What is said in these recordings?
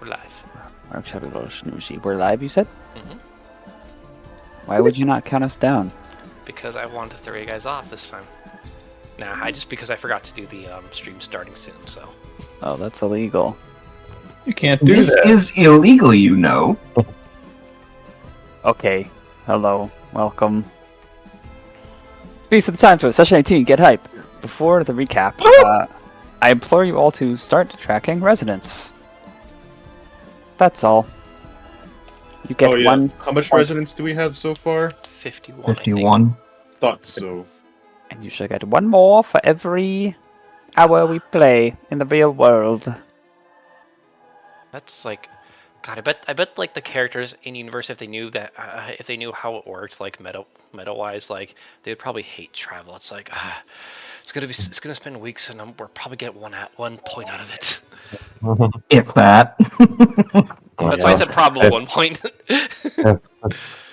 We're live. We're live, you said? Mm-hmm. Why would you not count us down? Because I wanted to throw you guys off this time. Nah, because I forgot to do the stream starting soon, so. Oh, that's illegal. You can't do this that. This is illegal, you know. Okay. Hello. Welcome. Beast of the Timetwist, session 18, get hype. Before the recap, I implore you all to start tracking residents. That's all. You get one. How much point, residents do we have so far? 51. 51. Thought so. and you shall get one more for every hour we play in the real world. That's like, God, I bet like the characters in universe, if they knew that, if they knew how it worked, like meta wise, like they would probably hate travel. It's like, it's gonna spend weeks, and we're probably get one point out of it. If that. That's why I said probably 1 point.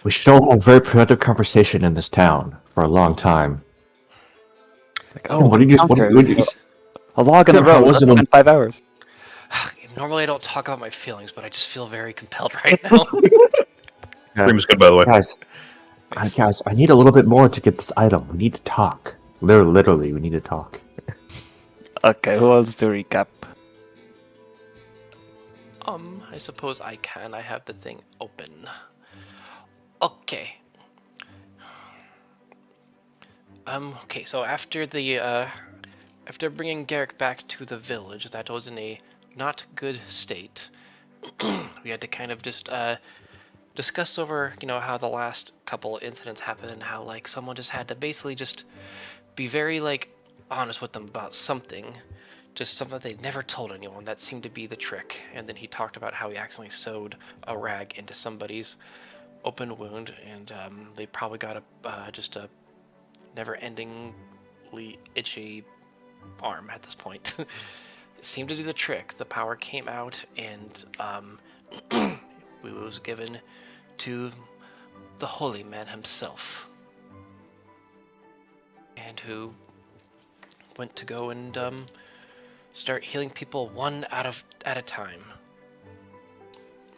We should all have a very productive conversation in this town for a long time. Like, What did you a log in the road. Let's spend 5 hours. Normally I don't talk about my feelings, but I just feel very compelled right now. Crim is good, by the way. Guys, I need a little bit more to get this item. We need to talk. Literally, we need to talk. Okay, who wants to recap? I suppose I can. I have the thing open. Okay. Okay, so after after bringing Garrick back to the village that was in a not good state, we had to kind of just discuss over, how the last couple incidents happened and how like someone just had to basically just be very like honest with them about something. Just something they never told anyone. That seemed to be the trick. And then he talked about how he accidentally sewed a rag into somebody's open wound, and they probably got just a never-endingly itchy arm at this point. It seemed to do the trick. The power came out, and it was given to the holy man himself, and who went to go and start healing people one at a time.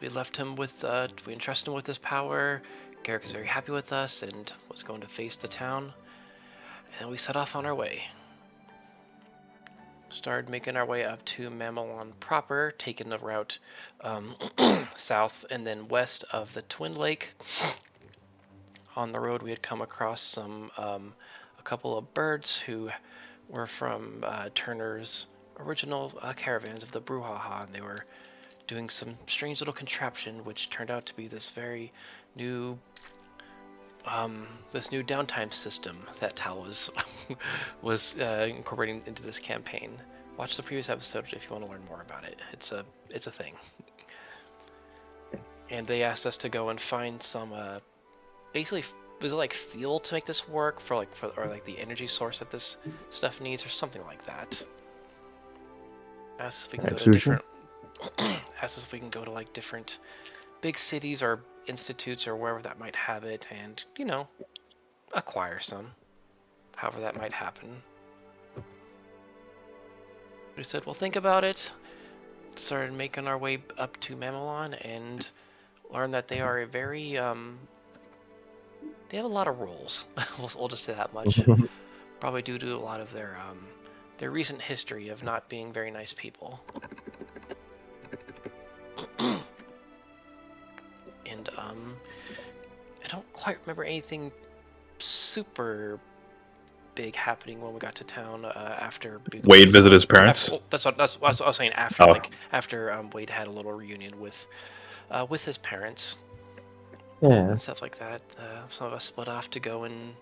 We left him with, we entrusted him with this power. Garrick was very happy with us and was going to face the town. And we set off on our way. Started making our way up to Mamelon proper, taking the route south and then west of the Twin Lake. On the road we had come across a couple of birds who were from Turner's original caravans of the brouhaha, and they were doing some strange little contraption which turned out to be this very new downtime system that Tal was incorporating into this campaign. Watch the previous episode if you want to learn more about it. It's a thing. And they asked us to go and find some basically, was it like fuel to make this work or like the energy source that this stuff needs or something like that. Asked us if we can go to different. Asked us if we can go to like different big cities or institutes or wherever that might have it, and acquire some, however that might happen. We said, well, think about it. Started making our way up to Mamelon and learned that they are a very they have a lot of roles. We'll just say that much. Probably due to a lot of their recent history of not being very nice people. And I don't quite remember anything super big happening when we got to town after Wade visited his parents. That's what I was saying. After Wade had a little reunion with his parents. Yeah. And stuff like that. Some of us split off to go and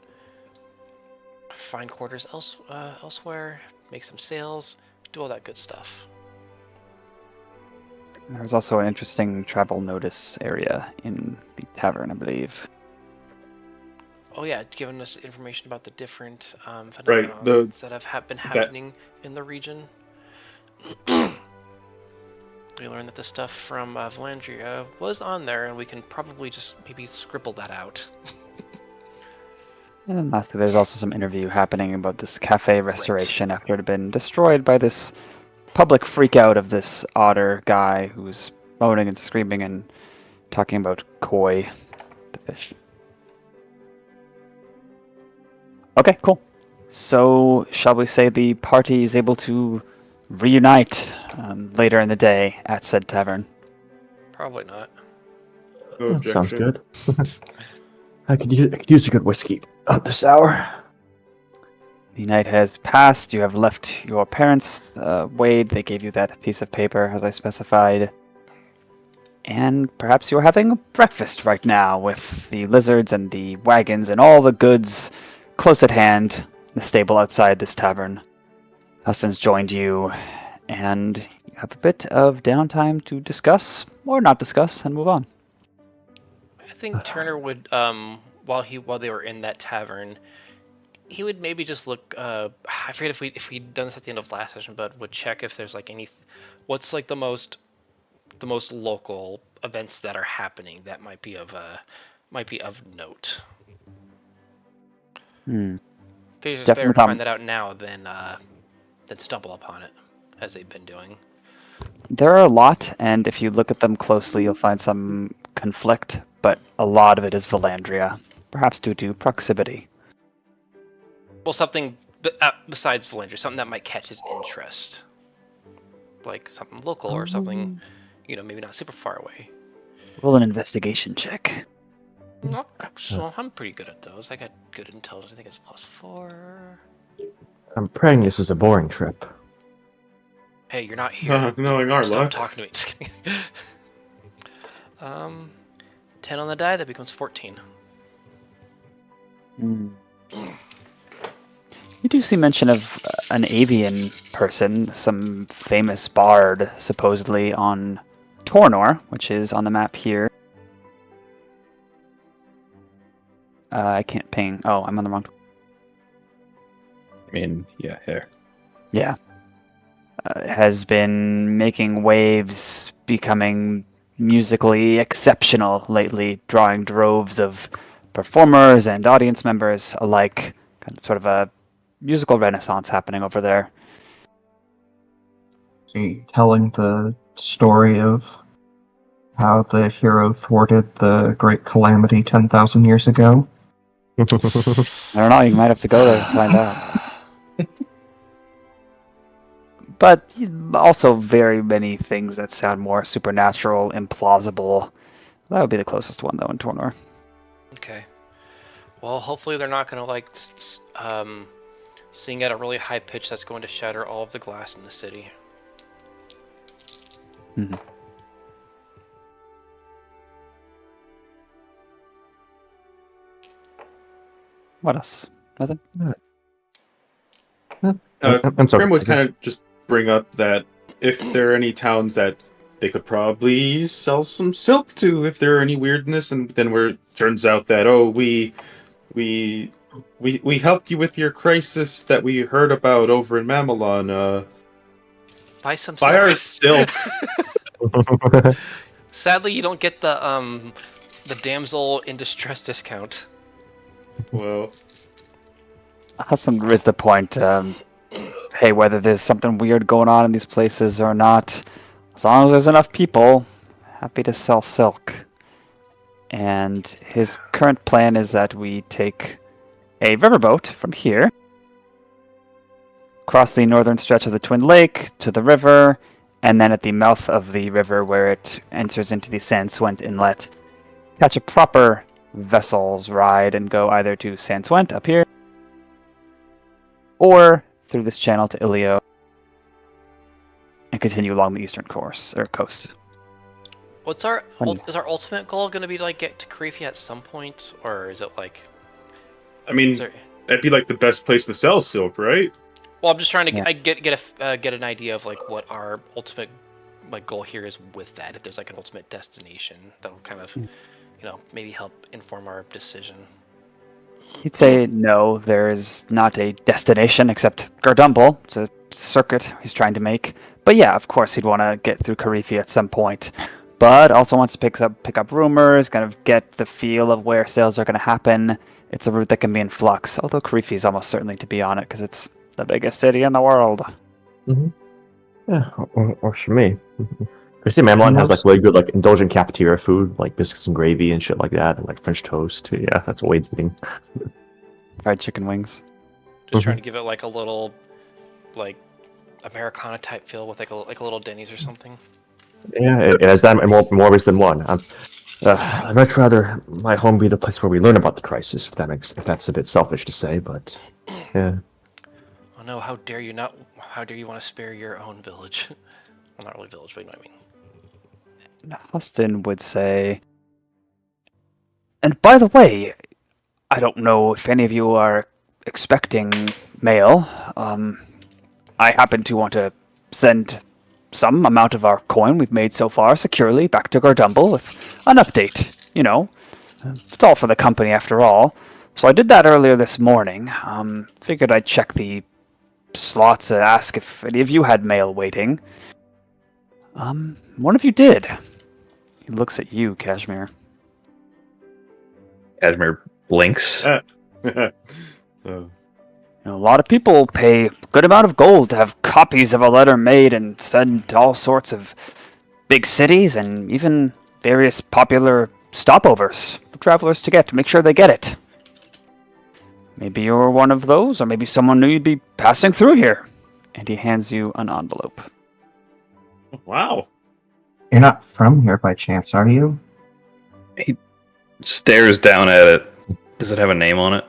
find quarters elsewhere, make some sales, do all that good stuff. There was also an interesting travel notice area in the tavern, I believe. Oh yeah, giving us information about the different phenomena that have been happening in the region. We learned that the stuff from Valandria was on there, and we can probably just maybe scribble that out. And lastly, there's also some interview happening about this cafe restoration after it had been destroyed by this public freakout of this otter guy who's moaning and screaming and talking about koi, the fish. Okay, cool. So, shall we say the party is able to reunite later in the day at said tavern? Probably not. No Sounds objection. good. I could use a good whiskey at this hour. The night has passed. You have left your parents, Wade. They gave you that piece of paper, as I specified. And perhaps you're having breakfast right now with the lizards and the wagons and all the goods close at hand, the stable outside this tavern. Huston's joined you, and you have a bit of downtime to discuss, or not discuss, and move on. I think Turner would, while they were in that tavern, he would maybe just look. I forget if we'd done this at the end of last session, but would check if there's like what's like the most local events that are happening that might be of note. If it's better to find that out now than stumble upon it, as they've been doing. There are a lot, and if you look at them closely, you'll find some conflict, but a lot of it is Valandria, perhaps due to proximity. Well, something besides Valandria, something that might catch his interest, like something local or something, maybe not super far away. Roll an investigation check. So I'm pretty good at those. I got good intelligence. I think it's +4. I'm praying this is a boring trip. Hey, you're not here. Knowing our Stop luck. talking to me. Just kidding. 10 on the die, that becomes 14. You do see mention of an avian person, some famous bard, supposedly on Tornor, which is on the map here. I can't ping. Oh, I'm on the wrong. I mean, yeah, here. Yeah. Has been making waves, becoming musically exceptional lately, drawing droves of performers and audience members alike. Kind of sort of a musical renaissance happening over there. Is he telling the story of how the hero thwarted the great calamity 10,000 years ago? I don't know, you might have to go there to find out. But also very many things that sound more supernatural, implausible. That would be the closest one, though, in Tornor. Okay. Well, hopefully they're not going to sing at a really high pitch that's going to shatter all of the glass in the city. Mm-hmm. What else? Nothing? Crim would kind of just bring up that if there are any towns that they could probably sell some silk to, if there are any weirdness, and then where it turns out that we helped you with your crisis that we heard about over in Mamelon. Buy some Buy our silk. Sadly, you don't get the damsel in distress discount. Well, Huston raised the point, hey, whether there's something weird going on in these places or not, as long as there's enough people, happy to sell silk. And his current plan is that we take a riverboat from here, cross the northern stretch of the Twin Lake to the river, and then at the mouth of the river where it enters into the San Swent Inlet, catch a proper vessel's ride and go either to San Swent up here, or through this channel to Ilio, and continue along the eastern coast. Is our ultimate goal going to be to get to Karifi at some point, or is it like? I mean, that'd be like the best place to sell silk, right? Well, I'm just trying to get an idea of what our ultimate goal here is with that. If there's an ultimate destination that'll kind of, maybe help inform our decision. He'd say no, there is not a destination except Gardumble. It's a circuit he's trying to make. But yeah, of course he'd want to get through Karifi at some point. But also wants to pick up rumors, kind of get the feel of where sales are going to happen. It's a route that can be in flux, although Karifi is almost certainly to be on it because it's the biggest city in the world. Mm-hmm. Yeah, or Shmi. I see Mamelon has like Most- really good like indulgent cafeteria food, like biscuits and gravy and shit like that, and like French toast. Yeah, that's what Wade's eating. Fried chicken wings. Just trying to give it like a little, like, Americana type feel with like a little Denny's or something. Yeah, it has that in more ways than one. I'd much rather my home be the place where we learn about the crisis, if that's a bit selfish to say, but yeah. Oh no! How dare you not? How dare you want to spare your own village? Well, not really village, but you know what I mean. Huston would say, and by the way, I don't know if any of you are expecting mail. I happen to want to send some amount of our coin we've made so far securely back to Gardumble with an update. You know, it's all for the company after all. So I did that earlier this morning. Figured I'd check the slots to ask if any of you had mail waiting. One of you did. He looks at you, Cashmere. Cashmere blinks. You know, a lot of people pay a good amount of gold to have copies of a letter made and sent to all sorts of big cities and even various popular stopovers for travelers to get to make sure they get it. Maybe you're one of those, or maybe someone knew you'd be passing through here. And he hands you an envelope. Wow. You're not from here by chance, are you? Stares down at it. Does it have a name on it?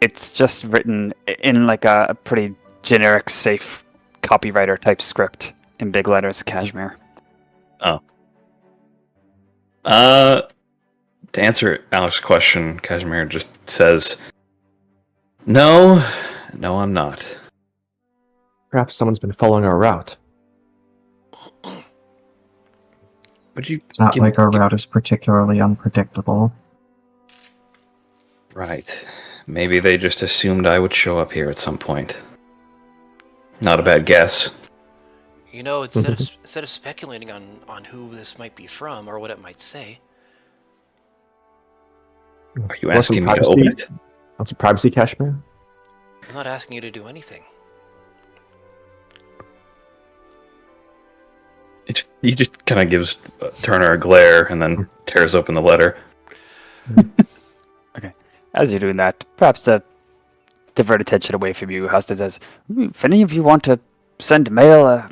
It's just written in like a pretty generic, safe copywriter type script in big letters, Cashmere. To answer Alex's question, Cashmere just says, No, I'm not. Perhaps someone's been following our route. Would you It's not like our route is particularly unpredictable. Right. Maybe they just assumed I would show up here at some point. Not a bad guess. You know, instead of speculating on who this might be from or what it might say, Are you asking me to open it? Want some privacy, Cashmere? I'm not asking you to do anything. He just kind of gives Turner a glare and then tears open the letter. As you're doing that, perhaps to divert attention away from you, Huston says, if any of you want to send mail,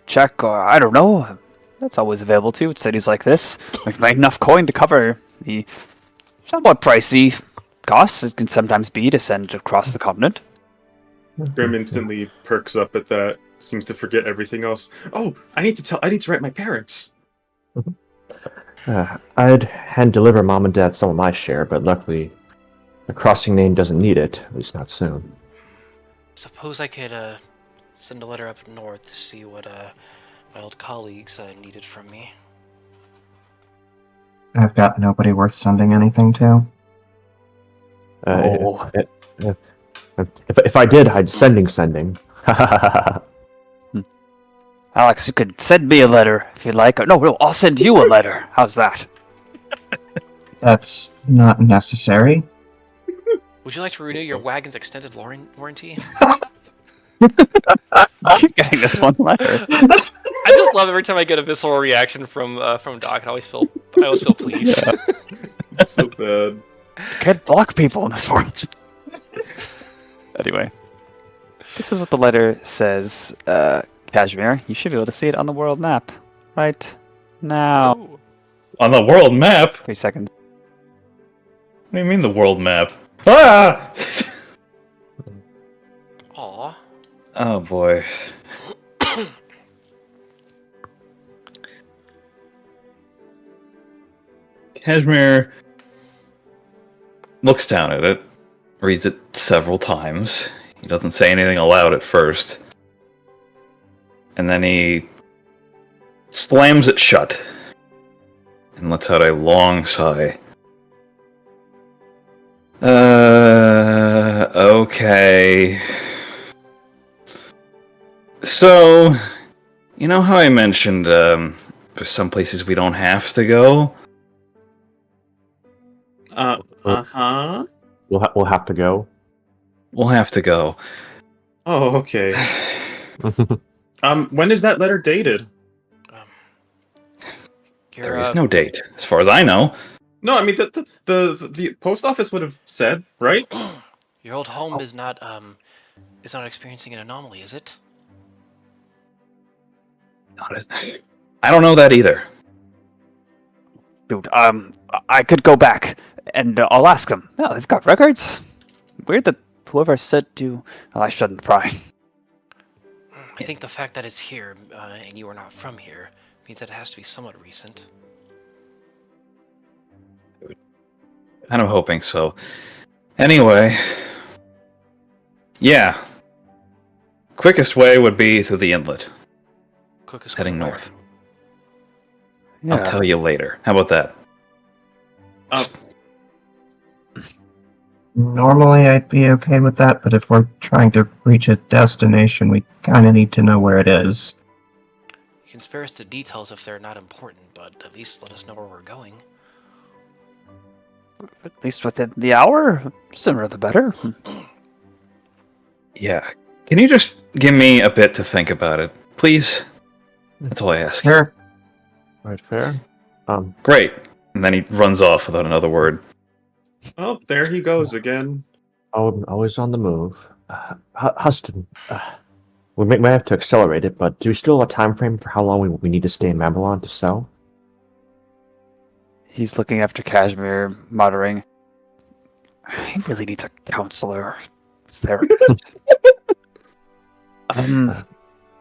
check, or I don't know, that's always available too at cities like this. We've made enough coin to cover the somewhat pricey costs it can sometimes be to send across the continent. Grim instantly perks up at that. Seems to forget everything else. Oh, I need to write my parents. I'd hand deliver Mom and Dad some of my share, but luckily, the crossing name doesn't need it, at least not soon. Suppose I could send a letter up north to see what my old colleagues needed from me. I've got nobody worth sending anything to. If I did, I'd sending. Alex, you could send me a letter if you'd like. No, I'll send you a letter. How's that? That's not necessary. Would you like to renew your wagon's extended warranty? I keep getting this one letter. I just love every time I get a visceral reaction from Doc. I always feel pleased. It's so bad. Can't block people in this world. Anyway, this is what the letter says. Cashmere, you should be able to see it on the world map right now. Ooh. On the world map? 3 seconds. What do you mean the world map? Ah! Aw. Oh boy. Cashmere looks down at it, reads it several times. He doesn't say anything aloud at first. And then he slams it shut and lets out a long sigh. Okay. So, you know how I mentioned there's some places we don't have to go? Uh-huh. We'll have to go. We'll have to go. Oh, okay. When is that letter dated? You're, There is no date, as far as I know. No, I mean the post office would have said, right? your old home is not experiencing an anomaly, is it? I don't know that either. Dude, I could go back and I'll ask them. No, they've got records. Weird that whoever said to. Well, I shouldn't pry. I think the fact that it's here and you are not from here means that it has to be somewhat recent. Kind of hoping so. Anyway, yeah. Quickest way would be through the inlet, Quickest heading way. north. I'll tell you later. How about that? Normally, I'd be okay with that, but if we're trying to reach a destination, we kind of need to know where it is. You can spare us the details if they're not important, but at least let us know where we're going. At least within the hour? Sooner the better. Yeah. Can you just give me a bit to think about it, please? That's all I ask. Sure. Right, fair. Great. And then he runs off without another word. Oh, there he goes again. Always on the move. Huston, we may have to accelerate it, but do we still have a time frame for how long we need to stay in Babylon to sell? He's looking after Cashmere, muttering, he really needs a counselor. Therapist.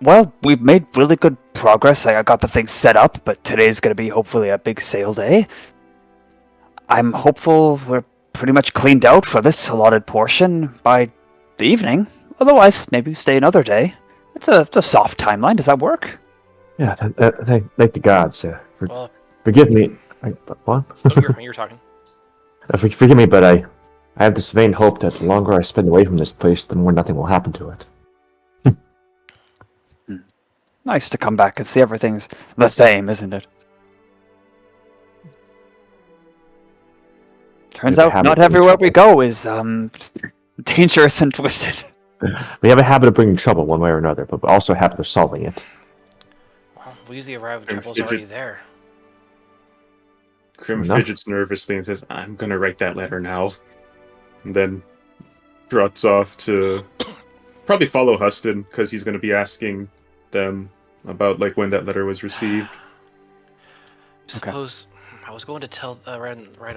Well, we've made really good progress. I got the thing set up, but today's going to be hopefully a big sale day. I'm hopeful we're pretty much cleaned out for this allotted portion by the evening. Otherwise, maybe stay another day. It's a soft timeline. Does that work? Yeah, thank the gods. Well, Forgive me. What? you're talking. Forgive me, but I have this vain hope that the longer I spend away from this place, the more nothing will happen to it. Nice to come back and see everything's the same, isn't it? Turns out not everywhere we go is dangerous and twisted. We have a habit of bringing trouble one way or another, but we also a habit of solving it. Well, we usually arrive when And trouble's fidget- already there. Crim Enough. fidgets nervously and says, "I'm gonna write that letter now," and then trots off to probably follow Huston because he's gonna be asking them about like when that letter was received. Suppose I was going to tell right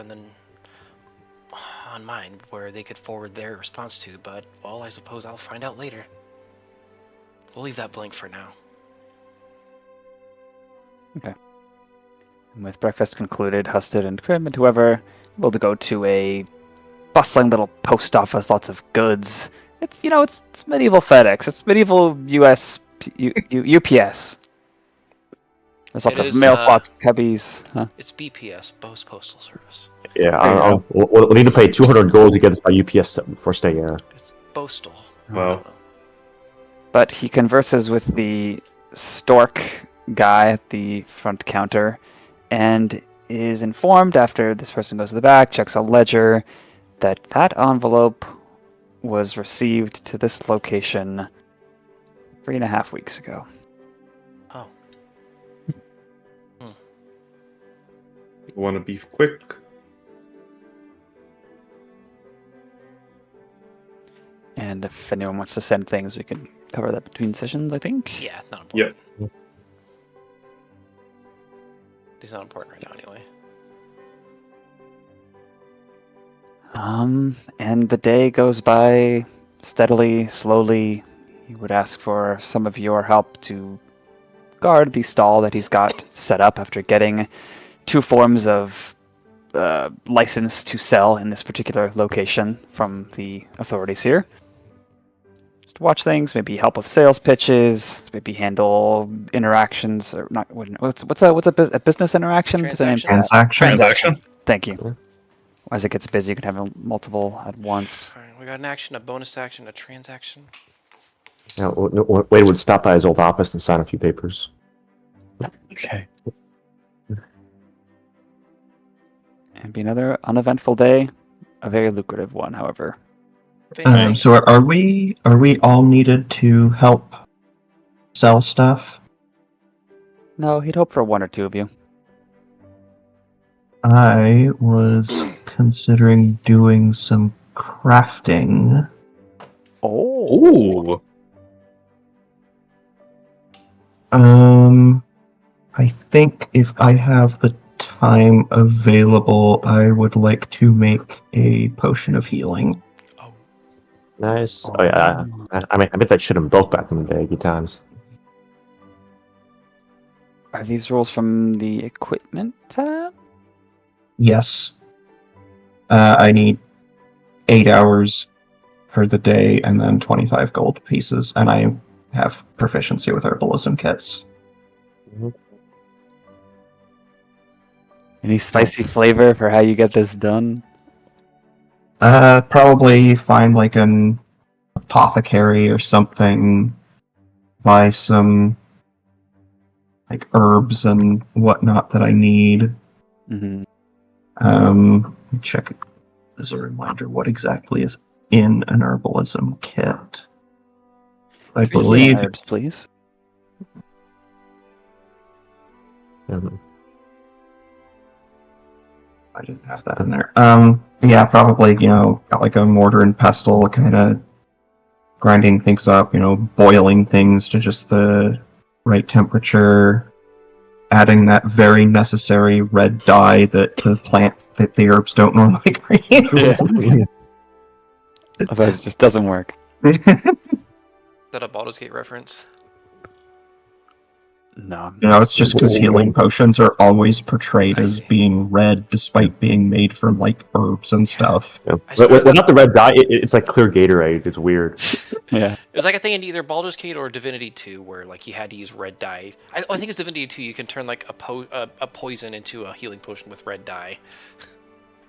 on mine where they could forward their response to, but well, I suppose I'll find out later. We'll leave that blank for now. And with breakfast concluded, Husted and Crim and whoever will go to a bustling little post office, lots of goods. It's medieval FedEx. It's medieval US UPS. There's lots It of is, mail slots, cubbies. Huh? It's BPS, Bose Postal Service. Yeah, we'll need to pay 200 gold to get this by UPS for stay here. It's Postal. Wow. But he converses with the stork guy at the front counter and is informed after this person goes to the back, checks a ledger, that envelope was received to this location 3.5 weeks ago. Oh. Want to be quick? And if anyone wants to send things, we can cover that between sessions, I think. Yeah, not important. Yep. It's not important right now anyway. And the day goes by steadily, slowly. He would ask for some of your help to guard the stall that he's got set up after getting 2 forms of license to sell in this particular location from the authorities here. Just watch things, maybe help with sales pitches, maybe handle interactions, or not. What's a business interaction? Does it name- Transaction. Transaction. Thank you. As it gets busy, you can have multiple at once. Alright, we got an action, a bonus action, a transaction. Now, Wade would stop by his old office and sign a few papers. Okay. And be another uneventful day, a very lucrative one, however. So are we all needed to help sell stuff? No, he'd hope for one or two of you. I was considering doing some crafting. Oh. Ooh. I think if I have the time available, I would like to make a potion of healing. Oh, Nice. Oh yeah. I mean, I bet that shit in bulk back in the day, good times. Are these rules from the equipment tab? Yes. I need 8 hours for the day and then 25 gold pieces, and I have proficiency with herbalism kits. Any spicy flavor for how you get this done? Probably find like an apothecary or something, buy some like herbs and whatnot that I need. Mm-hmm. Check as a reminder what exactly is in an herbalism kit. I believe herbs, please. Mhm. I didn't have that in there. Yeah, probably, got like a mortar and pestle, kind of grinding things up, boiling things to just the right temperature, adding that very necessary red dye that the herbs don't normally create. Otherwise, it just doesn't work. is that a Baldur's Gate reference? No. It's just because healing potions are always portrayed I as see. being red, despite being made from like herbs and stuff. Yeah. I But started- not the red dye. It's like clear Gatorade. It's weird. Yeah. It was like a thing in either Baldur's Gate or Divinity 2 where like you had to use red dye. I think it's Divinity 2. You can turn like a poison into a healing potion with red dye.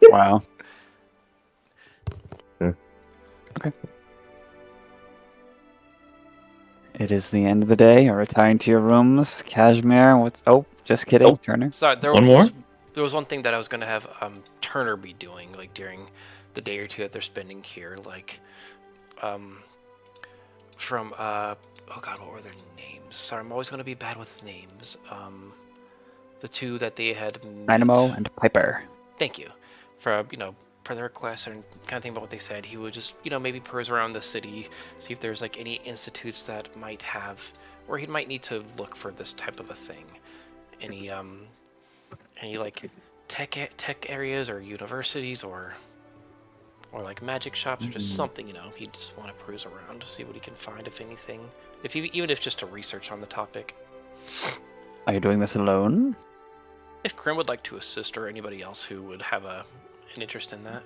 Wow. Yeah. Okay. It is the end of the day. You're retiring to your rooms. Cashmere, what's... Oh, just kidding, Oh. Turner. Sorry, there One more? There was one thing that I was gonna have Turner be doing like during the day or two that they're spending here, like from oh god, what were their names? Sorry, I'm always gonna be bad with names. The two that they had met. Dynamo and Piper. Thank you for for the request and kind of think about what they said. He would just maybe peruse around the city, see if there's like any institutes that might have, or he might need to look for this type of a thing. Any like tech areas or universities or like magic shops or just something. He just want to peruse around to see what he can find, if anything, even if just to research on the topic. Are you doing this alone? If Crim would like to assist, or anybody else who would have an interest in that.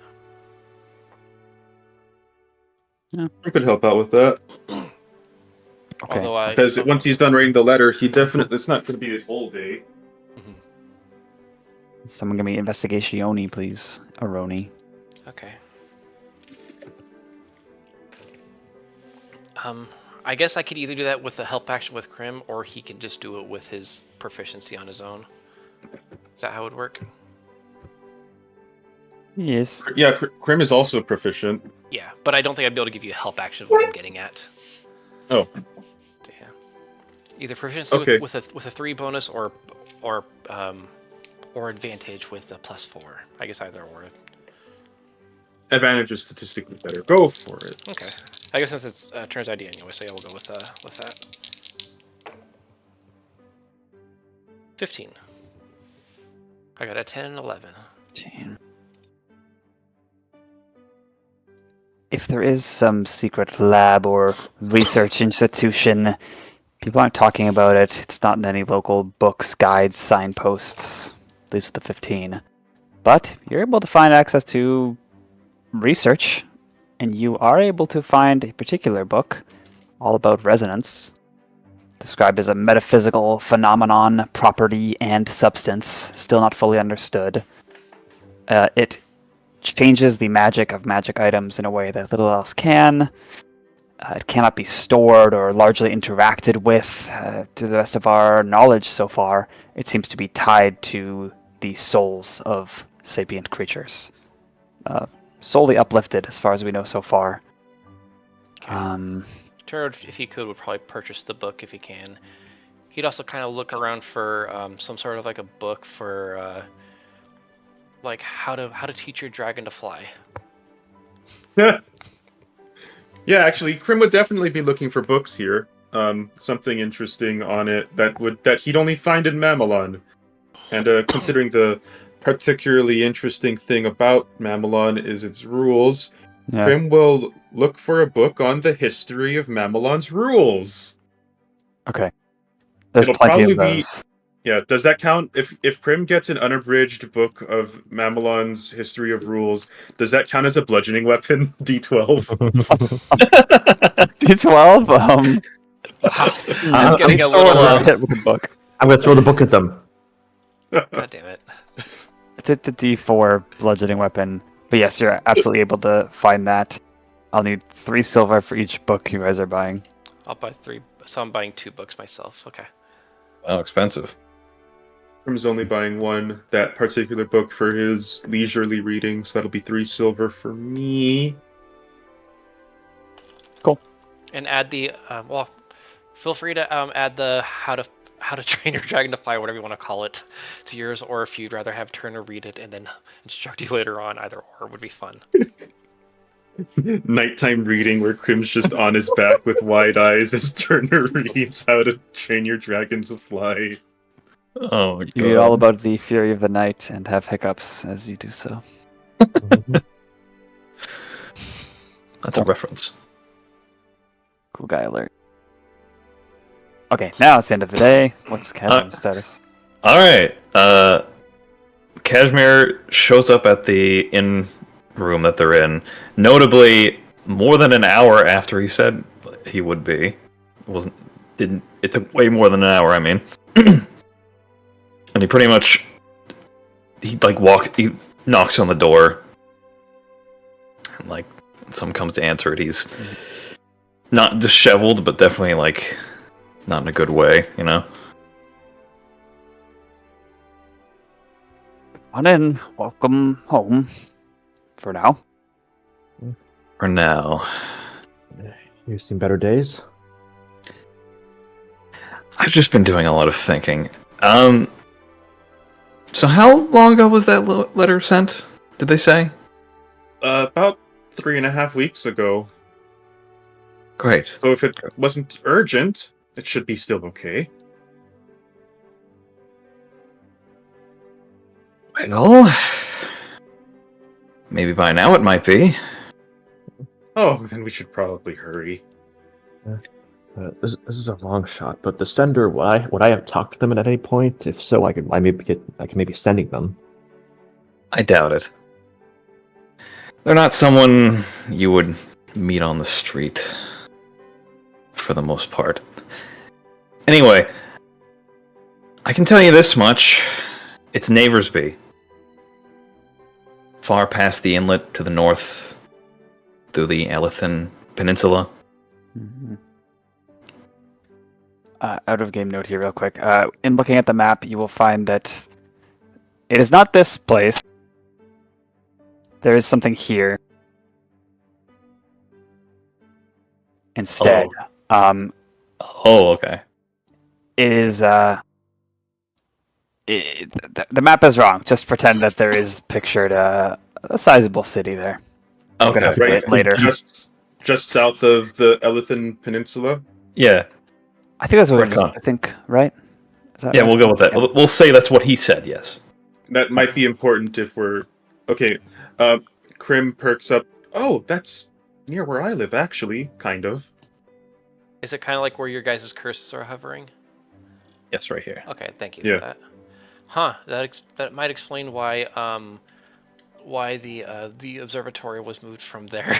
I could help out with that. Okay. Although Because once he's done reading the letter, it's not going to be his whole day. Someone give me investigationi, please. Aroni. Okay. I guess I could either do that with the help action with Crim, or he can just do it with his proficiency on his own. Is that how it would work? Yes. Yeah, Crim is also proficient. Yeah, but I don't think I'd be able to give you a help action. What I'm getting at. Oh. Yeah. Either proficiency Okay. with a 3 bonus, or advantage with a +4. I guess either or. Advantage is statistically better. Go for it. Okay. I guess since it's Turner's idea anyway, so yeah, we'll go with that. 15. I got a 10 and 11. 15. If there is some secret lab or research institution, people aren't talking about it. It's not in any local books, guides, signposts, at least with the 15. But you're able to find access to research, and you are able to find a particular book all about resonance, described as a metaphysical phenomenon, property, and substance, still not fully understood. It changes the magic of magic items in a way that little else can. It cannot be stored or largely interacted with. To the best of our knowledge so far, it seems to be tied to the souls of sapient creatures. Solely uplifted, as far as we know so far. Okay. Turner, if he could, would probably purchase the book if he can. He'd also kind of look around for some sort of like a book for like how to teach your dragon to fly. Yeah, actually, Crim would definitely be looking for books here. Something interesting on it that he'd only find in Mamelon. And considering the particularly interesting thing about Mamelon is its rules, Crim will look for a book on the history of Mamelon's rules. Okay. There's It'll plenty probably of those. Yeah, does that count? If Crim gets an unabridged book of Mamelon's history of rules, does that count as a bludgeoning weapon? D12. D12. Wow, it's getting a still little. hit with a book. I'm gonna throw the book at them. God damn it! It's at the D4 bludgeoning weapon. But yes, you're absolutely able to find that. I'll need 3 silver for each book you guys are buying. I'll buy 3, so I'm buying 2 books myself. Okay. Oh, expensive. Crim's only buying that particular book for his leisurely reading, so that'll be 3 silver for me. And add the well, feel free to add the how to train your dragon to fly, whatever you want to call it, to yours, or if you'd rather have Turner read it and then instruct you later on, either or would be fun. Nighttime reading where Crim's just on his back with wide eyes as Turner reads how to train your dragon to fly. Oh my god. You read all about the fury of the night and have hiccups as you do so. That's a reference. Cool guy alert. Okay, now it's the end of the day. What's Cashmere's status? Alright. Cashmere shows up at the inn room that they're in, notably more than an hour after he said he would be. It took way more than an hour, I mean. And he pretty much he knocks on the door. And like someone comes to answer it, he's not disheveled, but definitely like not in a good way, you know? On in. Welcome home. For now. For now. You've seen better days? I've just been doing a lot of thinking. So how long ago was that letter sent? Did they say? About 3.5 weeks ago. Great. So if it wasn't urgent, it should be still okay. Well, maybe by now it might be. Oh, then we should probably hurry. This is a long shot, but the sender, would I have talked to them at any point? If so, I can maybe sending them. I doubt it. They're not someone you would meet on the street, for the most part. Anyway, I can tell you this much. It's Naversby. Far past the inlet to the north, through the Elethan Peninsula. Mm-hmm. Out of game note here real quick. In looking at the map, you will find that it is not this place. There is something here. Instead. Oh, okay. It is the map is wrong. Just pretend that there is pictured a sizable city there. Okay. Gonna Right, update later. Just south of the Elethan Peninsula. Yeah. I think that's what it is. Retcon. I think, right? Is that Yeah, right? we'll go with that. Yeah. We'll say that's what he said, yes. That might be important if we're... Okay, Crim perks up. Oh, that's near where I live, actually, kind of. Is it kind of like where your guys' curses are hovering? Yes, right here. Okay, thank you Yeah. for that. Huh? That might explain why the observatory was moved from there.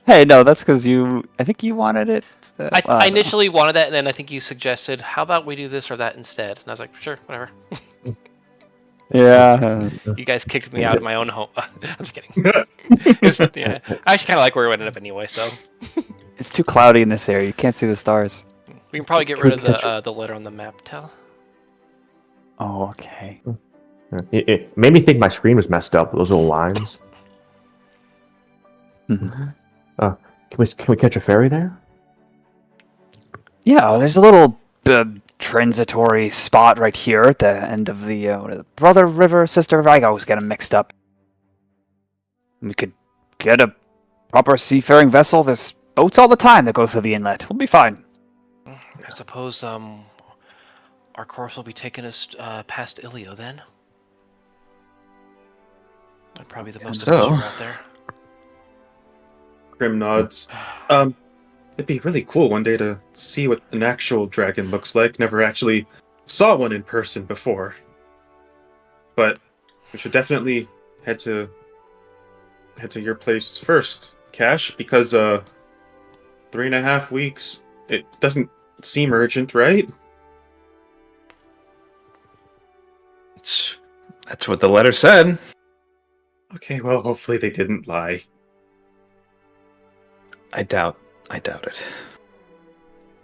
Hey, no, that's because I think you wanted it. I initially wanted that, and then I think you suggested, how about we do this or that instead? And I was like, sure, whatever. Yeah. You guys kicked me out of my own home. I'm just kidding. Yeah, I actually kind of like where we ended up anyway, so It's too cloudy in this area. You can't see the stars. we can probably get rid of the letter on the map. Tell. Oh, okay. It made me think my screen was messed up. Those little lines. Mhm. Can we catch a ferry there? Yeah, there's a little transitory spot right here at the end of the what is it, Brother River, Sister River. I always get them mixed up. We could get a proper seafaring vessel. There's boats all the time that go through the inlet. We'll be fine. I suppose our course will be taking us past Ilio then. And probably the most So- efficient route there. Crim nods. It'd be really cool one day to see what an actual dragon looks like. Never actually saw one in person before. But we should definitely head to your place first, Cash, because 3.5 weeks, it doesn't seem urgent, right? That's what the letter said. Okay, well, hopefully they didn't lie. I doubt it.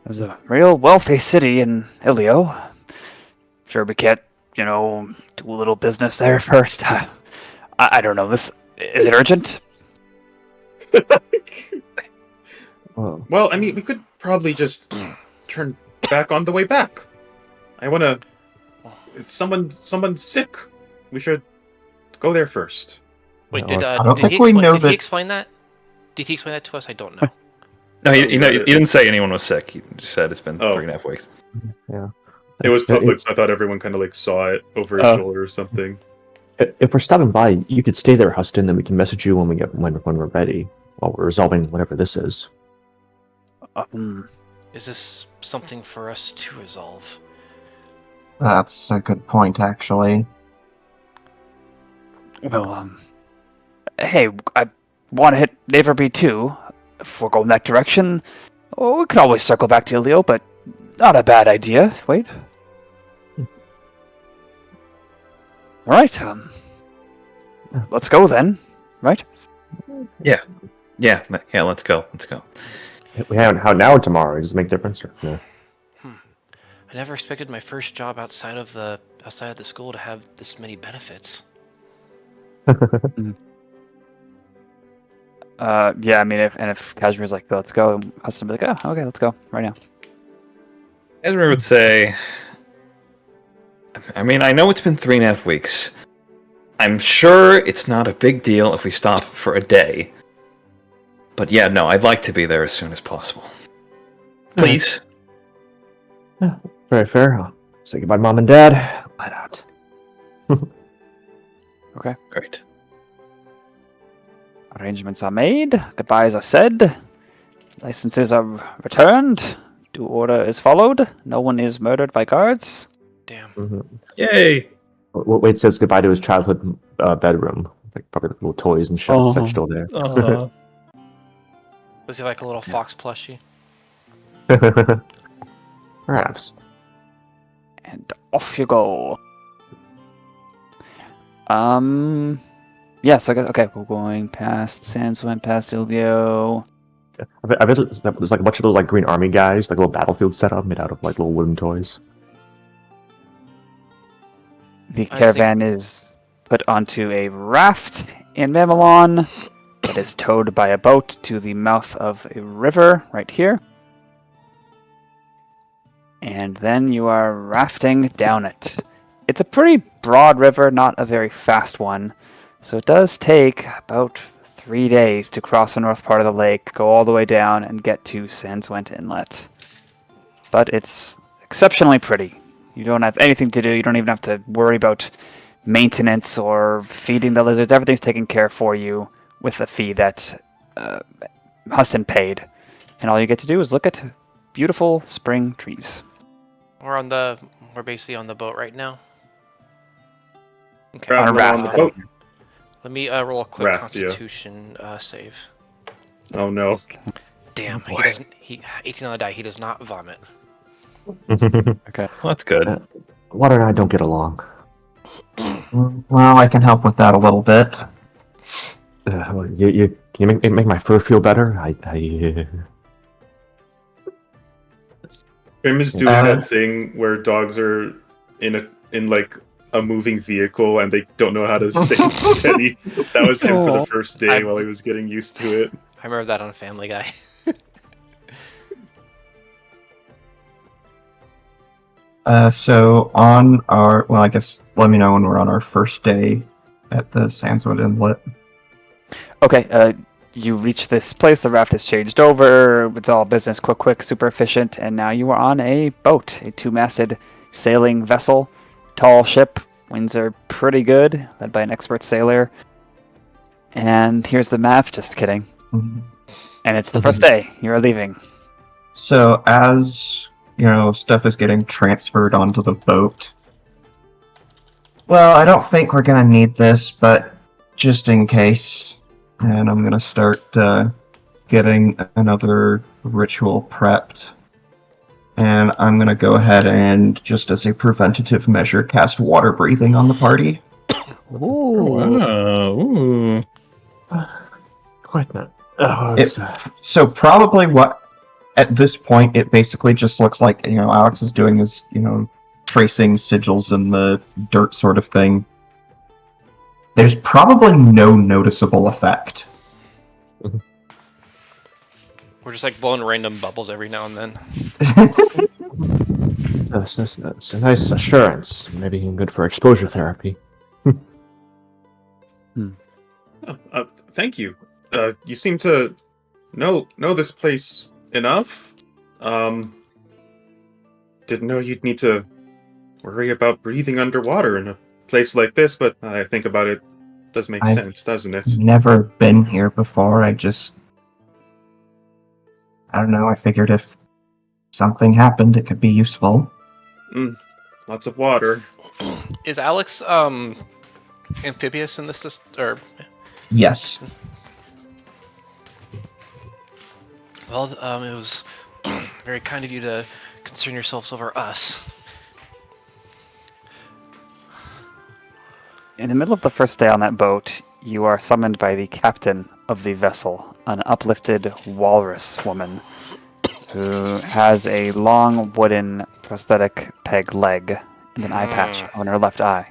There's a real wealthy city in Ilio. Sure, we can't, do a little business there first. I don't know. Is it urgent? Oh. Well, I mean, we could probably just turn back on the way back. I want to... If someone's sick, we should go there first. Wait, No, did I don't did he think we explain, know did that- he explain that? Did he explain that to us? I don't know. No, he didn't say anyone was sick. He just said it's been Oh. 3.5 weeks. It was public, so I thought everyone kind of saw it over his shoulder or something. If we're stopping by, you could stay there, Huston, then we can message you when we're ready, while we're resolving whatever this is. Is this something for us to resolve? That's a good point, actually. Well, hey, I want to hit Neighbor B2. If we're going that direction, we could always circle back to Ilio, but not a bad idea. Wait. All right, let's go then, right? Yeah, let's go. We have now or tomorrow. Does it make a difference? Or no? I never expected my first job outside of the school to have this many benefits. Yeah, I mean, if Cashmere's like, let's go, Huston will be like, oh, okay, let's go right now. Ezra would say, I mean, I know it's been 3.5 weeks. I'm sure it's not a big deal if we stop for a day. But yeah, no, I'd like to be there as soon as possible. Please. Very fair. I'll say goodbye to Mom and Dad. Light out. Okay. Great. Arrangements are made. Goodbyes are said. Licenses are returned. Due order is followed. No one is murdered by guards. Damn. Yay! Wade says goodbye to his childhood bedroom. Like probably little toys and shit such still there. Was he like a little fox plushie? Perhaps. And off you go. Yes, I guess, okay, we're going past Sandswent, past Ilio. I bet there's like a bunch of those like Green Army guys, like little battlefield setup made out of like little wooden toys. The caravan is put onto a raft in Mamelon that is towed by a boat to the mouth of a river right here. And then you are rafting down it. It's a pretty broad river, not a very fast one. So it does take about 3 days to cross the north part of the lake, go all the way down, and get to Sandswent Inlet. But it's exceptionally pretty. You don't have anything to do. You don't even have to worry about maintenance or feeding the lizards. Everything's taken care for you with a fee that Huston paid. And all you get to do is look at beautiful spring trees. We're basically on the boat right now. Okay. Traveling raft. on the boat. Let me roll a quick Raft, yeah. Constitution save. Oh no. Damn, he boy. doesn't. 18 on the die. He does not vomit. Okay. Well, that's good. Water and I don't get along. Well, I can help with that a little bit. Can you make my fur feel better? Crim is doing that thing where dogs are in like a moving vehicle and they don't know how to stay steady. That was him for the first day while he was getting used to it. I remember that on Family Guy. So on our, well, I guess let me know when we're on our first day at the Sandswood Inlet. Okay, you reach this place, the raft has changed over, it's all business, quick, super efficient, and now you are on a boat, a two-masted sailing vessel, tall ship, winds are pretty good, led by an expert sailor. And here's the map, just kidding. Mhm. And it's the first day, you're leaving. So as, stuff is getting transferred onto the boat. Well, I don't think we're gonna need this, but just in case. And I'm gonna start getting another ritual prepped. And I'm gonna go ahead and, just as a preventative measure, cast water breathing on the party. Wow. Ooh. Quite not. Oh, So probably at this point, it basically just looks like, Alex is doing his, tracing sigils in the dirt sort of thing. There's probably no noticeable effect. We're just like blowing random bubbles every now and then. That's a nice assurance. Maybe even good for exposure therapy. Thank you. You seem to know this place enough. Didn't know you'd need to worry about breathing underwater in a place like this, but I think about it, does make sense, doesn't it? Never been here before. I don't know. I figured if something happened, it could be useful. Lots of water. Is Alex amphibious in this or? Yes. Well, it was very kind of you to concern yourselves over us. In the middle of the first day on that boat, you are summoned by the captain of the vessel, an uplifted walrus woman who has a long wooden prosthetic peg leg and an eye patch on her left eye.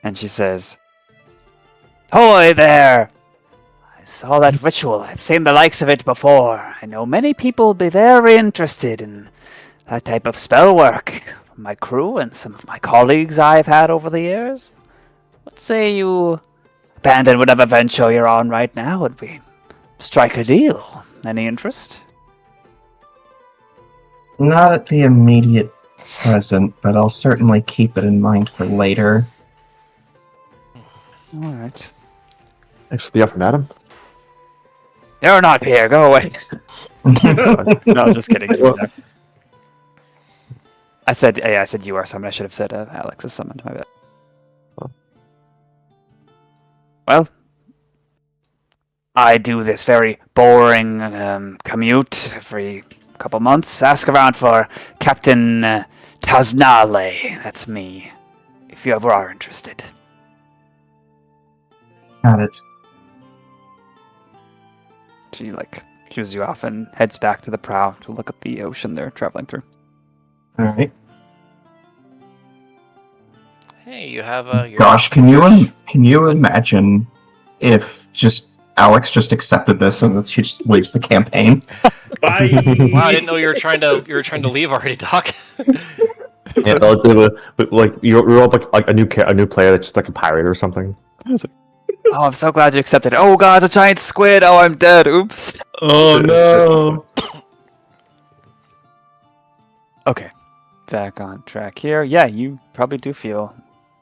And she says, "Hoy there! I saw that ritual. I've seen the likes of it before. I know many people will be very interested in that type of spell work. My crew and some of my colleagues I've had over the years. Let's say you abandon whatever venture you're on right now and we strike a deal. Any interest?" Not at the immediate present, but I'll certainly keep it in mind for later. Alright. Thanks for the offer, madam. You're not here, go away. No, just kidding. I said you are summoned. I should have said Alex is summoned. My bad. Well, I do this very boring commute every couple months. Ask around for Captain Taznale. That's me. If you ever are interested. Got it. She shoos you off and heads back to the prow to look at the ocean they're traveling through. Alright. Hey, you have your... Gosh, can you imagine if Alex just accepted this and she just leaves the campaign? Bye. Wow, I didn't know you were trying to leave already, Doc. Yeah, I'll do you're all like a new player that's just like a pirate or something. Oh, I'm so glad you accepted. Oh god, it's a giant squid. Oh, I'm dead. Oops. Oh no. Okay, back on track here. Yeah, you probably do feel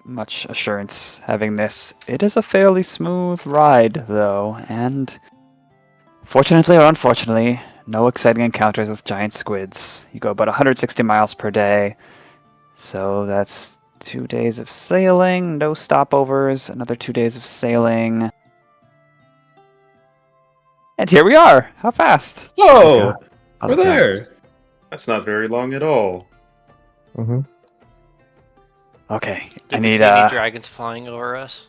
much assurance having this. It is a fairly smooth ride, though, and fortunately or unfortunately, no exciting encounters with giant squids. You go about 160 miles per day, so that's 2 days of sailing, no stopovers, another 2 days of sailing. And here we are! How fast? Whoa! Oh, We're there! That's not very long at all. Mm-hmm. Okay, Did I we need see any dragons flying over us?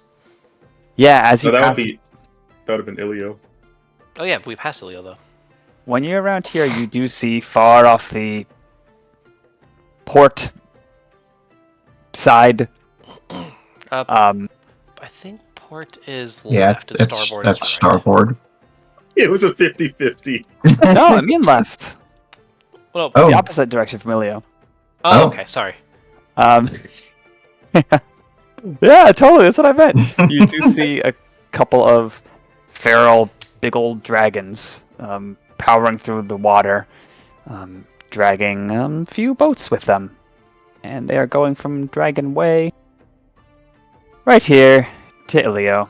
Yeah, as you No, pass, that would have been Ilio. Oh yeah, we passed Leo though. when you're around here, you do see far off the port side. I think port is left. Yeah, Starboard. that's is right. starboard. It was a 50-50. No, Immune left. Well, Oh. The opposite direction from Ilio. oh, Oh. okay, sorry. Yeah, totally. That's what I meant. You do see a couple of feral, big old dragons powering through the water, dragging a few boats with them. And they are going from Dragon Way right here to Ilio.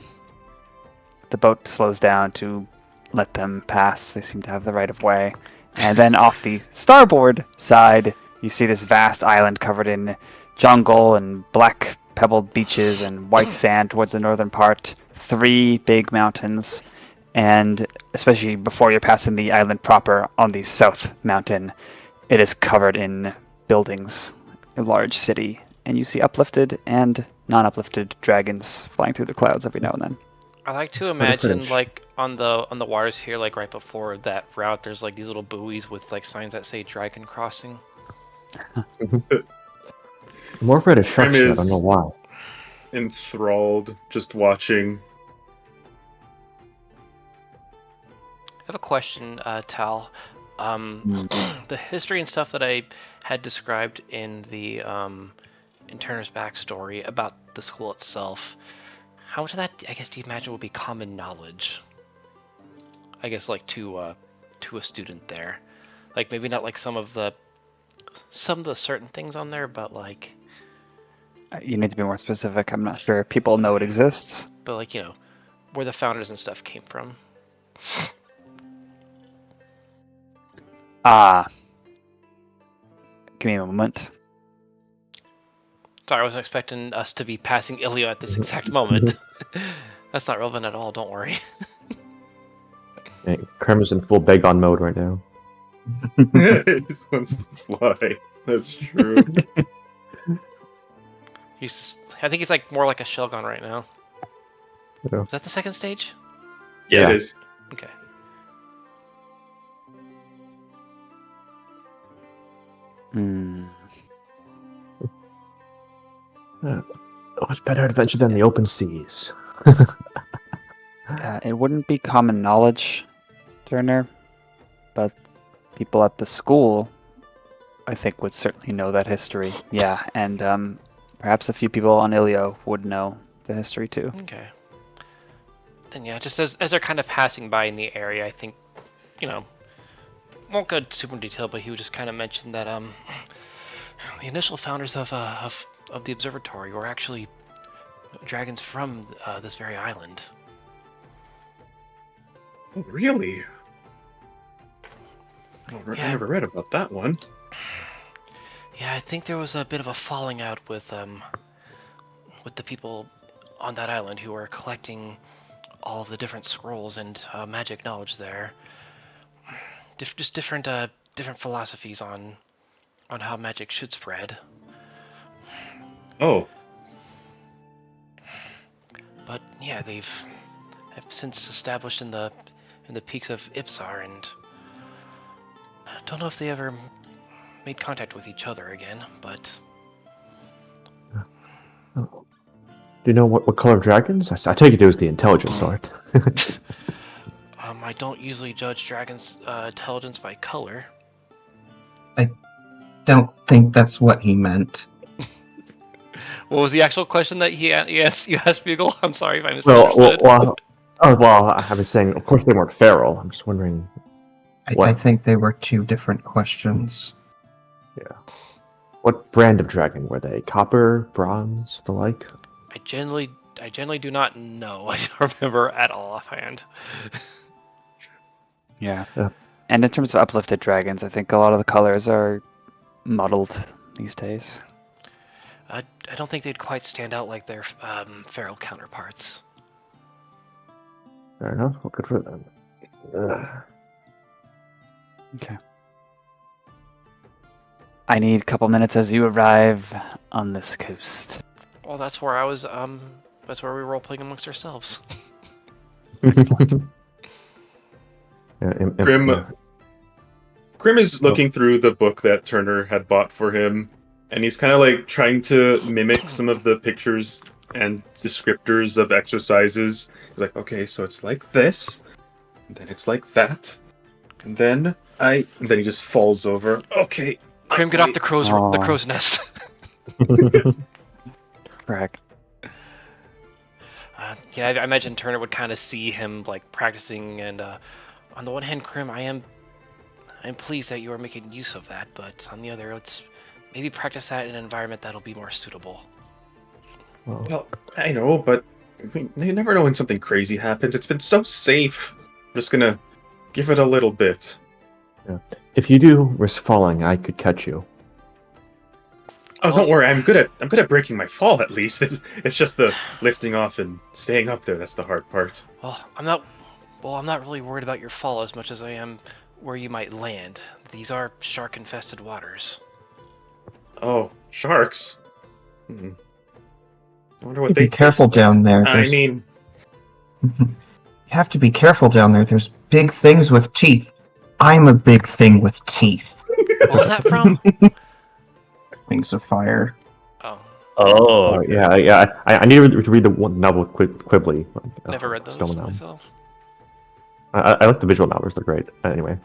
The boat slows down to let them pass. They seem to have the right of way. And then off the starboard side, you see this vast island covered in jungle and black pebbled beaches and white sand towards the northern part. 3 big mountains. And especially before you're passing the island proper on the south mountain, it is covered in buildings, a large city. And you see uplifted and non-uplifted dragons flying through the clouds every now and then. I like to imagine finish. like on the waters here, like right before that route, there's like these little buoys with like signs that say Dragon Crossing. I'm more afraid of sharks. Crim I don't know why. Enthralled, just watching. I have a question, Tal. The history and stuff that I had described in the in Turner's backstory about the school itself, how much of that, I guess, do you imagine would be common knowledge? I guess, like to a student there, like maybe not like some of the certain things on there, but like, You need to be more specific. I'm not sure. People know it exists. but like where the founders and stuff came from. Give me a moment. Sorry, I wasn't expecting us to be passing Ilio at this exact moment. That's not relevant at all, don't worry. Hey, Crim is in full Bagon mode right now. He just wants to fly. That's true. I think he's like more like a Shelgon right now. Yeah. Is that the second stage? Yeah, Yeah. it is. Okay. Much better adventure than the open seas. It wouldn't be common knowledge, Turner, but people at the school, I think, would certainly know that history. Yeah, and perhaps a few people on Ilio would know the history too. Okay. Then yeah, just as they're kind of passing by in the area, I think, won't go super in detail, but he would just kind of mention that the initial founders of the observatory were actually dragons from this very island. Oh, really? Oh, Yeah. I never read about that one. Yeah, I think there was a bit of a falling out with the people on that island who were collecting all of the different scrolls and magic knowledge there. Just different philosophies on how magic should spread. Oh, But yeah, have since established in the peaks of Ipsar, and I don't know if they ever made contact with each other again, but Do you know what color dragons? I take it was the intelligent sort. I don't usually judge dragons' intelligence by color. Don't think that's what he meant. What was the actual question that you asked, Bugle? I'm sorry if I misunderstood. well, I was saying, of course they weren't feral. I'm just wondering. I think they were 2 different questions. What brand of dragon were they? Copper, bronze, the like? I generally do not know. I don't remember at all offhand. Yeah. Yeah. And in terms of uplifted dragons, I think a lot of the colors are muddled these days. I don't think they'd quite stand out like their feral counterparts. Fair enough. Well, good for them. Okay. I need a couple minutes as you arrive on this coast. Well, that's where I was. That's where we were role playing amongst ourselves. Crim is looking through the book that Turner had bought for him, and he's kind of like trying to mimic some of the pictures and descriptors of exercises. He's like, okay, so it's like this. And then it's like that. And then he just falls over. Okay. Crim, get off the crow's nest. Correct. Yeah, I imagine Turner would kind of see him like practicing, and on the one hand, Crim, I'm pleased that you are making use of that, but on the other, let's maybe practice that in an environment that'll be more suitable. Well, I know, but you never know when something crazy happens. It's been so safe. I'm just gonna give it a little bit. Yeah. If you do risk falling, I could catch you. Oh, don't worry. I'm good at breaking my fall. At least it's just the lifting off and staying up there that's the hard part. Well, I'm not really worried about your fall as much as I am where you might land. These are shark-infested waters. Oh, sharks. I wonder what Be careful down there. I mean, you have to be careful down there. There's big things with teeth. I'm a big thing with teeth. What was that from? Wings of Fire. Oh, Oh, yeah. I need to read the one novel quickly. never read those Stone Down. myself. I like the visual novels; they're great. Anyway,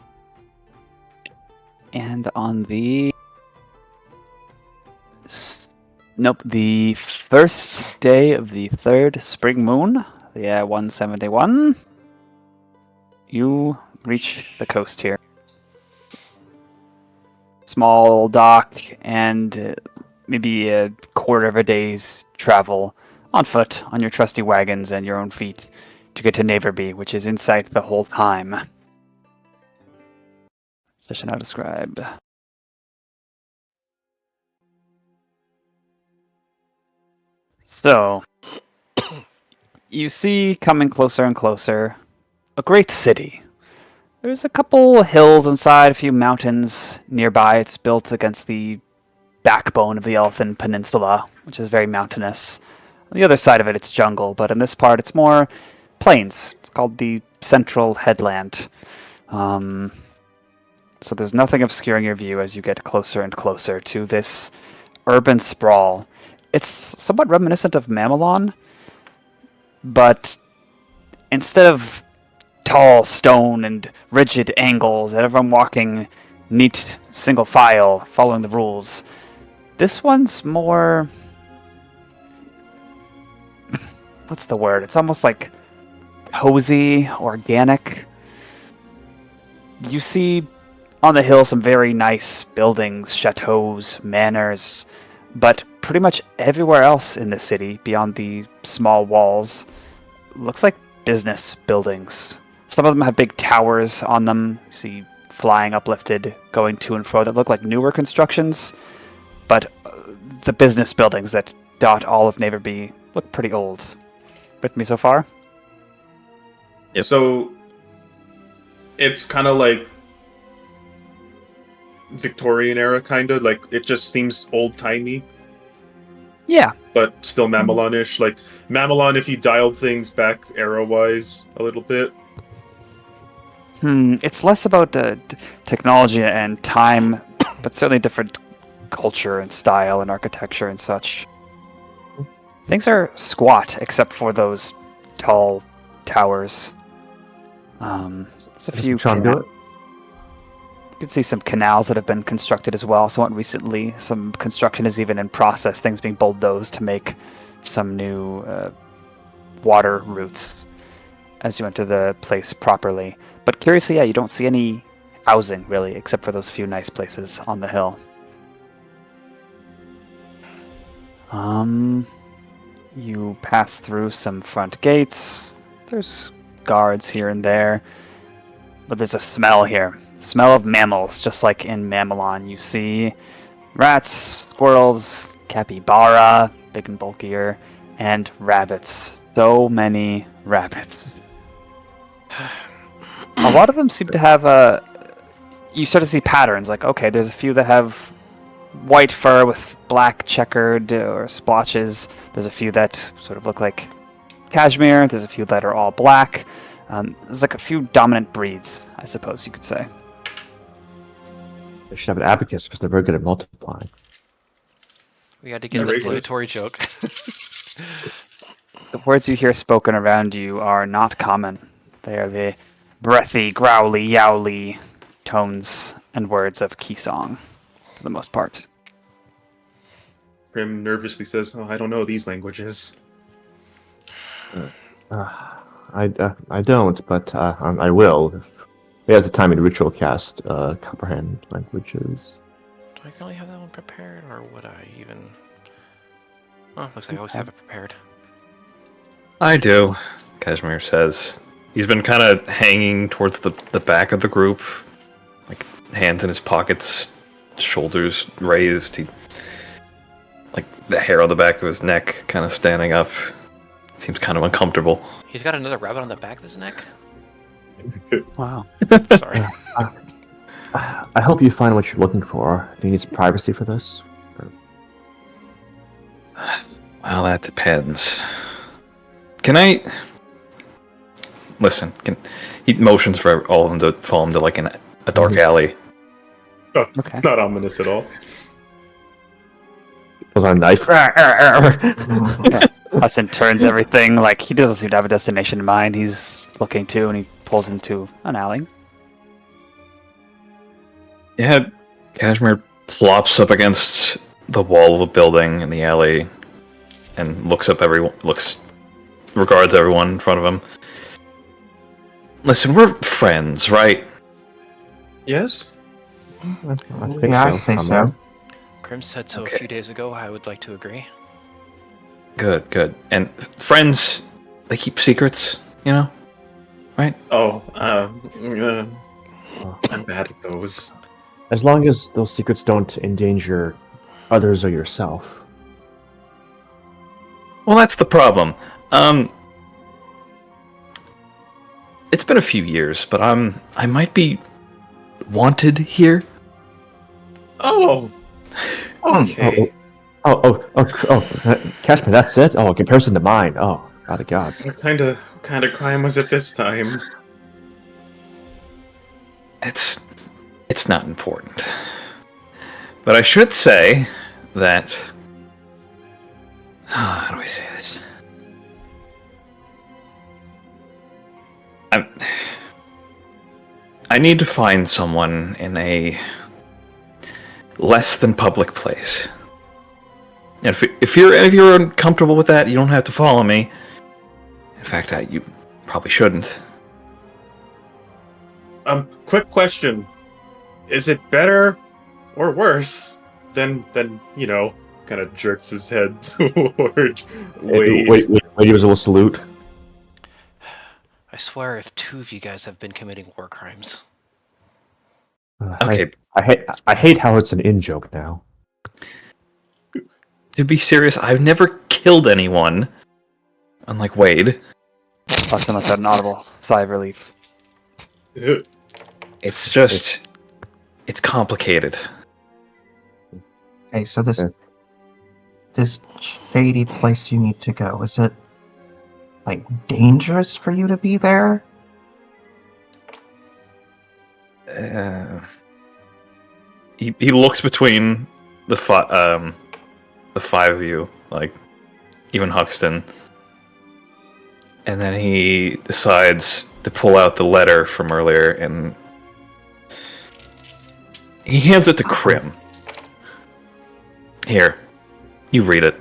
And on the the first day of the third spring moon, the 171, you reach the coast here. Small dock and maybe a quarter of a day's travel on foot on your trusty wagons and your own feet to get to Naverby, which is in sight the whole time. Session now described. So, you see coming closer and closer a great city. There's a couple hills inside, a few mountains nearby. It's built against the backbone of the Elfin Peninsula, which is very mountainous. On the other side of it, it's jungle, but in this part, it's more plains. It's called the Central Headland. So there's nothing obscuring your view as you get closer and closer to this urban sprawl. It's somewhat reminiscent of Mamelon, but instead of tall stone and rigid angles and everyone walking neat single file following the rules, this one's more... what's the word? It's almost like cozy, organic. You see on the hill some very nice buildings, chateaus, manors, but pretty much everywhere else in the city, beyond the small walls, looks like business buildings. Some of them have big towers on them, you see flying uplifted, going to and fro, that look like newer constructions, but the business buildings that dot all of Naverby look pretty old. With me so far? Yep. So it's kind of like Victorian era, kind of like it just seems old timey. Yeah. But still Mamelon-ish. Like Mamelon, if you dialed things back era-wise a little bit. It's less about technology and time, but certainly different culture and style and architecture and such. Things are squat, except for those tall towers. There's a few... do it. You can see some canals that have been constructed as well, somewhat recently. Some construction is even in process, things being bulldozed to make some new water routes as you enter the place properly. But curiously, yeah, you don't see any housing, really, except for those few nice places on the hill. You pass through some front gates. There's guards here and there. But there's a smell here. Smell of mammals, just like in Mamelon. You see rats, squirrels, capybara, big and bulkier, and rabbits. So many rabbits. A lot of them seem to have you start to see patterns, like, okay, there's a few that have white fur with black checkered or splotches. There's a few that sort of look like cashmere. There's a few that are all black. There's like a few dominant breeds, I suppose you could say. They should have an abacus because they're very good at multiplying. We had to get an obligatory joke. The words you hear spoken around you are not common. They are the breathy, growly, yowly tones and words of key song, for the most part. Crim nervously says, "Oh, I don't know these languages." I don't, but I will. He has a time in ritual cast comprehend languages. Do I currently have that one prepared, or would I even? Oh, looks like I always have it prepared. I do, Cashmere says. He's been kind of hanging towards the back of the group, like hands in his pockets, shoulders raised. Like the hair on the back of his neck kind of standing up. Seems kind of uncomfortable. He's got another rabbit on the back of his neck? Wow. Sorry. I hope you find what you're looking for. Do you need privacy for this? Well, that depends. Can I... Listen, he motions for all of them to follow him to like a dark alley. Oh, Okay. not ominous at all. Pulls out a knife. Hudson turns everything, like, he doesn't seem to have a destination in mind. He's looking too, and he pulls into an alley. Yeah, Cashmere plops up against the wall of a building in the alley and regards everyone in front of him. Listen, we're friends, right? Yes? I'd say so. Crim said so Okay. a few days ago. I would like to agree. Good. And friends, they keep secrets, you know? Right? Oh, I'm bad at those. As long as those secrets don't endanger others or yourself. Well, that's the problem. It's been a few years, but I might be wanted here. Oh! Okay. Cashmere, that's it? Oh, in comparison to mine. Oh, God of gods. What kind of crime was it this time? It's not important. But I should say that... How do I say this? I need to find someone in a less than public place. And if you're uncomfortable with that, you don't have to follow me. In fact, you probably shouldn't. Quick question. Is it better or worse than kind of jerks his head toward Wade? Wait, he was a little salute. I swear if two of you guys have been committing war crimes. Okay, I hate how it's an in-joke now. to be serious, I've never killed anyone. Unlike Wade. Hudson lets out an audible sigh of relief. It's just... It's complicated. Okay, so this shady place you need to go, is it like dangerous for you to be there? He looks between the five of you, like even Huxton, and then he decides to pull out the letter from earlier, and he hands it to Crim. Here, you read it.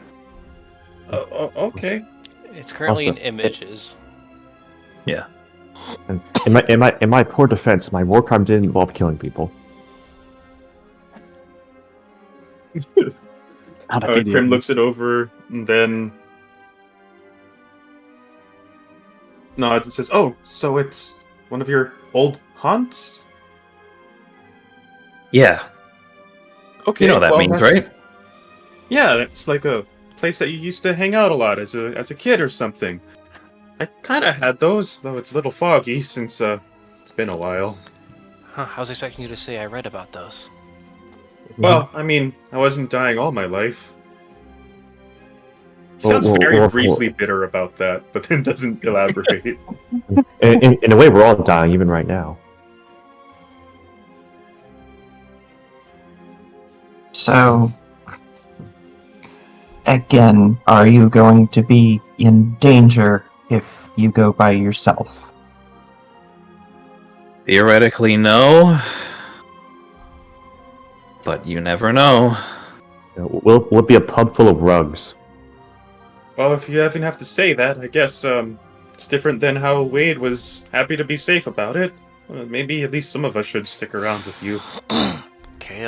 Okay. It's currently Also, in images. Yeah. And in my poor defense, my war crime didn't involve killing people. Not a big Crim deal. looks it over, and then nods and says, "Oh, so it's one of your old haunts?" Yeah. Okay, You know what that means, that's- right? Yeah, it's like a place that you used to hang out a lot as a kid or something. I kind of had those, though it's a little foggy since it's been a while. Huh, I was expecting you to say I read about those. Well, I mean, I wasn't dying all my life. He Well, sounds well, very well, briefly bitter about that, but then doesn't elaborate. In a way, we're all dying even right now. So, again, are you going to be in danger if you go by yourself? Theoretically, no. But you never know. Will it be a pub full of rugs? Well, if you even have to say that, I guess it's different than how Wade was happy to be safe about it. Maybe at least some of us should stick around with you. Okay,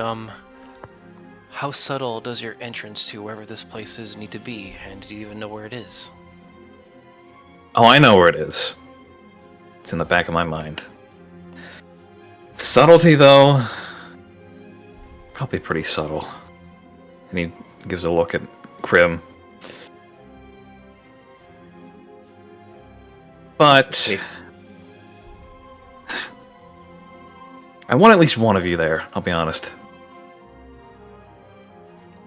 how subtle does your entrance to wherever this place is need to be, and do you even know where it is? Oh, I know where it is. It's in the back of my mind. Subtlety, though, probably pretty subtle. And he gives a look at Crim. But I want at least one of you there, I'll be honest.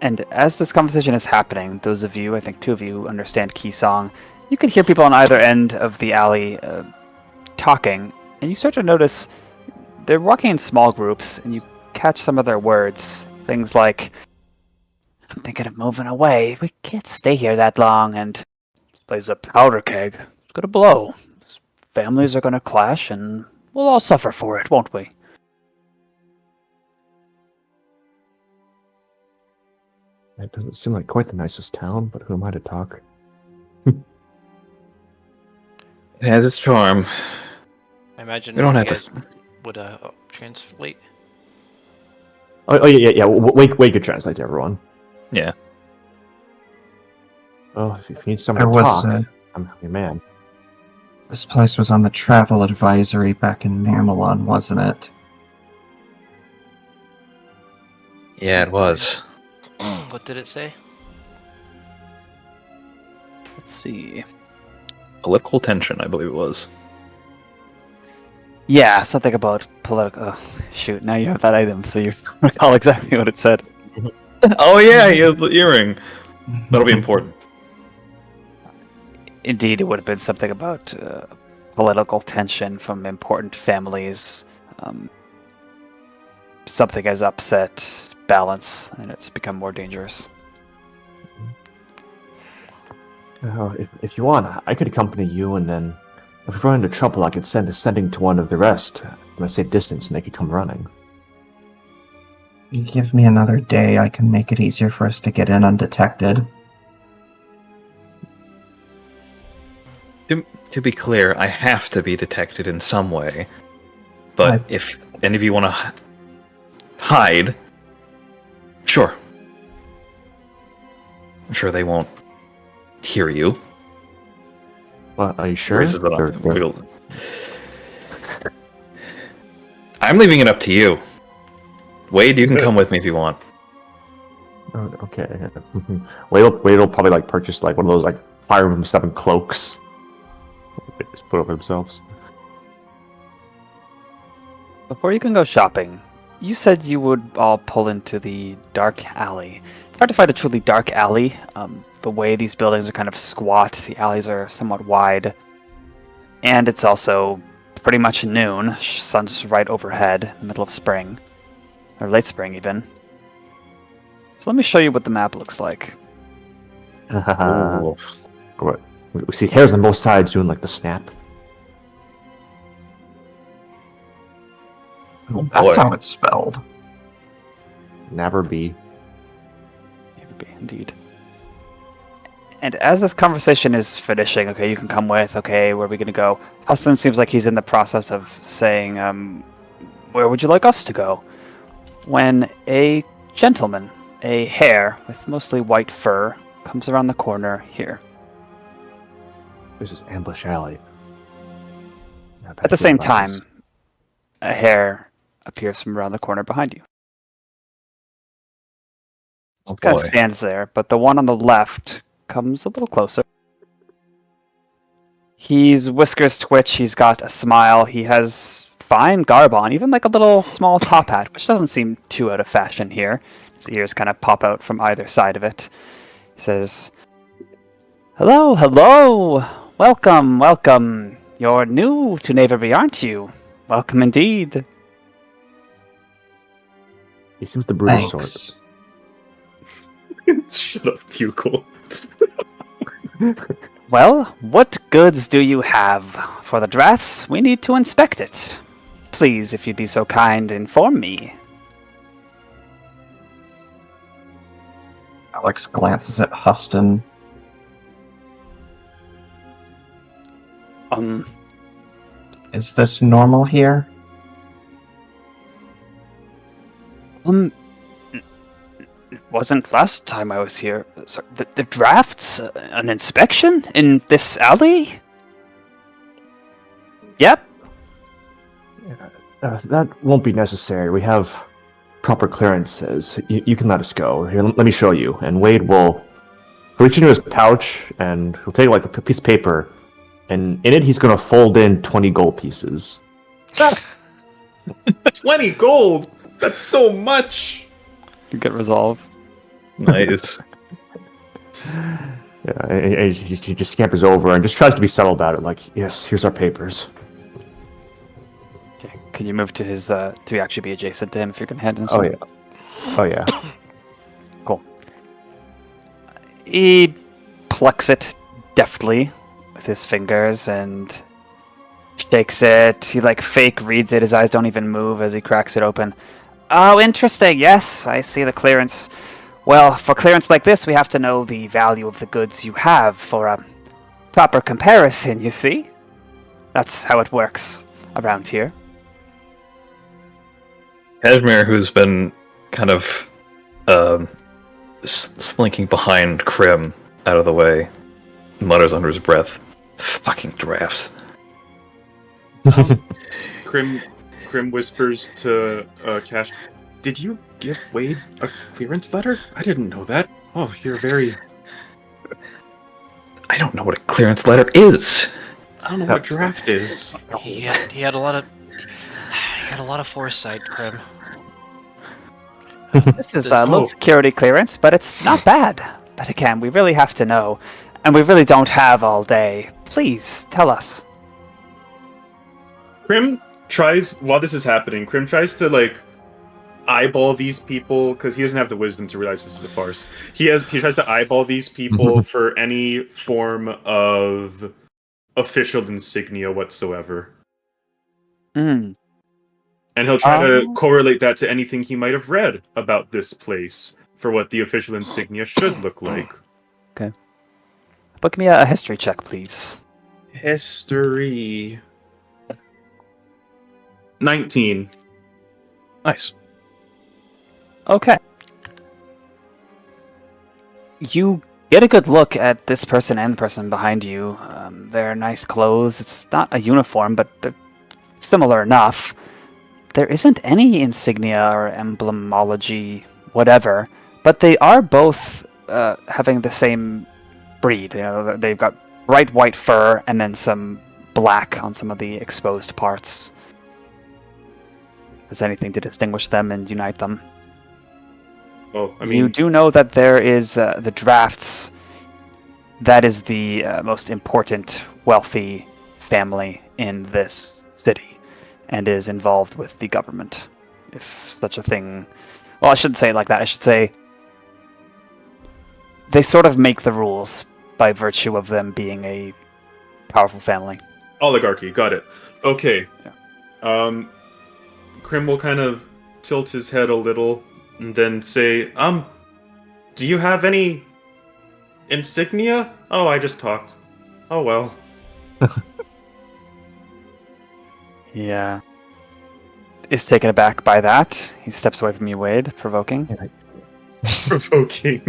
And as this conversation is happening, those of you, I think 2 of you, understand Keysong. You can hear people on either end of the alley talking, and you start to notice they're walking in small groups, and you catch some of their words. Things like, I'm thinking of moving away. We can't stay here that long, and this place is a powder keg. It's going to blow. Families are going to clash, and we'll all suffer for it, won't we? It doesn't seem like quite the nicest town, but who am I to talk? It has its charm. I imagine We don't you have guys to. would translate. Oh yeah. Wait, could translate to everyone. Yeah. Oh, if you need someone There to was, talk, I'm your man. This place was on the travel advisory back in Mamelon, wasn't it? Yeah, it was. What did it say? Let's see. Political tension, I believe it was. Yeah, something about political... Oh, shoot, now you have that item, so you recall exactly what it said. Oh yeah, he has the earring. That'll be important. Indeed, it would have been something about political tension from important families. Something has upset balance, and it's become more dangerous. Oh, if you want, I could accompany you, and then if we run into trouble, I could send a sending to one of the rest from a safe distance, and they could come running. If you give me another day, I can make it easier for us to get in undetected. To be clear, I have to be detected in some way. But if any of you want to hide, sure. I'm sure they won't hear you. Well, are you sure? Raises it up. I'm leaving it up to you. Wade, you can come with me if you want. Oh, okay. Wade'll probably purchase one of those Fire Room 7 cloaks. They just put over themselves. Before you can go shopping, you said you would all pull into the dark alley. It's hard to find a truly dark alley. The way these buildings are kind of squat, the alleys are somewhat wide. And it's also pretty much noon. Sun's right overhead, middle of spring. Or late spring, even. So let me show you what the map looks like. What? We see hairs on both sides doing the snap. That's how it's spelled. Never be. Never be, indeed. And as this conversation is finishing, okay, you can come with, okay, where are we going to go? Huston seems like he's in the process of saying, where would you like us to go? When a gentleman, a hare with mostly white fur, comes around the corner here. This is Ambush Alley. At the same time, a hare appears from around the corner behind you. Oh Kind boy. of stands there, but the one on the left comes a little closer. His whiskers twitch, he's got a smile, he has fine garb on, even a little small top hat, which doesn't seem too out of fashion here. His ears kind of pop out from either side of it. He says, hello, hello! Welcome. You're new to Knavery, aren't you? Welcome indeed. He seems the brutal sort. Thanks. Shut up, Bugle. Well, what goods do you have? For the drafts, we need to inspect it. please, if you'd be so kind, inform me. Alex glances at Huston. Is this normal here? It wasn't last time I was here. Sorry, the drafts? An inspection? In this alley? Yep. That won't be necessary. We have proper clearances. You can let us go. Here, let me show you. And Wade will reach into his pouch and he'll take like a piece of paper, and in it he's going to fold in 20 gold pieces. 20 gold! That's so much! You get resolve. Nice. Yeah, he just scampers over and just tries to be subtle about it. Like, yes, here's our papers. Okay, can you move to his to actually be adjacent to him if you're gonna head in? Oh yeah. Oh yeah. Cool. He plucks it deftly with his fingers and shakes it. He like fake reads it. His eyes don't even move as he cracks it open. Oh, interesting. Yes, I see the clearance. Well, for clearance like this, we have to know the value of the goods you have for a proper comparison, you see? That's how it works around here. Cashmere, who's been kind of slinking behind Crim out of the way, mutters under his breath, "Fucking drafts." Crim whispers to Cash, "Did you give Wade a clearance letter? I didn't know that. Oh, you're very..." I don't know what a clearance letter is. I don't know what draft is. He had a lot of foresight, Crim. This is a low security clearance, but it's not bad. But again, we really have to know. And we really don't have all day. Please, tell us. Crim tries, while this is happening, Crim tries to, like, eyeball these people, because he doesn't have the wisdom to realize this is a farce. He tries to eyeball these people for any form of official insignia whatsoever. Mm. And he'll try to correlate that to anything he might have read about this place for what the official insignia should look like. Okay. Book me a history check, please. History. 19. Nice. Okay. You get a good look at this person and the person behind you. Their nice clothes. It's not a uniform, but they're similar enough. There isn't any insignia or emblemology, whatever, but they are both having the same breed. You know, they've got bright white fur and then some black on some of the exposed parts. Is anything to distinguish them and unite them? Oh, I mean, you do know that there is the drafts. That is the most important, wealthy family in this city, and is involved with the government, if such a thing. Well, I shouldn't say it like that. I should say they sort of make the rules by virtue of them being a powerful family. oligarchy, got it. Okay. Yeah. Crim will kind of tilt his head a little and then say, do you have any insignia? Oh, I just talked. Oh, well. Yeah. Is taken aback by that. He steps away from you, Wade, provoking. Provoking.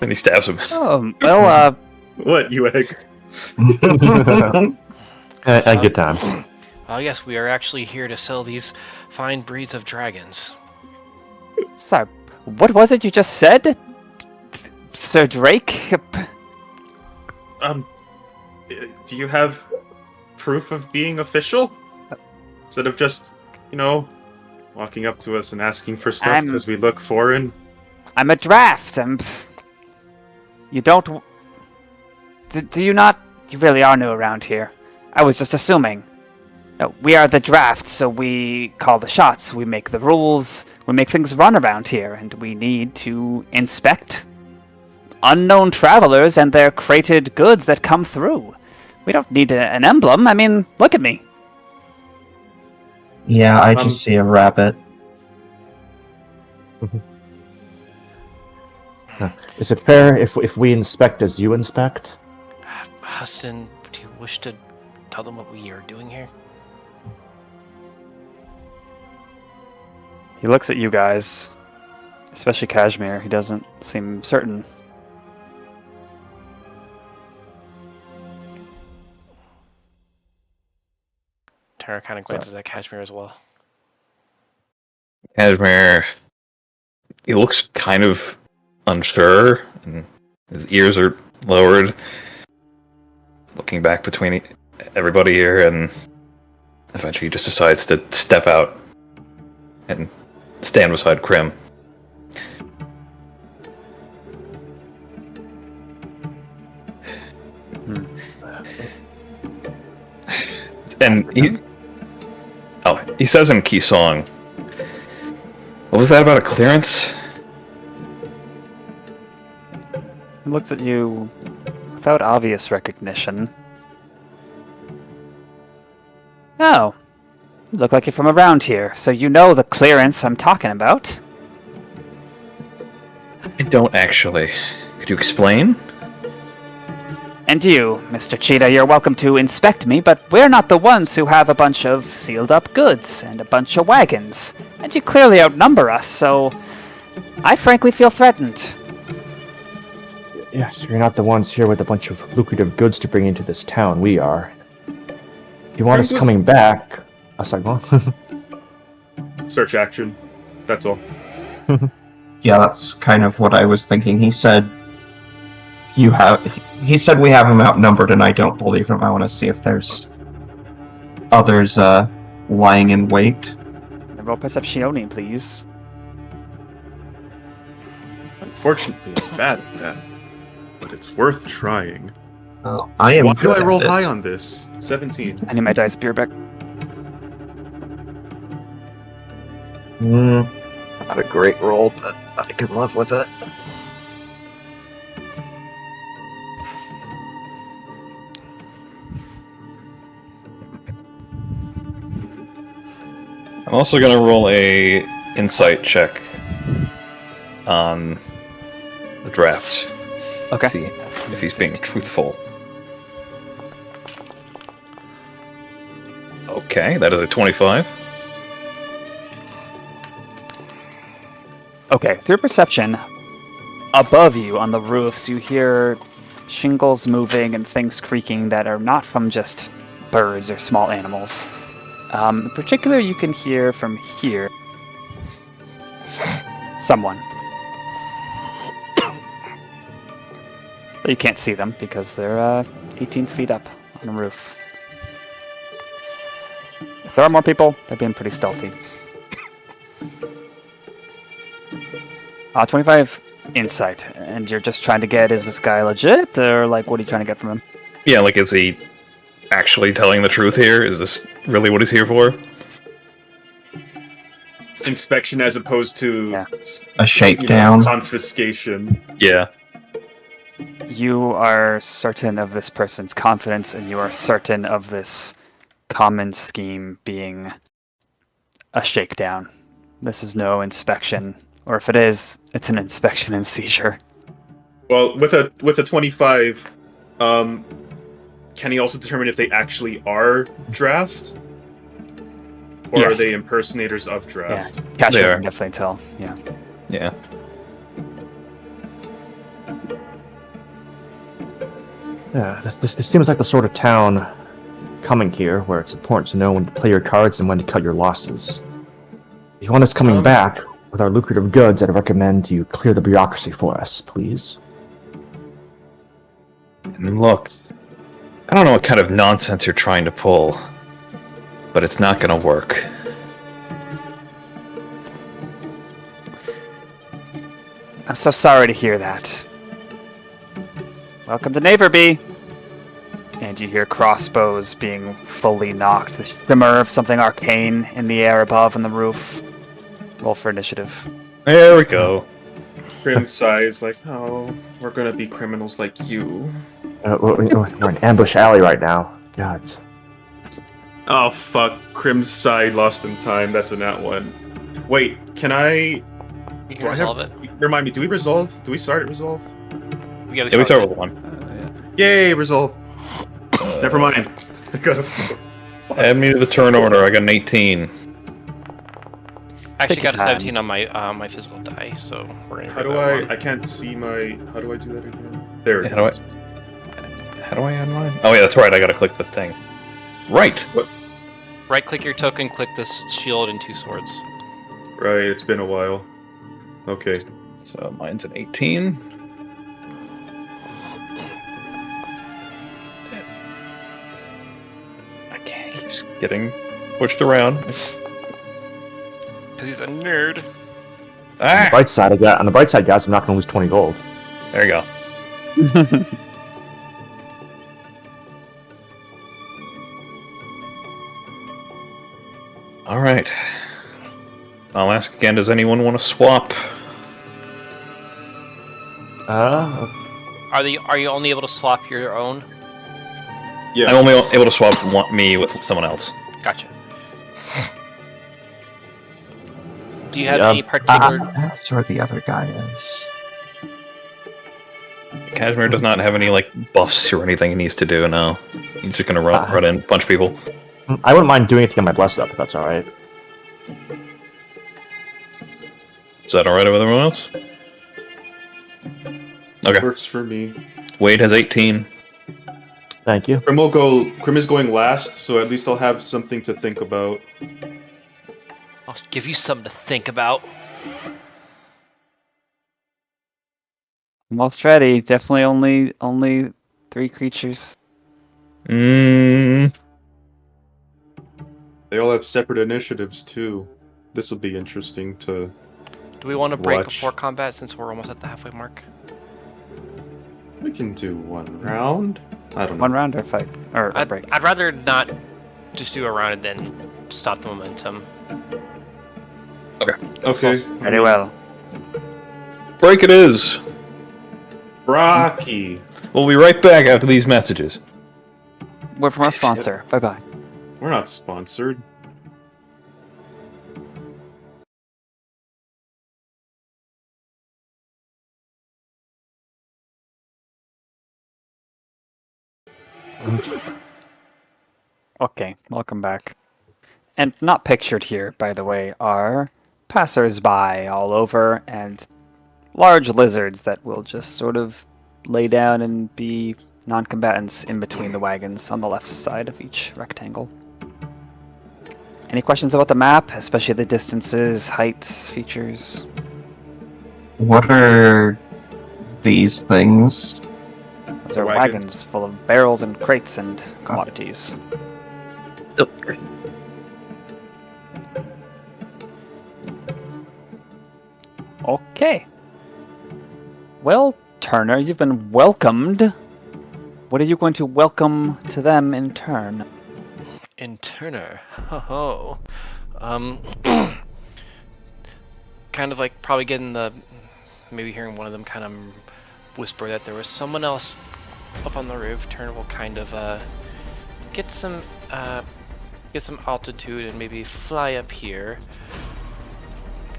Then he stabs him. Oh, well, What, you egg? At good times. Yes, we are actually here to sell these fine breeds of dragons. sorry, what was it you just said? Sir Drake? Do you have proof of being official? Instead of just, walking up to us and asking for stuff because we look foreign? I'm a draft. You don't... Do you not... You really are new around here. I was just assuming. No, we are the draft, so we call the shots, we make the rules, we make things run around here, and we need to inspect unknown travelers and their crated goods that come through. We don't need an emblem. I mean, look at me. Yeah, I just see a rabbit. Is it fair if we inspect as you inspect? Huston, do you wish to tell them what we are doing here? He looks at you guys, especially Cashmere. He doesn't seem certain. Tara kind of glances at Cashmere as well. Cashmere, he looks kind of unsure, and his ears are lowered, looking back between everybody here, and eventually he just decides to step out and stand beside Crim. And he says in Key Song, what was that about a clearance? He looks at you without obvious recognition. Oh, you look like you're from around here, so you know the clearance I'm talking about. I don't actually. Could you explain? And you, Mr. Cheetah, you're welcome to inspect me, but we're not the ones who have a bunch of sealed-up goods and a bunch of wagons. And you clearly outnumber us, so I frankly feel threatened. Yes, you're not the ones here with a bunch of lucrative goods to bring into this town. We are. If you want us coming back... Oh, sorry, go on. Search action. That's all. Yeah, that's kind of what I was thinking. He said he said we have him outnumbered, and I don't believe him. I want to see if there's others lying in wait. Roll perception, please. Unfortunately, I'm bad at that, but it's worth trying. I am. Why do I roll good at high it. on this? 17. I need my dice beer back. Not a great roll, but I can live with it. I'm also gonna roll a insight check on the draft. Okay. See if he's being truthful. Okay, that is a 25. Okay, through perception, above you on the roofs, you hear shingles moving and things creaking that are not from just birds or small animals. In particular, you can hear from here someone. But you can't see them because they're 18 feet up on the roof. If there are more people, they're being pretty stealthy. 25 insight, and you're just trying to get, is this guy legit, or like, what are you trying to get from him? Yeah, like, is he actually telling the truth here? Is this really what he's here for? Inspection as opposed to a shakedown. Confiscation. Yeah. You are certain of this person's confidence, and you are certain of this common scheme being a shakedown. This is no inspection, or if it is, it's an inspection and seizure. Well, with a 25, can he also determine if they actually are draft? Or Yes. are they impersonators of draft? Yeah, Cashmere They are. can definitely tell. Yeah. Yeah. Yeah, this seems like the sort of town coming here where it's important to know when to play your cards and when to cut your losses. If you want us coming back with our lucrative goods, I'd recommend you clear the bureaucracy for us, please. And look, I don't know what kind of nonsense you're trying to pull, but it's not gonna work. I'm so sorry to hear that. Welcome to Naverby! And you hear crossbows being fully knocked, the shimmer of something arcane in the air above on the roof. Roll for initiative. There we go. Crim sighs like, oh, we're gonna be criminals like you. We're in ambush alley right now. Gods. Oh fuck! Crim's side lost in time. That's a nat one. Wait, can I? You Do can I have? resolve it. Remind me. Do we resolve? Do we start at resolve? Yeah, Yeah, we start with one. Yay, resolve. Never mind. I got a. Add me to the turn order. I got an 18. I actually Take got a your time. 17 on my physical die, so we're gonna. How do do that I? one. I can't see my. How do I do that again? There it How do is. How do I add mine? Oh yeah, that's right. I gotta click the thing. Right. Right click your token, click this shield and 2 swords. Right. It's been a while. Okay. So mine's an 18. I can't keep getting pushed around. Because he's a nerd. On the Ah! bright side, guys, I'm not going to lose 20 gold. There you go. All right. I'll ask again. Does anyone want to swap? Are you only able to swap your own? Yeah. I'm only able to swap me with someone else. Gotcha. Do you have any particular? That's where the other guy is. Cashmere does not have any like buffs or anything he needs to do. No, he's just gonna run in, punch people. I wouldn't mind doing it to get my blessed up, if that's alright. Is that all right with everyone else? Okay. Works for me. Wade has 18. Thank you. Crim is going last, so at least I'll have something to think about. I'll give you something to think about. Almost ready. Definitely only 3 creatures. They all have separate initiatives too. This will be interesting to. Do we want to break Watch. before combat since we're almost at the halfway mark? We can do one round. I don't know. One round or fight or break. I'd rather not just do a round and then stop the momentum. Okay. Very well. Break it is. Rocky. We'll be right back after these messages. Word from our sponsor. Bye bye. We're not sponsored. Okay, welcome back. And not pictured here, by the way, are passers-by all over and large lizards that will just sort of lay down and be non-combatants in between the wagons on the left side of each rectangle. Any questions about the map, especially the distances, heights, features? What are these things? Those are Wagons. wagons full of barrels and crates and commodities. Okay. Well, Turner, you've been welcomed. What are you going to welcome to them in turn? In Turner. Ho kind of like probably getting maybe hearing one of them kind of whisper that there was someone else up on the roof. Turner will kind of get some altitude and maybe fly up here.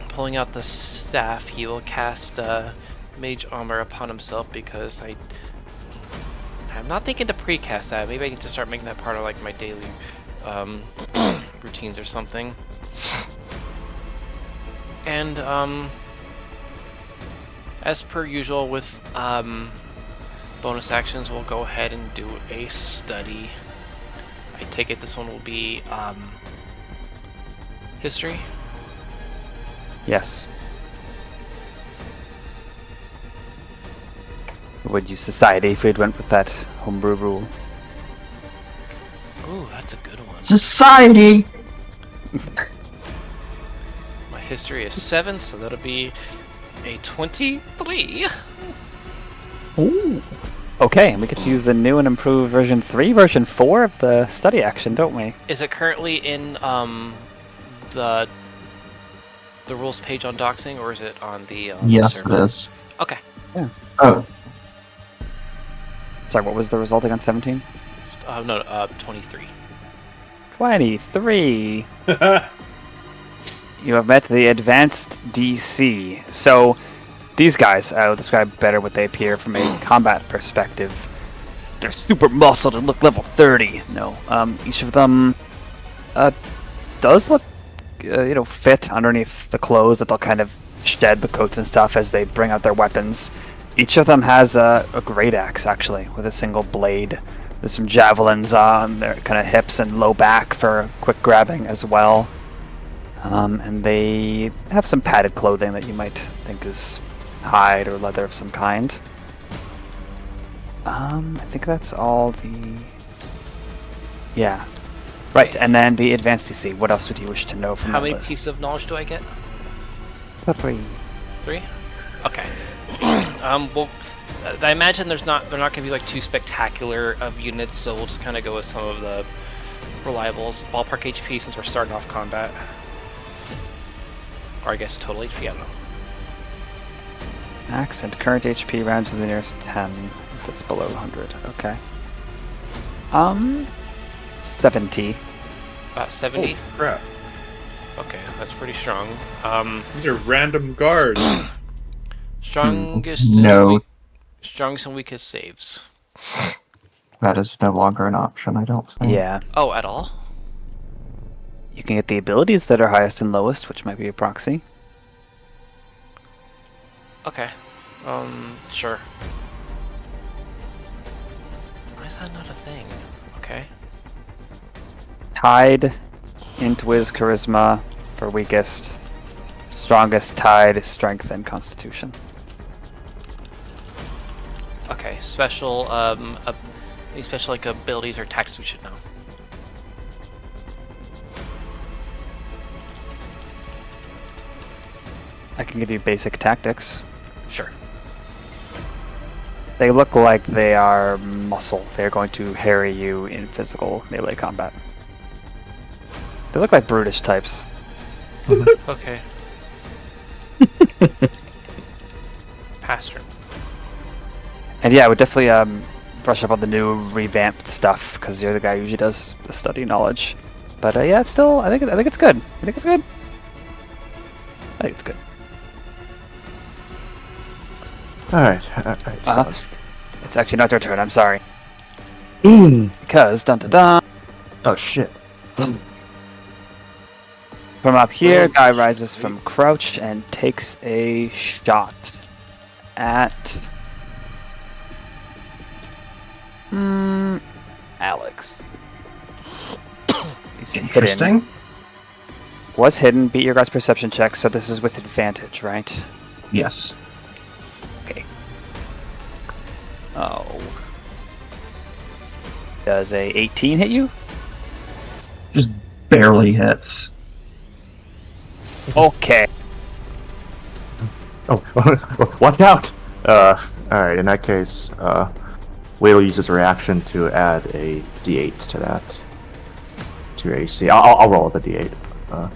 Pulling out the staff, he will cast Mage Armor upon himself because I'm not thinking to precast that. Maybe I need to start making that part of like my daily routines or something. And as per usual with bonus actions, we'll go ahead and do a study. I take it this one will be history. Yes. Would use society if we'd went with that homebrew rule. Ooh, that's a good one. Society! My history is 7, so that'll be a 23. Ooh. Okay, and we get to use the new and improved version 3, version 4 of the study action, don't we? Is it currently in the rules page on Doxing, or is it on the Yes, it server? is. Okay. Oh, Sorry, what was the resulting on 17? No, 23. 23. You have met the advanced DC. So, these guys, I'll describe better what they appear from a combat perspective. They're super muscled and look level 30. No, each of them does look, fit underneath the clothes that they'll kind of shed the coats and stuff as they bring out their weapons. Each of them has a great axe, actually, with a single blade. There's some javelins on their kind of hips and low back for quick grabbing as well. And they have some padded clothing that you might think is hide or leather of some kind. I think that's all the... Yeah. Right, and then the advanced DC. What else would you wish to know from How that many list? pieces of knowledge do I get? 3. 3? Okay. Well, I imagine they're not going to be like too spectacular of units, so we'll just kind of go with some of the reliables. Ballpark HP since we're starting off combat. Or I guess total HP, I don't know. Max and current HP round to the nearest 10 if it's below 100. Okay. 70. 70? Oh, crap. Okay, that's pretty strong. These are random guards. Strongest No. strongest and weakest saves. That is no longer an option, I don't think. Yeah. Oh, at all? You can get the abilities that are highest and lowest, which might be a proxy. Okay. Sure. Why is that not a thing? Okay. Tied, int, wiz, charisma for weakest. Strongest tied, strength, and constitution. Okay. Special, any special like abilities or tactics we should know? I can give you basic tactics. Sure. They look like they are muscle. They're going to harry you in physical melee combat. They look like brutish types. Okay. Pass turn. And yeah, I would definitely brush up on the new revamped stuff because you're the guy who usually does the study knowledge. But yeah, it's still I think it's good. I think it's good. I think it's good. Alright, Uh-huh. It's actually not your turn. I'm sorry. Mm. Because dun dun dun. Oh shit. From up here, guy rises from crouch and takes a shot at Alex. He's hidden. Interesting. Was hidden. Beat your guys' perception check, so this is with advantage, right? Yes. Okay. Oh. Does a 18 hit you? Just barely hits. Okay. Oh, watch out! Alright, in that case, Wade will use his reaction to add a d8 to that. To your AC. I'll roll with a d8.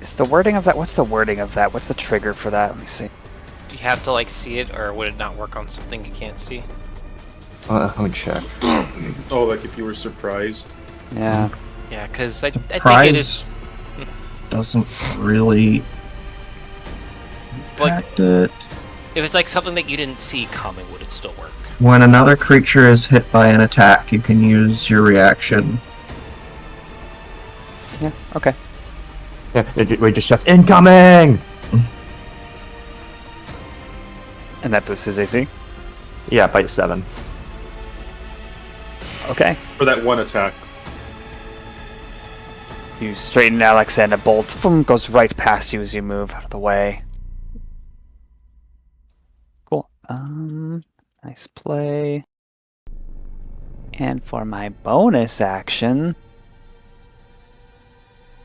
Is the wording of that? What's the wording of that? What's the trigger for that? Let me see. Do you have to like see it, or would it not work on something you can't see? Let me check. Oh, like if you were surprised. Yeah. Yeah, because I think it Prize is. doesn't really Like, impact it. if it's like something that you didn't see coming, would it still work? When another creature is hit by an attack, you can use your reaction. Yeah. Okay. Yeah, Wade just shouts, "Incoming!" And that boosts his AC. Yeah, by 7. Okay. For that one attack. You straighten Alex and a bolt goes right past you as you move out of the way. Cool. Nice play. And for my bonus action,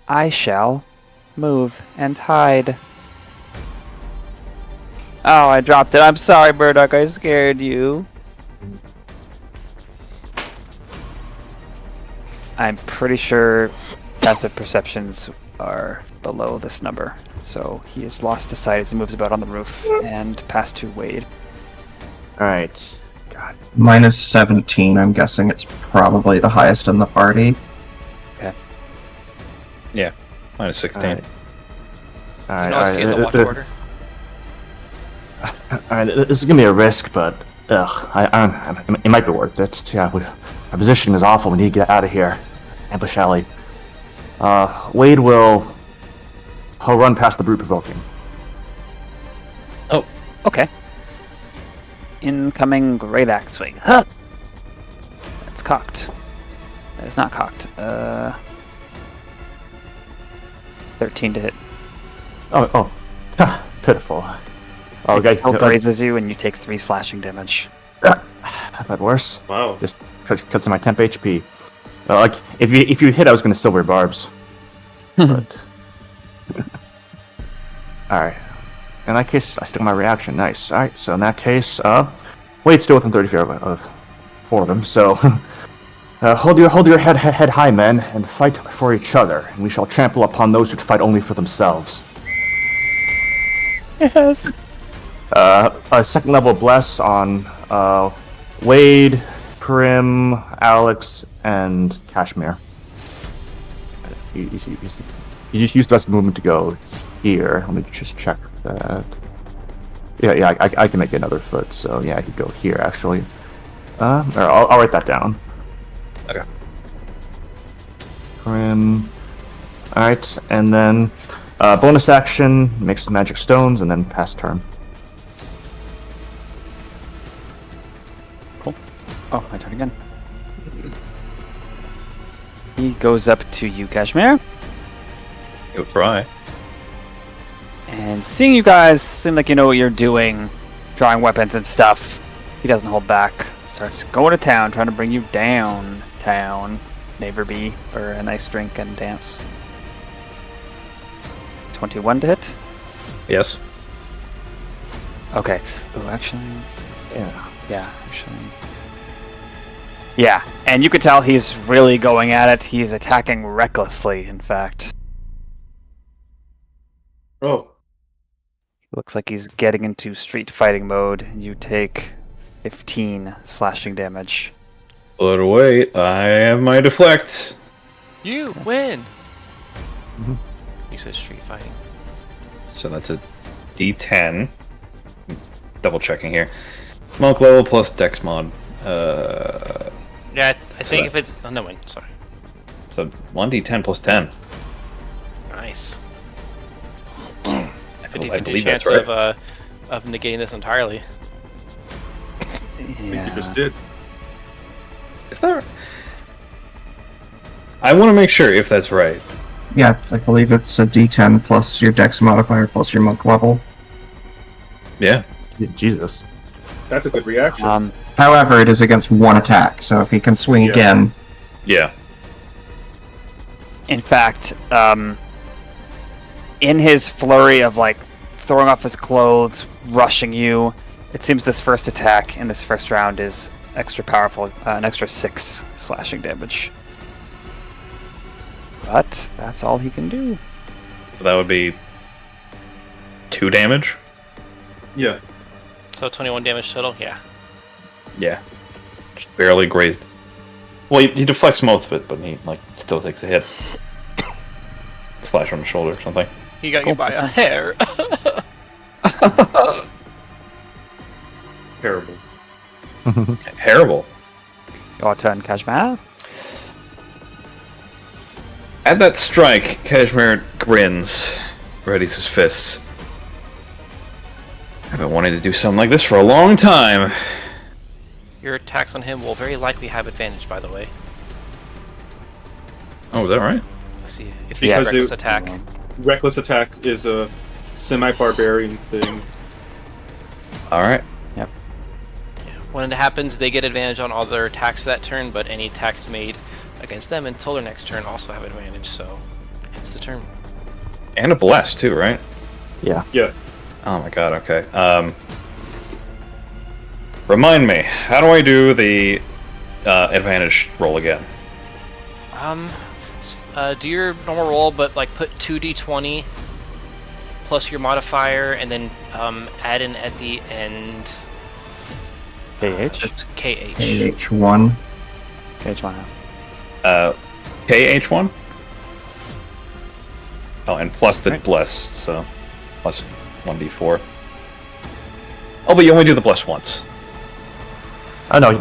I shall move and hide. Oh, I dropped it. I'm sorry, Murdoch. I scared you. I'm pretty sure passive perceptions are below this number. So he is lost to sight as he moves about on the roof and past to Wade. Alright. God. Minus 17, I'm guessing it's probably the highest in the party. Yeah, minus 16. Alright. You know, I see the watch order. Alright, this is gonna be a risk, but it might be worth it. Yeah, our position is awful. We need to get out of here. Ambush alley. Wade will. He'll run past the brute provoking. Oh, okay. Incoming great axe swing. Huh! That's cocked. That is not cocked. 13 to hit. Oh, pitiful. Oh, It guys, still grazes you, and you take 3 slashing damage. I've had worse. Wow. Just cuts to my temp HP. Like if you hit, I was gonna silver barbs. But all right. In that case, I stick my reaction. Nice. All right. So in that case, Wade's still within 30 feet of 4 of them. So hold your head high, men, and fight for each other. And we shall trample upon those who fight only for themselves. Yes. A second level bless on Wade, Crim, Alex, and Cashmere. You just use the rest of the movement to go here. Let me just check that. Yeah, I can make another foot, so yeah, I could go here actually. I'll write that down. Okay. Crim. Alright, and then bonus action, make some magic stones, and then pass turn. Cool. Oh, my turn again. He goes up to you, Cashmere. You'll try. And seeing you guys seem like you know what you're doing, drawing weapons and stuff, he doesn't hold back. Starts going to town, trying to bring you downtown, Neighborby, for a nice drink and dance. 21 to hit? Yes. Okay. Oh, actually, yeah, actually. Yeah, and you could tell he's really going at it. He's attacking recklessly, in fact. Oh. Looks like he's getting into street fighting mode. You take 15 slashing damage. But wait, I have my deflect. You win! Mhm. You said street fighting. So that's a D10. Double checking here. Monk level plus Dex mod. Yeah, I think that- if it's... Oh, no, win. Sorry. So 1D10 plus 10. Nice. I 50-50 believe chance that's right. of negating this entirely. I think you Yeah. just did. Is that? I want to make sure if that's right. Yeah, I believe it's a D10 plus your Dex modifier plus your monk level. Yeah. Jesus. That's a good reaction. However, it is against 1 attack, so if he can swing Yeah. again, Yeah. In fact, in his flurry of like throwing off his clothes, rushing you, it seems this first attack in this first round is extra powerful, an extra 6 slashing damage. But that's all he can do. So that would be 2 damage. Yeah. So 21 damage total? Yeah. Yeah. Just barely grazed. Well, he deflects most of it, but he still takes a hit. Slash on the shoulder or something. He got you by a hair. Terrible. Terrible. Your turn, Kashmir. At that strike, Cashmere grins, readies his fists. I've been wanting to do something like this for a long time. Your attacks on him will very likely have advantage, by the way. Oh, is that right? Let's see. If you have Because reckless it- attack. Reckless attack is a semi-barbarian thing. Alright. When it happens, they get advantage on all their attacks that turn, but any attacks made against them until their next turn also have advantage, so it's the turn. And a blast, too, right? Yeah. Yeah. Oh my god, okay. Remind me, how do I do the advantage roll again? Do your normal roll, but like put 2d20 plus your modifier, and then add in at the end KH? It's KH. KH1. KH1. KH1? Oh, and plus the Right. bless, so plus 1d4. Oh, but you only do the bless once. Oh, no,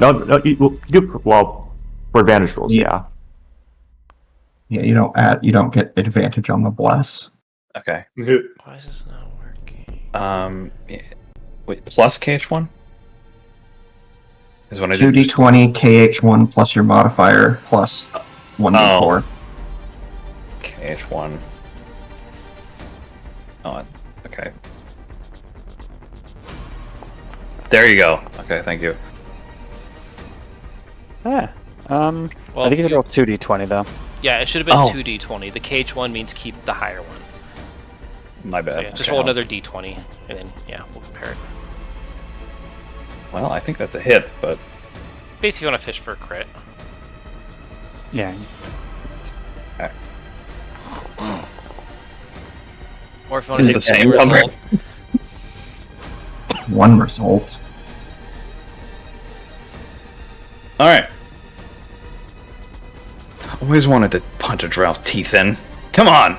well, for advantage rolls, yeah. Yeah, you don't get advantage on the bless. Okay. Why is this not working? Yeah. Wait, plus KH1? Is what I did. 2d20 KH1 plus your modifier plus 1d4. KH1. Oh, okay. There you go. Okay, thank you. Yeah. Well, I think you can roll 2d20 though. Yeah, it should have been Oh. 2d20. The KH1 means keep the higher one. My bad. So yeah, just Okay, roll I'll- another d20, and then yeah, we'll compare it. Well, I think that's a hit, but Basically, you want to fish for a crit. Yeah. Or if you want It's to the take same number. result. One result. all right. Always wanted to punch a drow's teeth in. Come on.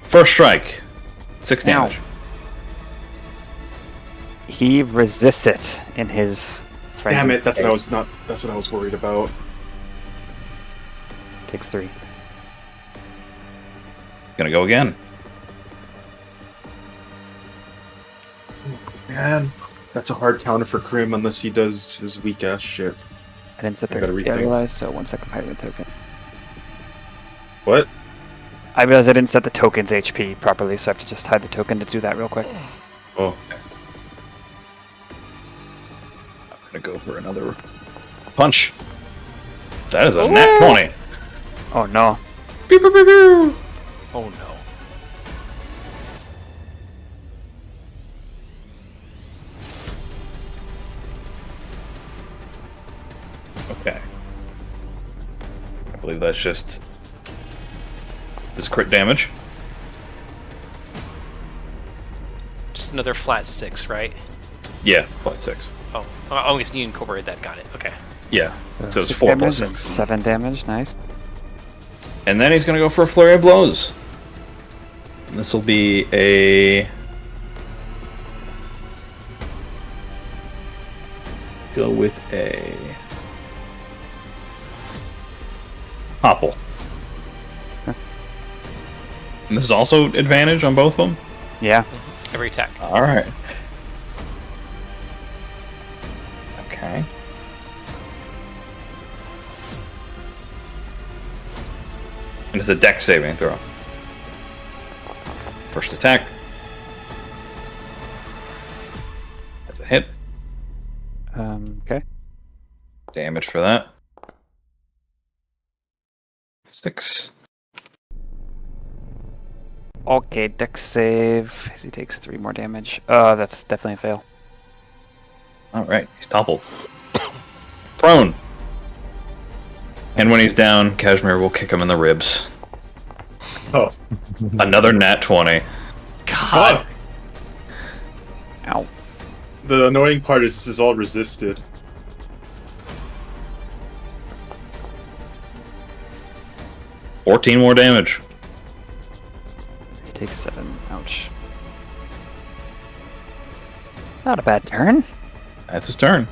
First strike. 6 Ow. damage. He resists it in his frenzy. Damn it! That's what I was worried about. Takes 3. Gonna go again. Man, that's a hard counter for Crim unless he does his weak ass shit. I didn't set I gotta the rethink. I realized, so 1 second Pyre token. What? I realized I didn't set the token's HP properly, so I have to just hide the token to do that real quick. Oh, I'm gonna go for another punch. That is a nat 20. Oh no. Pew, pew, pew, pew. Oh no. Okay. I believe that's just this crit damage. Just another flat 6, right? Yeah, flat 6. Oh, you incorporated that. Got it. Okay. Yeah. So it's 6 4 damage plus and 6. 7 damage, nice. And then he's gonna go for a flurry of blows. This will be a go with a hopple. And this is also advantage on both of them. Yeah. Every attack. All right. Okay. And it's a dex saving throw. First attack. That's a hit. Okay. Damage for that. 6. Okay, dex save. As he takes 3 more damage. That's definitely a fail. Alright, he's toppled. Prone. And when he's down, Cashmere will kick him in the ribs. oh, Another nat 20. God. Ow. the annoying part is this is all resisted. $14 more damage. He takes 7. Ouch. Not a bad turn. That's his turn.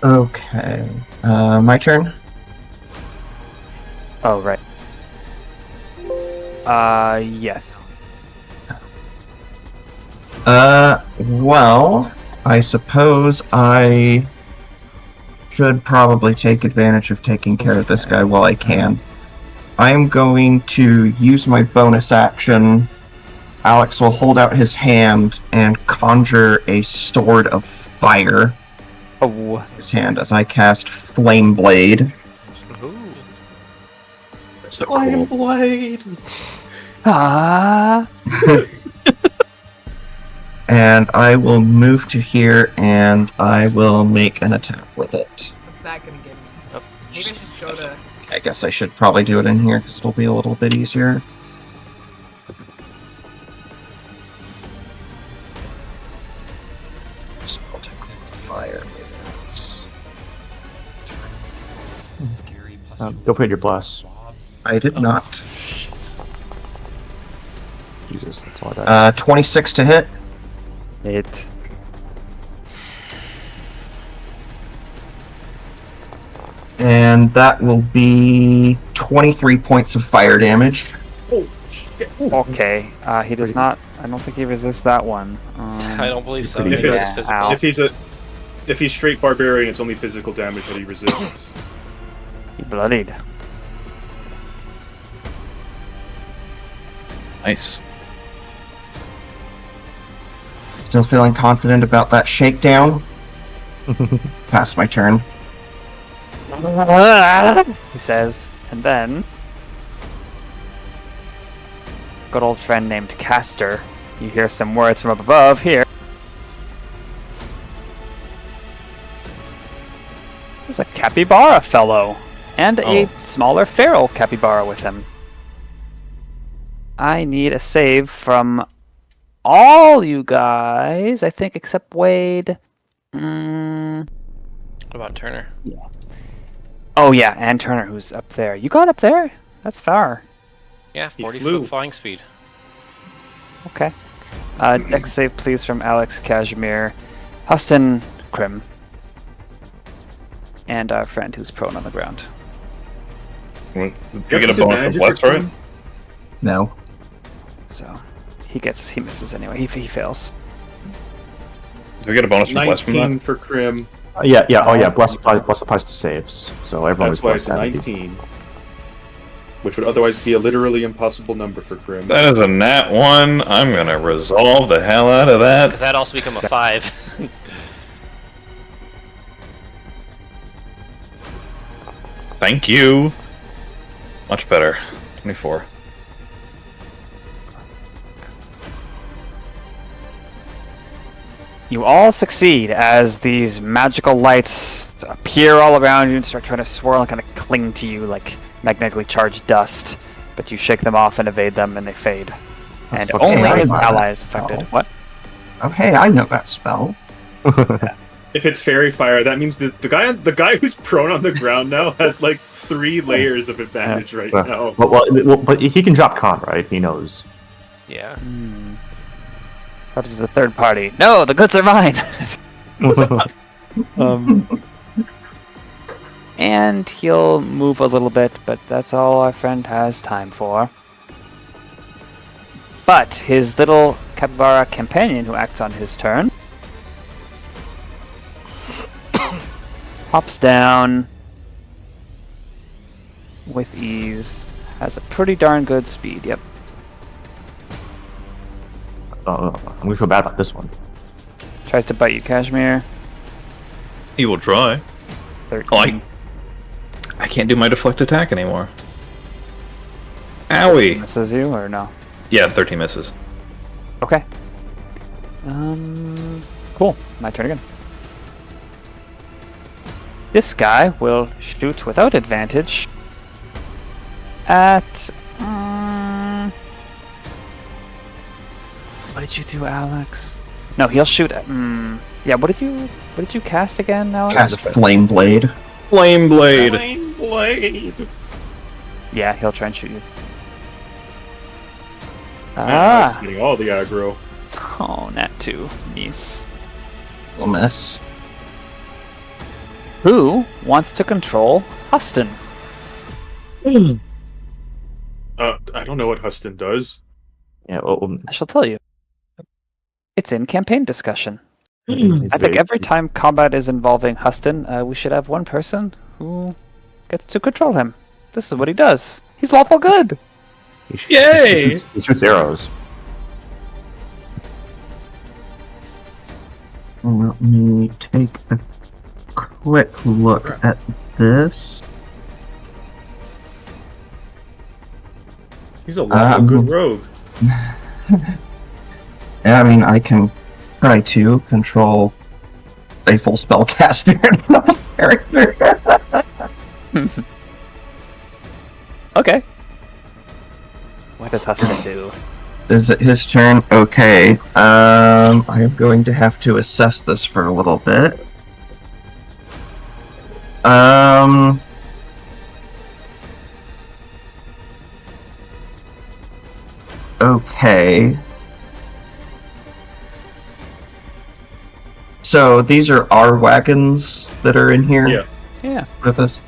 Okay. My turn? Oh, right. Yes. Well, I suppose I should probably take advantage of taking care of this guy while I can. I'm going to use my bonus action. Alex will hold out his hand and conjure a sword of fire Oh. in his hand as I cast Flame Blade. Ooh. So cool. Blade! Ah. And I will move to here and I will make an attack with it. What's that gonna give me? Oh, Maybe I should just go to. I guess I should probably do it in here because it'll be a little bit easier. Don't put your bless. I did not. Jesus, that's all I got. 26 to hit. Hit. And that will be 23 points of fire damage. Okay. He does not. I don't think he resists that one. I don't believe so. If Maybe it's- it's physical. ow. If he's straight barbarian, it's only physical damage that he resists. He bloodied. Nice. Still feeling confident about that shakedown. Past my turn. He says, and then good old friend named Castor. You hear some words from up above here. There's a capybara fellow and a smaller feral capybara with him. I need a save from all you guys, I think, except Wade. What about Turner? Oh yeah, and Turner, who's up there. You got up there? That's far. Yeah, He 40 flew. foot flying speed. Okay. Dex save, please, from Alex, Cashmere, Huston, Crim, and our friend who's prone on the ground. Do we get a bonus of bless for it? No. So he misses anyway. He fails. Do we get a bonus from bless from 19 that? for Crim. Yeah. Oh, yeah. Bless applies to saves. So everyone That's was why blessed it's to have 19. Which would otherwise be a literally impossible number for Crim. That is a nat 1. I'm gonna resolve the hell out of that. Does that also become a 5? Thank you. Much better. 24. You all succeed as these magical lights appear all around you and start trying to swirl and kind of cling to you like magnetically charged dust. But you shake them off and evade them, and they fade. And okay. only I his know allies that affected. spell. What? Oh, hey, I know that spell. If it's fairy fire, that means the guy who's prone on the ground now has like 3 layers of advantage right now. But he can drop con, right? He knows. Yeah. Perhaps it's a third party. No, the goods are mine! And he'll move a little bit, but that's all our friend has time for. But his little capybara companion, who acts on his turn, hops down with ease. Has a pretty darn good speed, yep. I'm gonna feel bad about this one. Tries to bite you, Cashmere. He will try. 13. I can't do my deflect attack anymore. Owie! Misses you, or no? Yeah, 13 misses. Okay. Cool. My turn again. This guy will shoot without advantage at... what did you do, Alex? No, he'll shoot at... yeah, what did you cast again, Alex? Cast Flame Blade. Flame Blade! Flame Blade! Yeah, he'll try and shoot you. That's getting all the aggro. Oh, nat 2. Nice. Will miss. Who wants to control Huston? I don't know what Huston does. Yeah. I shall tell you. It's in campaign discussion. He's I think very- every time combat is involving Huston, we should have one person who gets to control him. This is what he does. He's lawful good. Yay! He shoots arrows. Let me take a quick look at this. He's a lot of good rogue. Yeah, I mean, I can try to control a full spellcaster character. Okay. What does Huston do? Is it his turn? Okay. I am going to have to assess this for a little bit. Okay. So these are our wagons that are in here Yeah. Yeah. with us?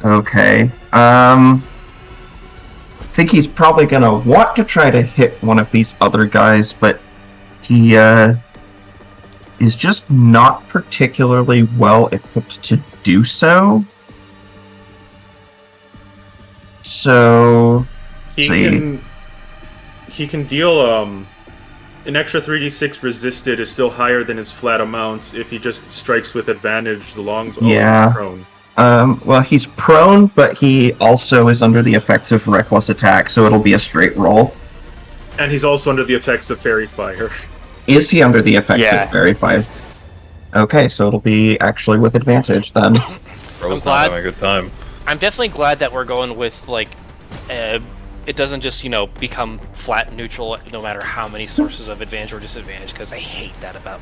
Okay. I think he's probably gonna want to try to hit one of these other guys, but he is just not particularly well equipped to do so. So He can deal an extra 3d6 resisted is still higher than his flat amounts if he just strikes with advantage the longbow Yeah. is prone. well, he's prone, but he also is under the effects of reckless attack, so it'll be a straight roll. And he's also under the effects of fairy fire. Is he under the effects Yeah. of Fairy Fire? Okay, so it'll be actually with advantage then. Bro's glad- not having a good time. I'm definitely glad that we're going with like, it doesn't just become flat and neutral no matter how many sources of advantage or disadvantage, because I hate that about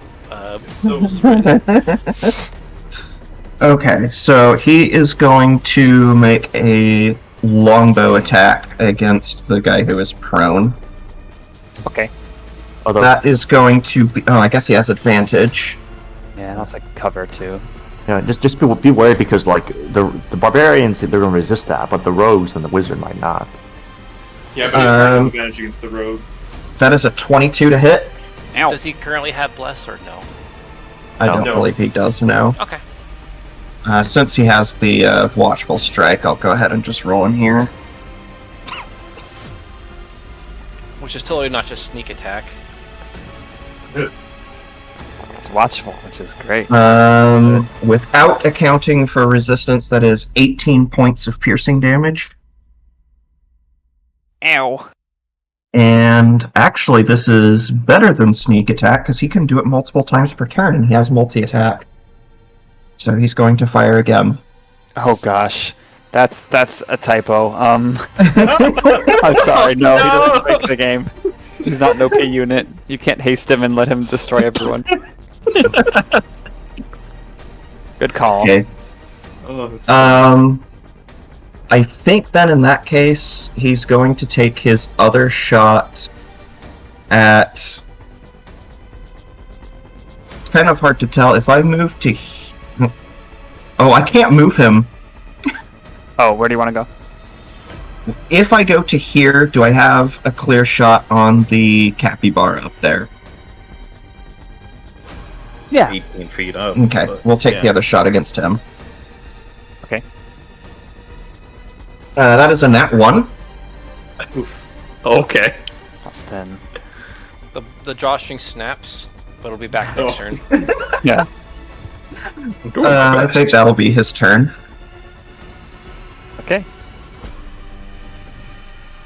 Okay, so he is going to make a longbow attack against the guy who is prone. Okay. Although, That is going to be. Oh, I guess he has advantage. Yeah, that's like cover too. yeah, just be wary because like the barbarians they're going to resist that, but the rogues and the wizard might not. Yeah, but Um, advantage against the rogue. That is a 22 to hit. Ow. Does he currently have bless or no? I don't No. believe he does now. Okay. Since he has the watchful strike, I'll go ahead and just roll in here. Which is totally not just sneak attack. It's watchful, which is great. Without accounting for resistance, that is 18 points of piercing damage. Ow. And actually, this is better than sneak attack because he can do it multiple times per turn, and he has multi-attack. So he's going to fire again. Oh gosh. That's a typo. I'm sorry, no, he doesn't break the game. He's not an OP unit. You can't haste him and let him destroy everyone. Good call. Okay. Oh, that's I think then in that case, he's going to take his other shot at... It's kind of hard to tell. If I move to... Oh, I can't move him. Oh, where do you want to go? If I go to here, do I have a clear shot on the capybara up there? Yeah. 18 feet up. Okay, but, we'll take the yeah. other shot against him. Okay. That is a nat 1. oof. Okay. Plus 10. The drawstring snaps, but it'll be back Oh. next turn. Yeah. I'm doing my I best. think that'll be his turn. Okay.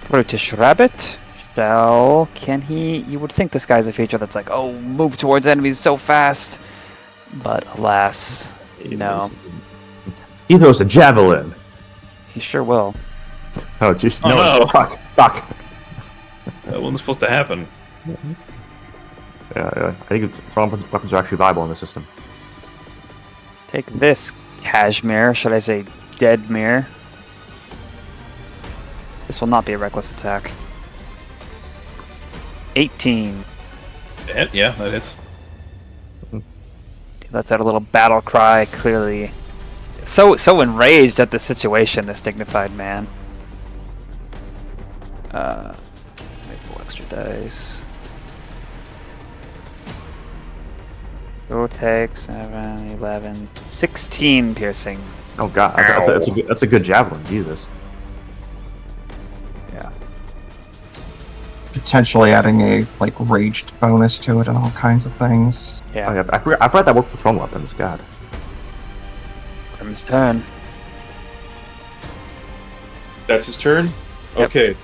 Brutish Rabbit. Shell. Can he? You would think this guy's a feature that's like, oh, move towards enemies so fast. But alas, no. He throws a javelin. He sure will. Oh jeez, Oh, no. Fuck. That wasn't supposed to happen. Yeah, I think thrown weapons are actually viable in the system. Take this, Cashmere. Should I say Deadmere? This will not be a reckless attack. 18. Yeah, that hits. Let's out a little battle cry, clearly. So enraged at the situation, this dignified man. Let me pull extra dice. Go take 7, 11, 16 piercing. Oh god, that's a good javelin. Jesus. Yeah. Potentially adding a raged bonus to it and all kinds of things. Yeah. Oh, yeah, I forgot that worked for thrown weapons. God. Crim's turn. That's his turn? Yep. Okay.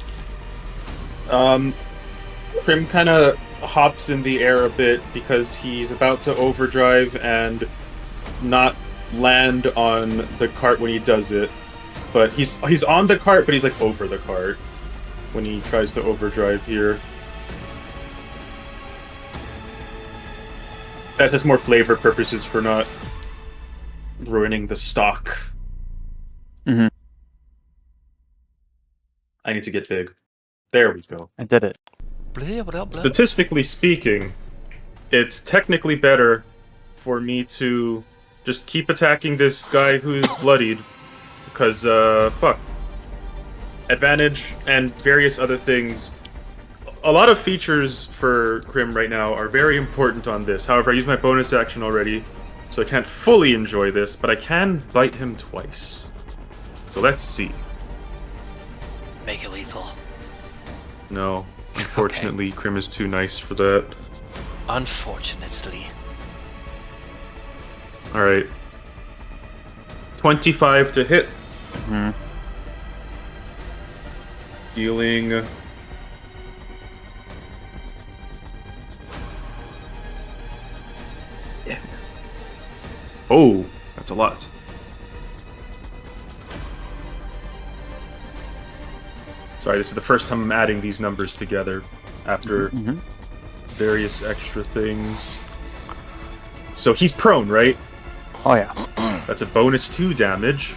Crim kind of hops in the air a bit because he's about to overdrive and not land on the cart when he does it. But he's on the cart, but he's over the cart when he tries to overdrive here. That has more flavor purposes for not ruining the stock. Mhm. I need to get big. There we go. I did it. Statistically speaking, it's technically better for me to just keep attacking this guy who's bloodied, because, fuck. Advantage and various other things. A lot of features for Crim right now are very important on this. However, I used my bonus action already, so I can't fully enjoy this, but I can bite him twice. So let's see. Make it lethal. No, unfortunately, Crim is too nice for that. Unfortunately. Alright. 25 to hit. Hmm. Dealing... Oh, that's a lot. Sorry, this is the first time I'm adding these numbers together after various extra things. So he's prone, right? Oh yeah. That's a bonus 2 damage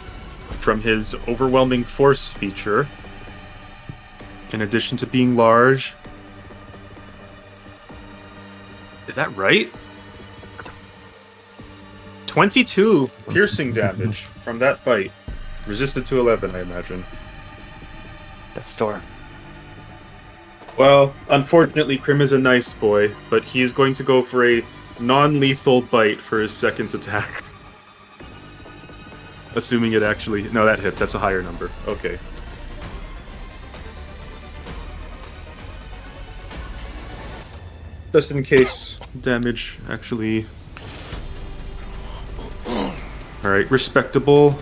from his overwhelming force feature. In addition to being large. Is that right? 22 piercing damage from that bite. Resisted to 11, I imagine. Death's door. Well, unfortunately, Crim is a nice boy, but he is going to go for a non-lethal bite for his second attack. Assuming it actually... No, that hits. That's a higher number. Okay. Just in case damage actually... Alright, respectable.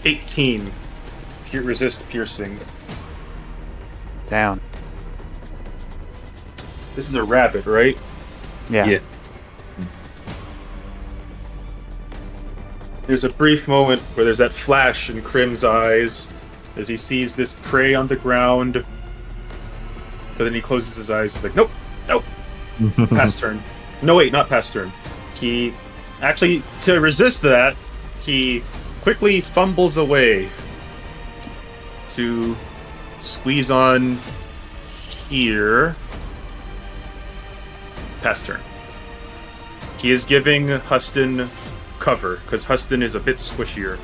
18. Resist piercing. Down. This is a rabbit, right? Yeah. There's a brief moment where there's that flash in Crim's eyes as he sees this prey on the ground. But then he closes his eyes. He's like, nope, nope. Pass turn. No, wait, not pass turn. He actually, to resist that, he quickly fumbles away to squeeze on here. Pass turn. He is giving Huston cover, because Huston is a bit squishier.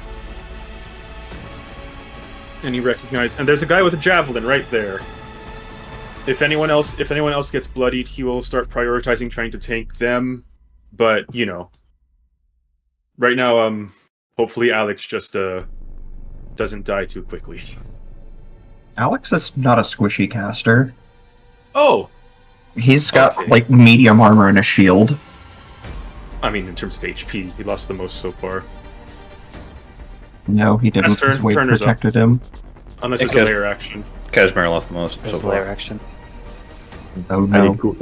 And he recognizes... And there's a guy with a javelin right there. If anyone else gets bloodied, he will start prioritizing trying to tank them. But, you know. Right now, hopefully Alex just, doesn't die too quickly. Alex is not a squishy caster. Oh! He's got, Okay. like, medium armor and a shield. I mean, in terms of HP, he lost the most so far. No, he didn't. His weight Turner's up. protected him. Unless it's a Because- layer action. Cashmere lost the most. There's so layer far. action. Oh I no. need cool.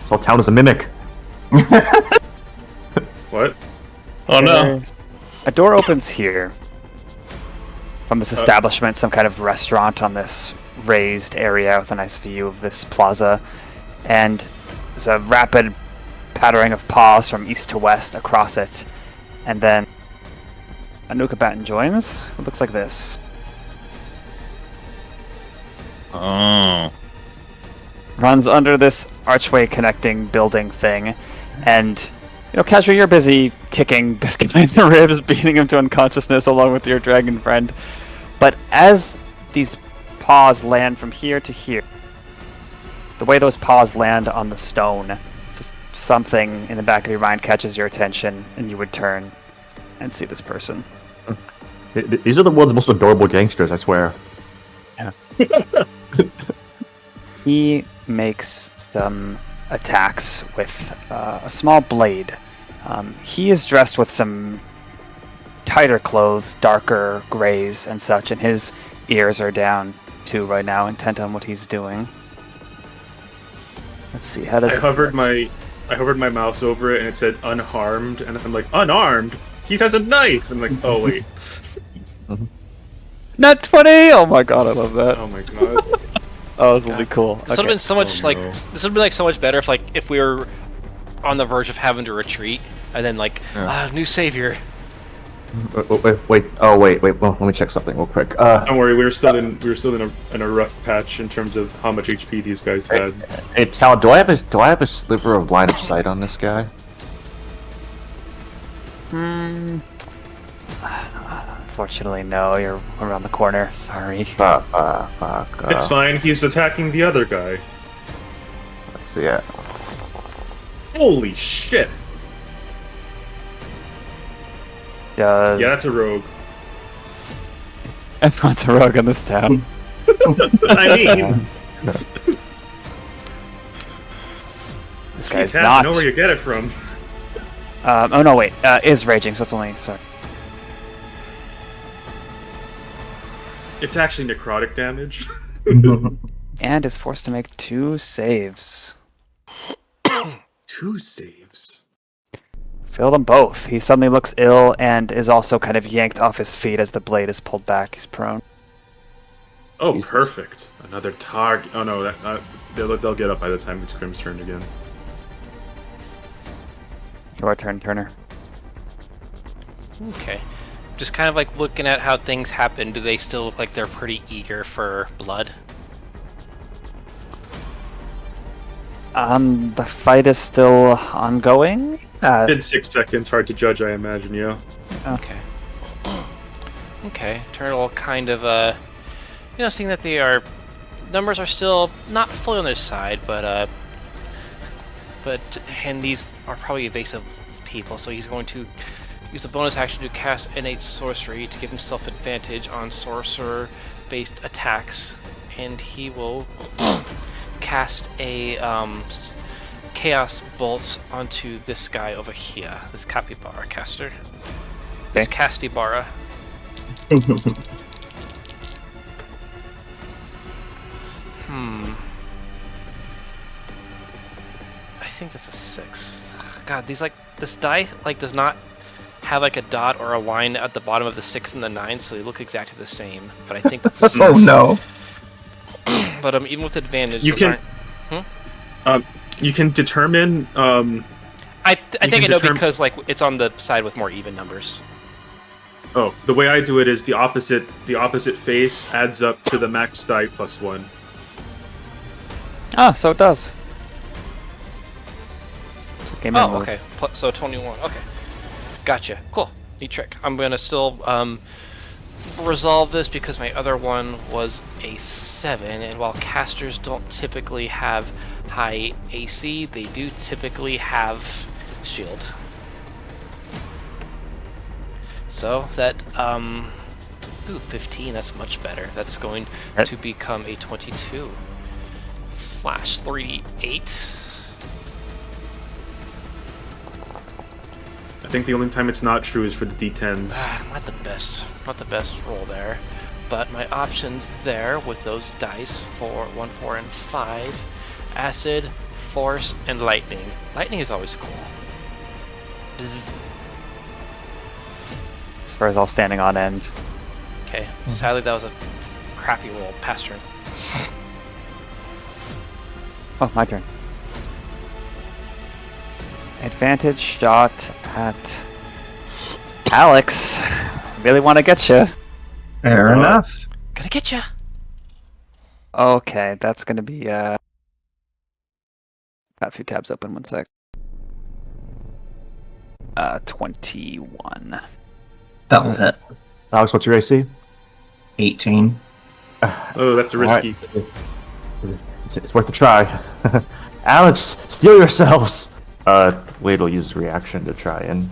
So town is a mimic. What? Oh no! There's- A door opens here. From this establishment, some kind of restaurant on this raised area with a nice view of this plaza. And there's a rapid pattering of paws from east to west across it. And then a new combatant joins. It looks like this. Oh. Runs under this archway connecting building thing. And, you know, Cashmere, you're busy kicking this guy in the ribs, beating him to unconsciousness along with your dragon friend. But as these paws land from here to here, the way those paws land on the stone, just something in the back of your mind catches your attention, and you would turn and see this person. These are the world's most adorable gangsters, I swear. He makes some attacks with a small blade. He is dressed with some tighter clothes, darker grays and such, and his ears are down too right now, intent on what he's doing. Let's see, how does I hovered my mouse over it and it said unharmed, and I'm like, unarmed? He has a knife! And like, oh wait. Nat 20! Oh my god, I love that. Oh my god. Oh, this will be cool. This would have been so much Oh, like no. this would be like so much better if we were on the verge of having to retreat and then like new savior. Wait. Oh, wait. Well, let me check something real quick. Don't worry, we were still in a rough patch in terms of how much HP these guys had. Hey, Tal, do I have a sliver of line of sight on this guy? Unfortunately, no. You're around the corner. Sorry. Fuck. It's fine. He's attacking the other guy. Let's see it. Holy shit! Does Yeah, that's a rogue. everyone's a rogue in this town? I mean, This guy's I not. know where you get it from. Oh no, wait. Is raging, so it's only. Sorry. It's actually necrotic damage. And is forced to make 2 saves. 2 saves. Failed them both. He suddenly looks ill and is also kind of yanked off his feet as the blade is pulled back. He's prone. Oh, Jesus. perfect. Another target. Oh no, they'll get up by the time it's Crim's turn again. Your turn, Turner. Okay. Just kind of like looking at how things happen. Do they still look like they're pretty eager for blood? The fight is still ongoing. In 6 seconds, hard to judge, I imagine. Yeah. Okay. Okay. Turner will kind of, seeing that they are, numbers are still not fully on their side, and these are probably evasive people, so he's going to use a bonus action to cast innate sorcery to give himself advantage on sorcerer-based attacks, and he will cast a chaos bolt onto this guy over here, this capybara caster. This Castibara. I think that's a 6. God, this die does not have like a dot or a line at the bottom of the 6 and the 9, so they look exactly the same. But I think that's a 6. Oh no. But even with advantage, You those can- aren't- You can determine. I think I can know determine- because it's on the side with more even numbers. Oh, the way I do it is the opposite face adds up to the max die plus 1. Ah, so it does. It's a game Oh, move. okay. So 21. Okay. Gotcha. Cool. Neat trick. I'm gonna still resolve this because my other one was a 7, and while casters don't typically have high AC, they do typically have shield. So that 15, that's much better. That's going to become a 22. Flash 3d8. I think the only time it's not true is for the D10s. Not the best roll there, but my options there with those dice for 1, 4, and 5, acid, force, and lightning. Lightning is always cool. Bzz. As far as all standing on end. Okay, sadly that was a crappy roll. Pass turn. Oh, my turn. Advantage shot at Alex. Really want to get you. Fair enough. Gonna get ya. Okay, that's gonna be got a few tabs open. 1 sec. 21. That will hit. Alex, what's your AC? 18. Oh, that's risky. It's worth a try. Alex, steel yourselves! Wade will use his reaction to try and...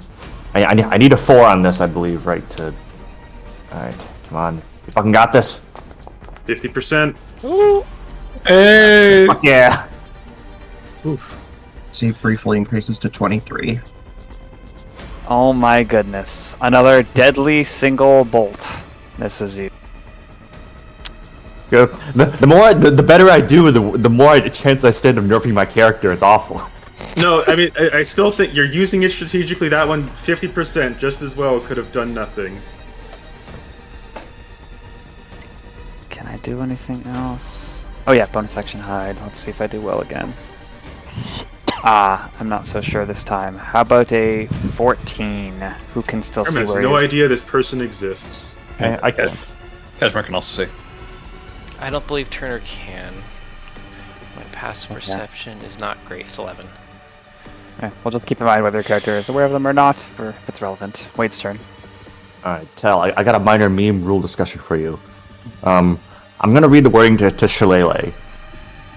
I need a 4 on this, I believe, right? Alright, come on. You fucking got this. 50%. Hey! Fuck yeah! Oof. So he briefly increases to 23. Oh my goodness. Another deadly single bolt. This is you. Good. The better I do, the more chance I stand of nerfing my character. It's awful. No, I mean, I still think you're using it strategically. That one, 50% just as well could have done nothing. Can I do anything else? Oh yeah, bonus action hide. Let's see if I do well again. I'm not so sure this time. How about a 14? Who can still Crim see has where no he is? idea this person exists. I can. Cashmere can also see. I don't believe Turner can. My passive Okay. perception is not great. It's 11. Yeah, we'll just keep in mind whether your character is aware of them or not, or if it's relevant. Wade's turn. Alright, Tal, I got a minor meme rule discussion for you. I'm gonna read the wording to Shillelagh.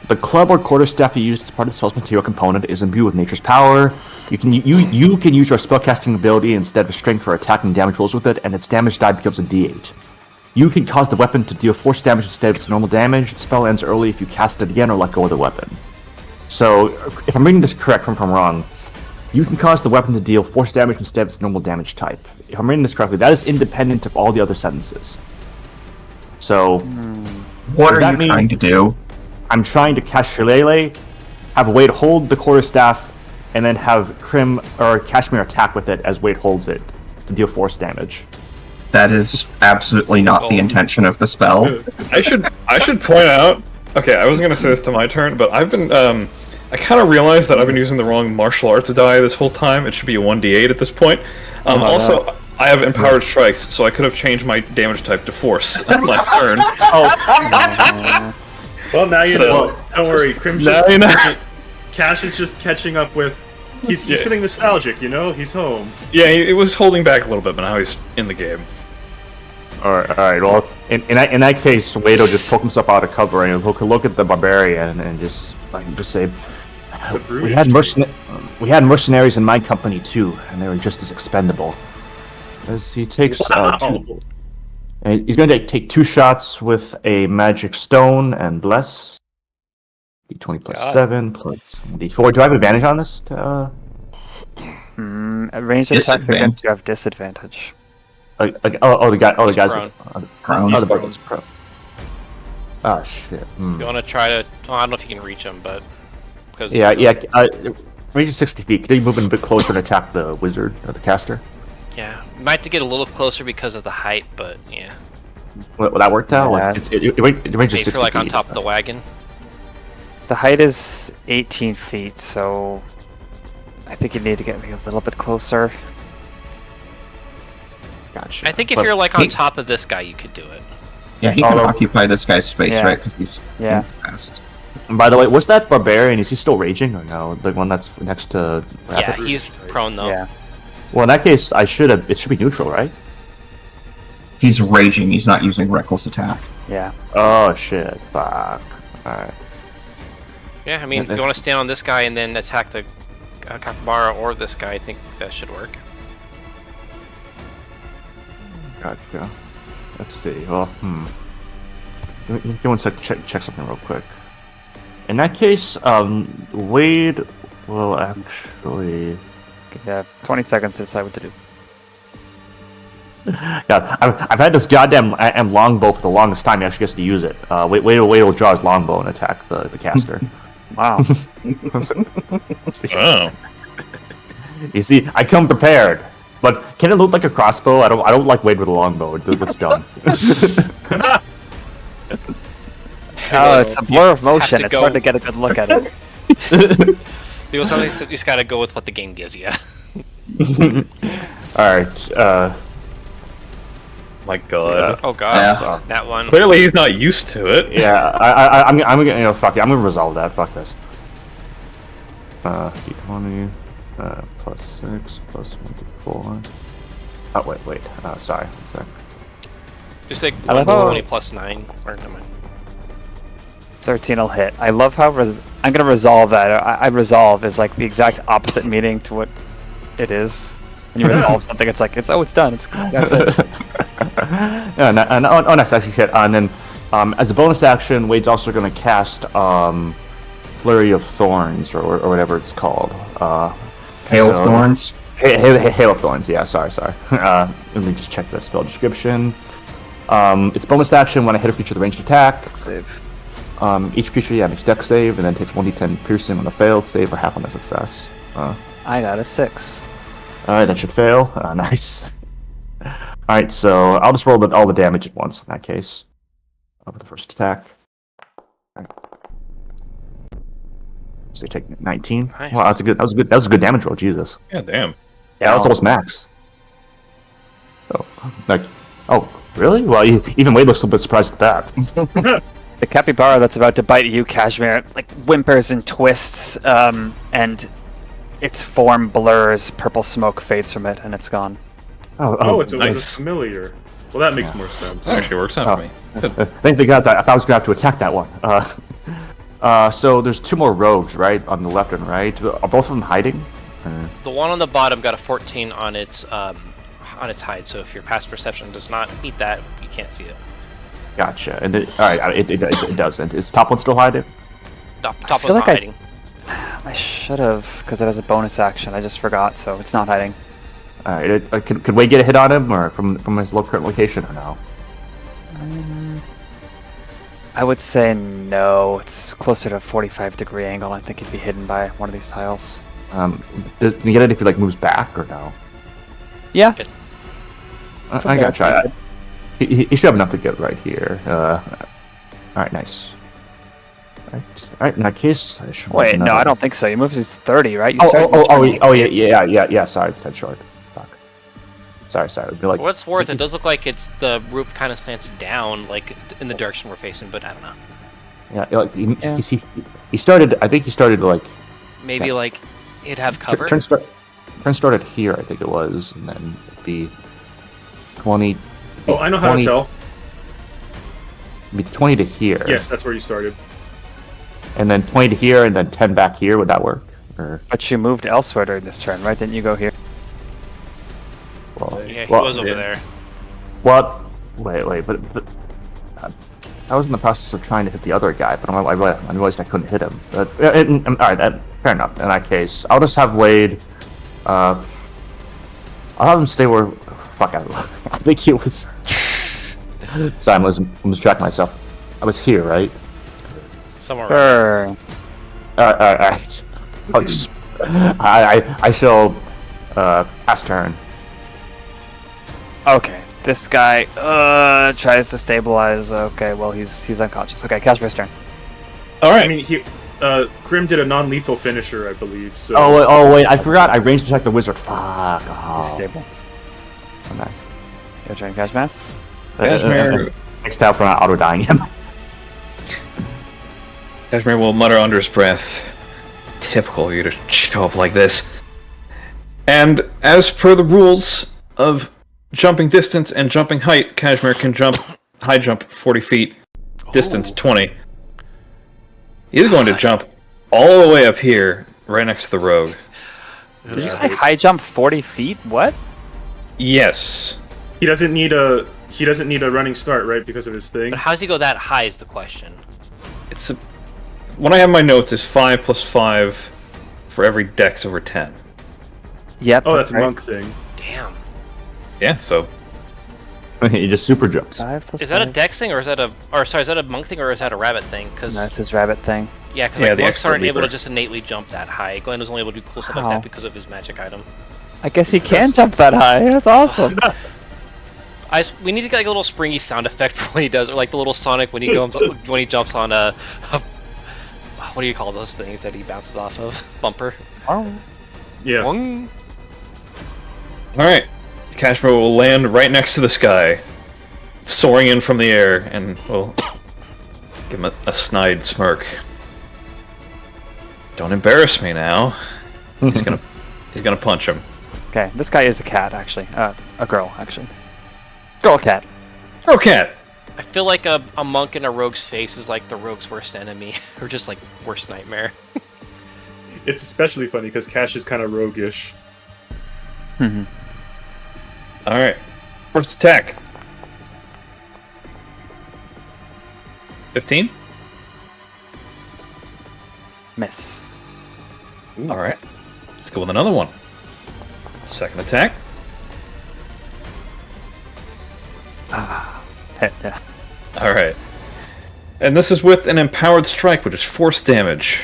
The club or quarterstaff you use as part of the spell's material component is imbued with nature's power. You can use your spellcasting ability instead of strength for attacking damage rolls with it, and its damage die becomes a d8. You can cause the weapon to deal force damage instead of its normal damage. The spell ends early if you cast it again or let go of the weapon. So, if I'm reading this correct or if I'm wrong, you can cause the weapon to deal force damage instead of its normal damage type. If I'm reading this correctly, that is independent of all the other sentences. So, What Does are that you mean- trying to do? I'm trying to cast Shillelagh, have Wade hold the quarterstaff, and then have Crim or Cashmere attack with it as Wade holds it to deal force damage. That is absolutely not the intention of the spell. I should point out. Okay, I wasn't gonna say this to my turn, but I've been I kind of realized that I've been using the wrong martial arts die this whole time. It should be a 1d8 at this point. Also, I have empowered strikes, so I could have changed my damage type to force last turn. Well, now you So- know. Don't worry, Crim's Now just... you know. Cash is just catching up with... He's Yeah. feeling nostalgic, you know? He's home. Yeah, it was holding back a little bit, but now he's in the game. Alright, well, in that case, Wade will just poke himself out of cover and he'll look at the barbarian and just say, we had mercenaries in my company too, and they were just as expendable. As he takes and he's going to take 2 shots with a magic stone and bless. D20 plus God. 7 plus D4. Do I have advantage on this? Ranged attacks against you have disadvantage. The guys. prone. Prone. Oh, the barbarian's prone. Oh shit. You want to try to... Well, I don't know if you can reach him, but... Because Yeah. Range is 60 feet. Could you move in a bit closer and attack the wizard or the caster? Yeah, might have to get a little closer because of the height, but yeah. Will that work out? Yeah. Like, it range is Maybe 60 for like on feet, top so- of the wagon. The height is 18 feet, so I think you need to get me a little bit closer. Gotcha. I think if But- you're like on top of this guy, you could do it. Yeah, he can Although- occupy this guy's space, Yeah. right? Because he's Yeah. fast. And by the way, was that barbarian? Is he still raging or no? The one that's next to. Yeah, Rapid? he's prone though. Yeah. Well, in that case, it should be neutral, right? He's raging. He's not using reckless attack. Yeah. Oh shit! Fuck. All right. Yeah, I mean, if you want to stand on this guy and then attack the capybara or this guy, I think that should work. Gotcha. Let's see. Well, Give me 1 sec. Check something real quick. In that case, Wade will actually. Yeah. 20 seconds to decide what to do. God, I've had this goddamn longbow for the longest time. He actually gets to use it. Wade will draw his longbow and attack the caster. Wow. Oh. You see, I come prepared. But can it look like a crossbow? I don't like Wade with a longbow. It looks dumb. Oh, it's a blur of motion. to It's go- hard to get a good look at it. You just gotta go with what the game gives you. Alright, My God. Oh god, Yeah. that one. Clearly, he's not used to it. yeah, I'm gonna, fuck it, I'm gonna resolve that, fuck this. D20, plus 6, plus 1d4. Oh, wait, sorry, 1 sec. Just like I love how- 20 plus 9. Or never mind. 13 will hit. I love how I'm gonna resolve that. I resolve is like the exact opposite meaning to what it is. When you resolve something, it's like it's done. That's it. Nice, actually hit. And then, as a bonus action, Wade's also gonna cast Flurry of Thorns or whatever it's called. Hail So- Thorns. Hail of Thorns, yeah, sorry. Let me just check the spell description. It's bonus action when I hit a creature with a ranged attack. Save. Each creature makes dex save and then takes 1d10 piercing on a failed save or half on a success. I got a 6. Alright, that should fail. Nice. Alright, so I'll just roll all the damage at once in that case. For the first attack. Alright. So you take 19. Nice. Wow, that was a good damage roll. Jesus. Yeah, damn. Yeah, that's almost max. Oh, really? Well, even Wade looks a little bit surprised at that. The capybara that's about to bite you, Cashmere, like whimpers and twists, and its form blurs. Purple smoke fades from it, and it's gone. Oh, it's nice. a familiar. Well, that makes more sense. That actually works out for me. Good. Thank the gods, I thought I was going to have to attack that one. So there's 2 more rogues, right? On the left and right. Are both of them hiding? The one on the bottom got a 14 on its hide, so if your past perception does not meet that, you can't see it. Gotcha. And it doesn't. Is top one still hiding? Top feel one's like not hiding. I should have, because it has a bonus action. I just forgot, so it's not hiding. Alright, could Wade get a hit on him, or from his current location, or no? I would say no. It's closer to a 45-degree angle. I think he'd be hidden by one of these tiles. Can you get it if he moves back, or no? Yeah. Good. I gotcha. He should have enough to get right here. Alright, nice. Alright, in that case, I should. Wait, no, I don't think so. Your move is 30, right? You Yeah. Sorry, it's 10 short. Fuck. Sorry. It'd be like. For what's worth, it does look like the roof kind of slants down, like in the direction we're facing, but I don't know. Yeah, like he started. I think he started like. Maybe like it'd have cover. Turn started here, I think it was, and then it'd be 20. Oh, I know how 20, to tell. It'd be 20 to here. Yes, that's where you started. And then 20 to here, and then 10 back here. Would that work? Or But you moved elsewhere during this turn, right? Didn't you go here? well, Yeah, he was over there. What? Wait, but I was in the process of trying to hit the other guy, but I realized I couldn't hit him. But all right, fair enough. In that case, I'll just have Wade. I'll have him stay where. Fuck, I think he was. Sorry, I'm distracting myself. I was here, right? Somewhere around. Sure. Alright. I shall pass turn. Okay. This guy tries to stabilize. Okay, well he's unconscious. Okay, Cashmere's turn. All right. I mean, Crim did a non-lethal finisher, I believe. So. Oh wait, I forgot. I ranged attack the wizard. Fuck. Oh. He's stable. Oh, nice. Your turn, Cashmere. Cashmere. Next tap for not auto dying him. Cashmere will mutter under his breath, "Typical of you to show up like this." And as per the rules of jumping distance and jumping height, Cashmere can high jump 40 feet, distance 20. He's going to jump all the way up here, right next to the rogue. Did you say high jump 40 feet? What? Yes. He doesn't need a running start, right? Because of his thing. But how does he go that high is the question. What I have in my notes is 5 plus 5 for every dex over 10. Yep. Oh, that's a right. monk thing. Damn. Yeah, so He just super jumps. 5 plus Is that a 5? dex thing, or is that is that a monk thing, or is that a rabbit thing? Because No, it's his rabbit thing. yeah, because Yeah, the monks expert aren't able to leaper. just innately jump that high. Glenn was only able to do cool stuff like How? that because of his magic item. I guess he can jump that high. That's awesome. We need to get like a little springy sound effect for when he does, or like the little Sonic when he jumps on a what do you call those things that he bounces off of? Bumper. Yeah. Wong. alright. Cashmere will land right next to the sky, soaring in from the air, and we'll give him a snide smirk. Don't embarrass me now. He's gonna punch him. Okay, this guy is a cat, actually. A girl, actually. Girl cat. Oh, cat! I feel like a monk in a rogue's face is like the rogue's worst enemy, or just like worst nightmare. It's especially funny because Cash is kind of roguish. Alright. First attack. 15? Miss. Alright. Let's go with another one. Second attack. Hit, yeah. Alright. And this is with an empowered strike, which is force damage.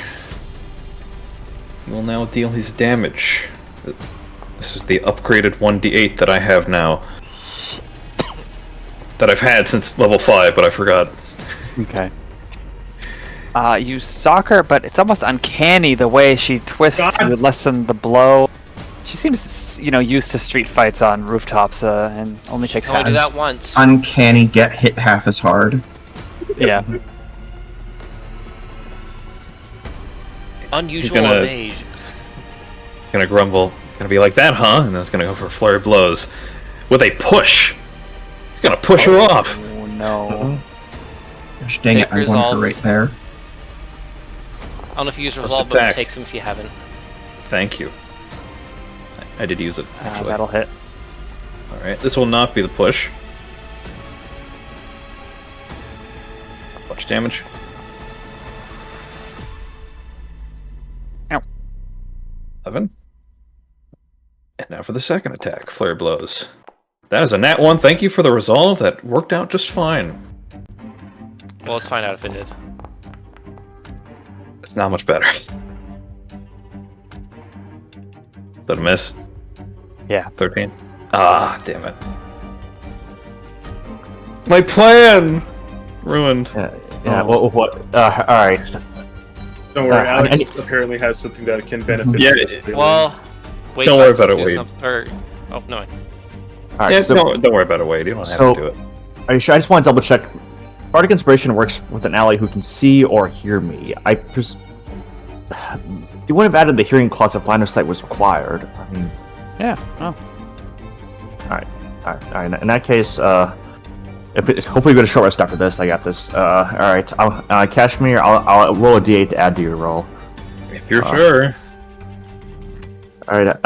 We'll now deal his damage. This is the upgraded 1d8 that I have now. That I've had since level 5, but I forgot. Okay. You sock her, but it's almost uncanny the way she twists to lessen the blow. She seems, used to street fights on rooftops, and only takes Only half. do that once. Uncanny get hit half as hard. Yeah. Unusual Gonna- evade. Gonna grumble. Gonna be like that, huh? And then it's gonna go for flurry of blows with a push. He's gonna push her off. Oh no. Gosh dang it, Take I'm going resolve. for right there. I don't know if you use First resolve, but it attack. takes him if you haven't. Thank you. I did use it. Actually. That'll hit. All right. This will not be the push. Much damage. Ow. 11. And now for the second attack. Flare blows. That is a nat 1. Thank you for the resolve. That worked out just fine. Well, let's find out if it did. It's not much better. Is that a miss? Yeah. 13. Ah, damn it. My plan! Ruined. Yeah. What? All right. Don't worry, Alex I- apparently has something that can benefit. Yeah, this. Well, wait. Don't worry about it, Wade. Oh no. All right. Yeah, so, don't worry about it, Wade. You don't have so- to do it. are you sure? I just want to double check. Bardic Inspiration works with an ally who can see or hear me. You wouldn't have added the hearing clause if line of sight was required. I mean, Yeah. Oh. all right. In that case, hopefully you get a short rest after this. I got this. All right. Cashmere, I'll roll a d8 to add to your roll. If you're sure. All right.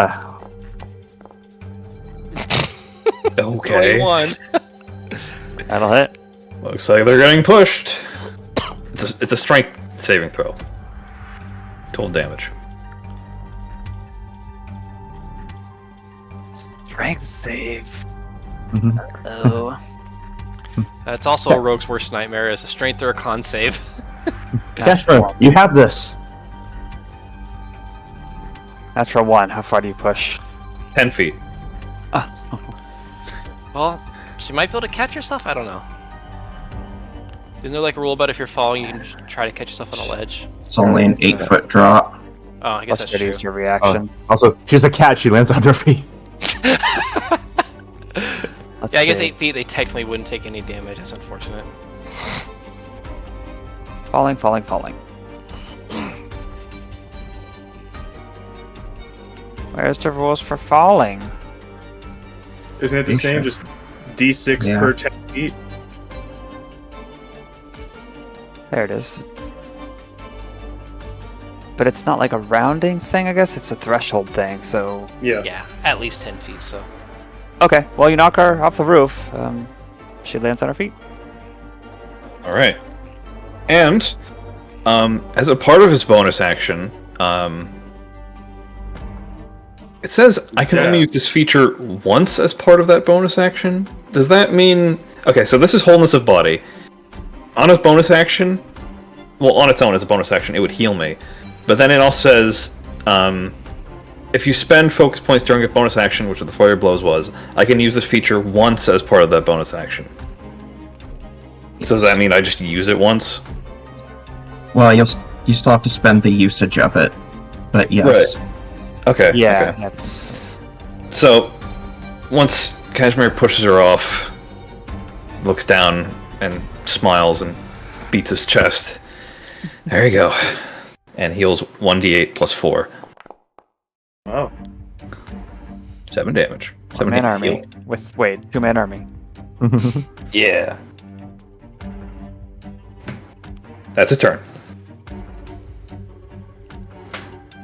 Okay. 21. That'll hit. Looks like they're getting pushed. It's a strength saving throw. Total damage. Strength save. Mhm. Oh. That's also a rogue's worst nightmare, is a strength or a con save. Cashmere, you have this. Natural 1. How far do you push? 10 feet. Well, she might be able to catch herself. I don't know. Isn't there like a rule about if you're falling, you can try to catch yourself on a ledge? It's only an 8-foot drop. Oh, I guess Plus that's reduce true. your reaction. Also, she's a cat. She lands on her feet. Let's Yeah, I guess see. 8 feet, they technically wouldn't take any damage. That's unfortunate. Falling. Where's the rules for falling? Isn't it the same? Just D6 Yeah. per 10 feet? There it is. But it's not like a rounding thing, I guess. It's a threshold thing, so... Yeah. Yeah, at least 10 feet, so. Okay, well, you knock her off the roof. She lands on her feet. All right. And as a part of his bonus action, it says I can only use this feature once as part of that bonus action. Does that mean... Okay, so this is wholeness of body. On his bonus action, well, on its own as a bonus action, it would heal me. But then it also says, if you spend focus points during a bonus action, which the Flurry of Blows was, I can use this feature once as part of that bonus action. So does that mean I just use it once? Well, you still have to spend the usage of it. But yes. Okay. Yeah. okay. Yeah, that makes sense. So, once Cashmere pushes her off, looks down and smiles and beats his chest. There you go. And heals 1d8 plus 4. Wow. 7 damage. 7 One-man hit army. heal. With, wait, 2-man army. Yeah. That's his turn.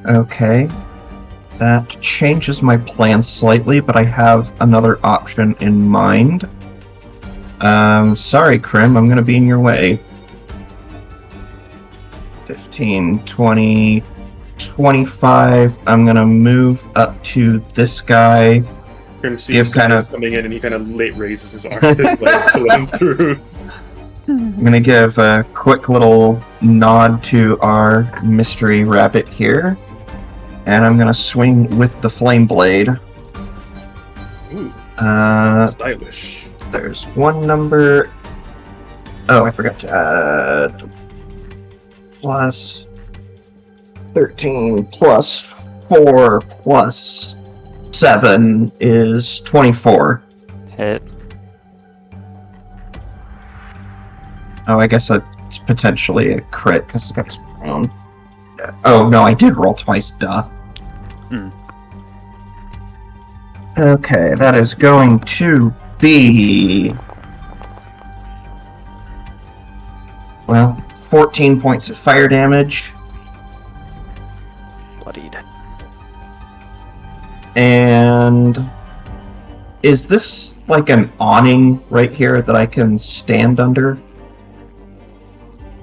Okay. That changes my plan slightly, but I have another option in mind. Sorry, Crim, I'm gonna be in your way. 15, 20, 25. I'm gonna move up to this guy. Grim sees kinda- someone coming in and he kind of late raises his arm, his legs to let him through. I'm gonna give a quick little nod to our mystery rabbit here. And I'm gonna swing with the flame blade. Ooh, Stylish. There's one number. Oh, I forgot to add plus 13 plus 4 plus 7 is 24. Hit. Oh, I guess it's potentially a crit because the guy's prone. Oh, no, I did roll twice, duh. Hmm. Okay, that is going to be... Well, 14 points of fire damage. Bloodied. And... Is this like an awning right here that I can stand under?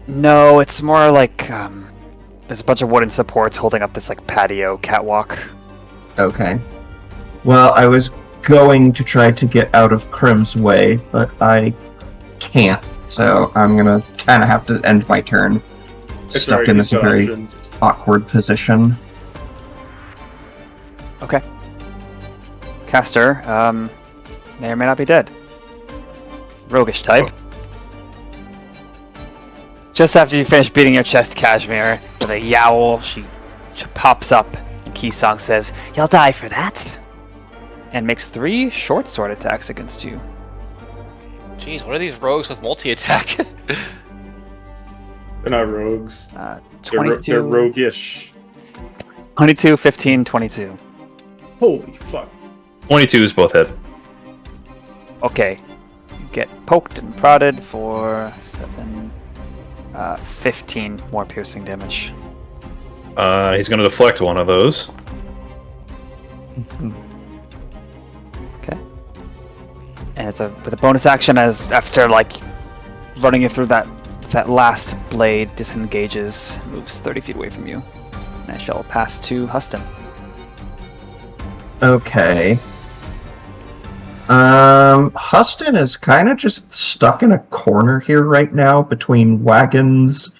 No, it's more like there's a bunch of wooden supports holding up this like patio catwalk. Okay. Well, I was going to try to get out of Crim's way, but I can't. So I'm gonna kind of have to end my turn It's stuck alright, in he's this got very options. awkward position. Okay. Caster, may or may not be dead. Roguish type. Just after you finish beating your chest, Cashmere, with a yowl, she pops up, and Keysong says, "You'll die for that," and makes 3 short sword attacks against you. Jeez, what are these rogues with multi-attack? They're not rogues. They're 22, roguish. 22, 15, 22. Holy fuck. 22 is both hit. Okay. You get poked and prodded for 15 more piercing damage. He's going to deflect one of those. Okay. And it's with a bonus action as after like running you through that last blade disengages, moves 30 feet away from you. And I shall pass to Huston. Okay. Huston is kind of just stuck in a corner here right now between wagons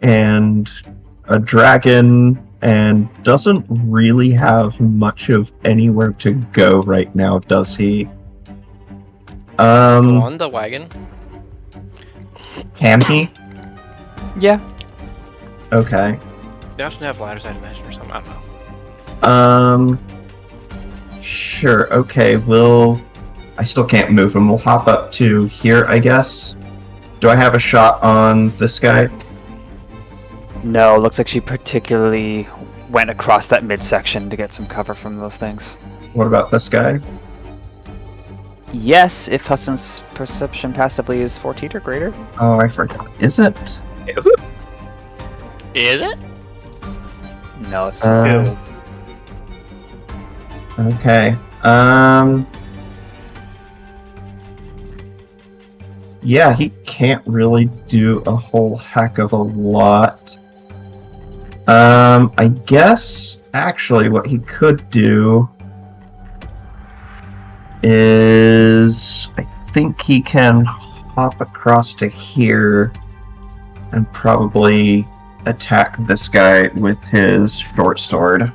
and a dragon and doesn't really have much of anywhere to go right now, does he? On the wagon. Can he? Yeah. Okay. They often have ladders, I'd imagine, or something. I don't know. Sure, okay, I still can't move him. We'll hop up to here, I guess. Do I have a shot on this guy? No, looks like she particularly went across that midsection to get some cover from those things. What about this guy? Yes, if Huston's perception passively is 14 or greater. Oh, I forgot. Is it? Is it? Is it? No, it's 2. Okay. Yeah, he can't really do a whole heck of a lot. I guess actually what he could do is I think he can hop across to here and probably attack this guy with his short sword.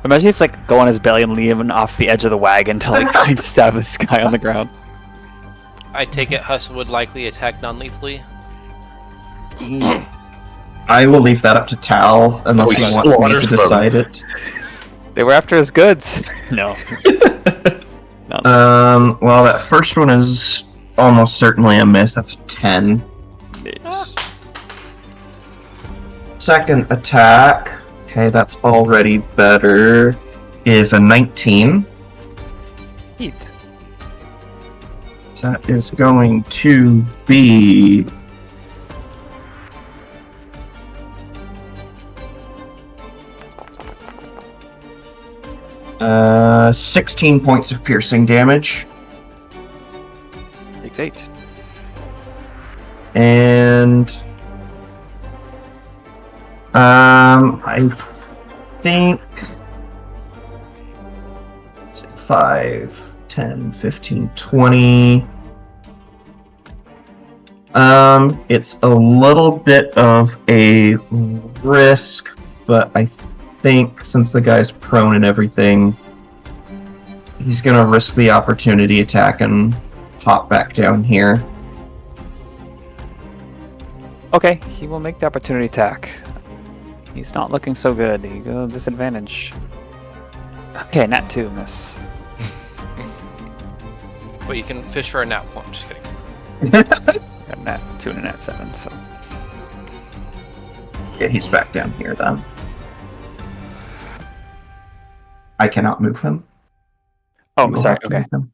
Imagine he's like go on his belly and leaving off the edge of the wagon to like try and stab this guy on the ground. I take it Huss would likely attack non-lethally. I will leave that up to Tal unless he he wants me to slaughters them. decide it. They were after his goods. No. Well, that first one is almost certainly a miss. That's a 10. Second attack, okay, that's already better, is a 19. Heat. That is going to be... Uh, 16 points of piercing damage. Take 8. And... I think... Let's see, 5, 10, 15, 20... It's a little bit of a risk, but I think since the guy's prone and everything, he's gonna risk the opportunity attack and hop back down here. Okay, he will make the opportunity attack. He's not looking so good. He goes disadvantage. Okay, nat 2, miss. But you can fish for a nat 1. Just kidding. Got a nat 2 and a nat 7, so. Yeah, he's back down here then. I cannot move him. Oh, You will sorry, have to okay. move him.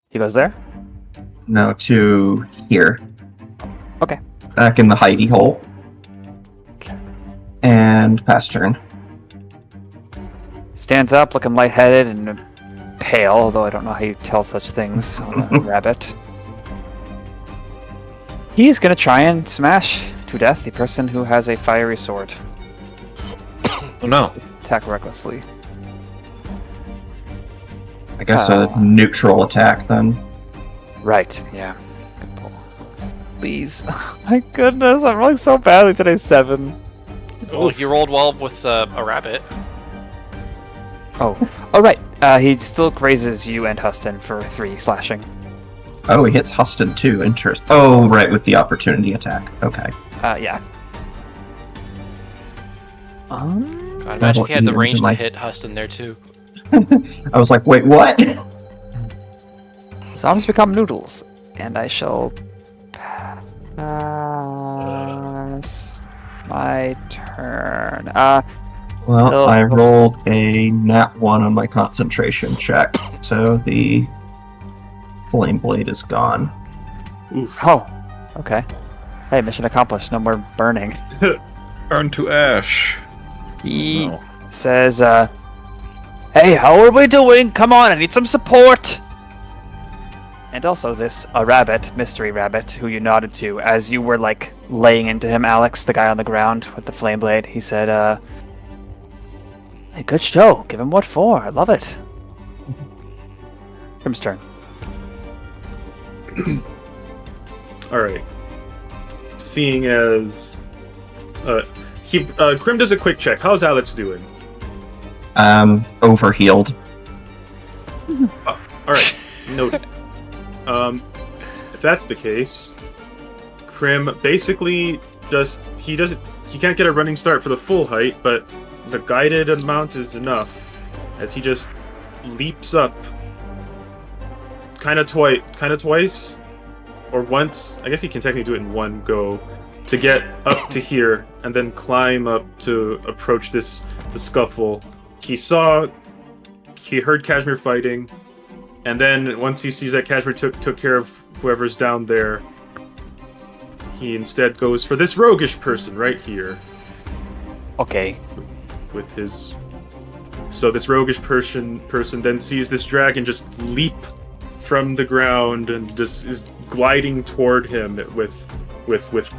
He goes there? No, to here. Okay. Back in the hidey hole. Okay. And pass turn. Stands up, looking lightheaded and pale, although I don't know how you tell such things on a rabbit. He's gonna try and smash to death the person who has a fiery sword. Oh no. Attack recklessly. I guess a neutral attack then. Right, yeah. Good pull. Please. My goodness, I'm rolling so badly today, 7. Well, you rolled well with a rabbit. Oh, right. He still grazes you and Huston for 3 slashing. Oh, he hits Huston too. Interest. Oh, right, with the opportunity attack. Okay. Yeah. God, imagine That'll if he had the eat range into to my- hit Huston there too. I was like, wait, what? Zombies become noodles, and I shall pass my turn. Well, Oh, I we'll rolled a nat 1 on my concentration check, so the flame blade is gone. Oh, okay. Hey, mission accomplished. No more burning. Burn to ash. He No. says, hey, how are we doing? Come on, I need some support! And also this, a rabbit, mystery rabbit, who you nodded to as you were, like, laying into him, Alex, the guy on the ground with the flame blade. He said, hey, good show. Give him what for. I love it. Crim's turn. Alright. Seeing as Crim does a quick check. How's Alex doing? Overhealed. Alright, noted. If that's the case, Crim basically he can't get a running start for the full height, but the guided amount is enough as he just leaps up kind of twice or once. I guess he can technically do it in one go to get up to here and then climb up to approach the scuffle. He heard Cashmere fighting, and then once he sees that Cashmere took care of whoever's down there, he instead goes for this roguish person right here. Okay. With his, so this roguish person then sees this dragon just leap from the ground and just is gliding toward him with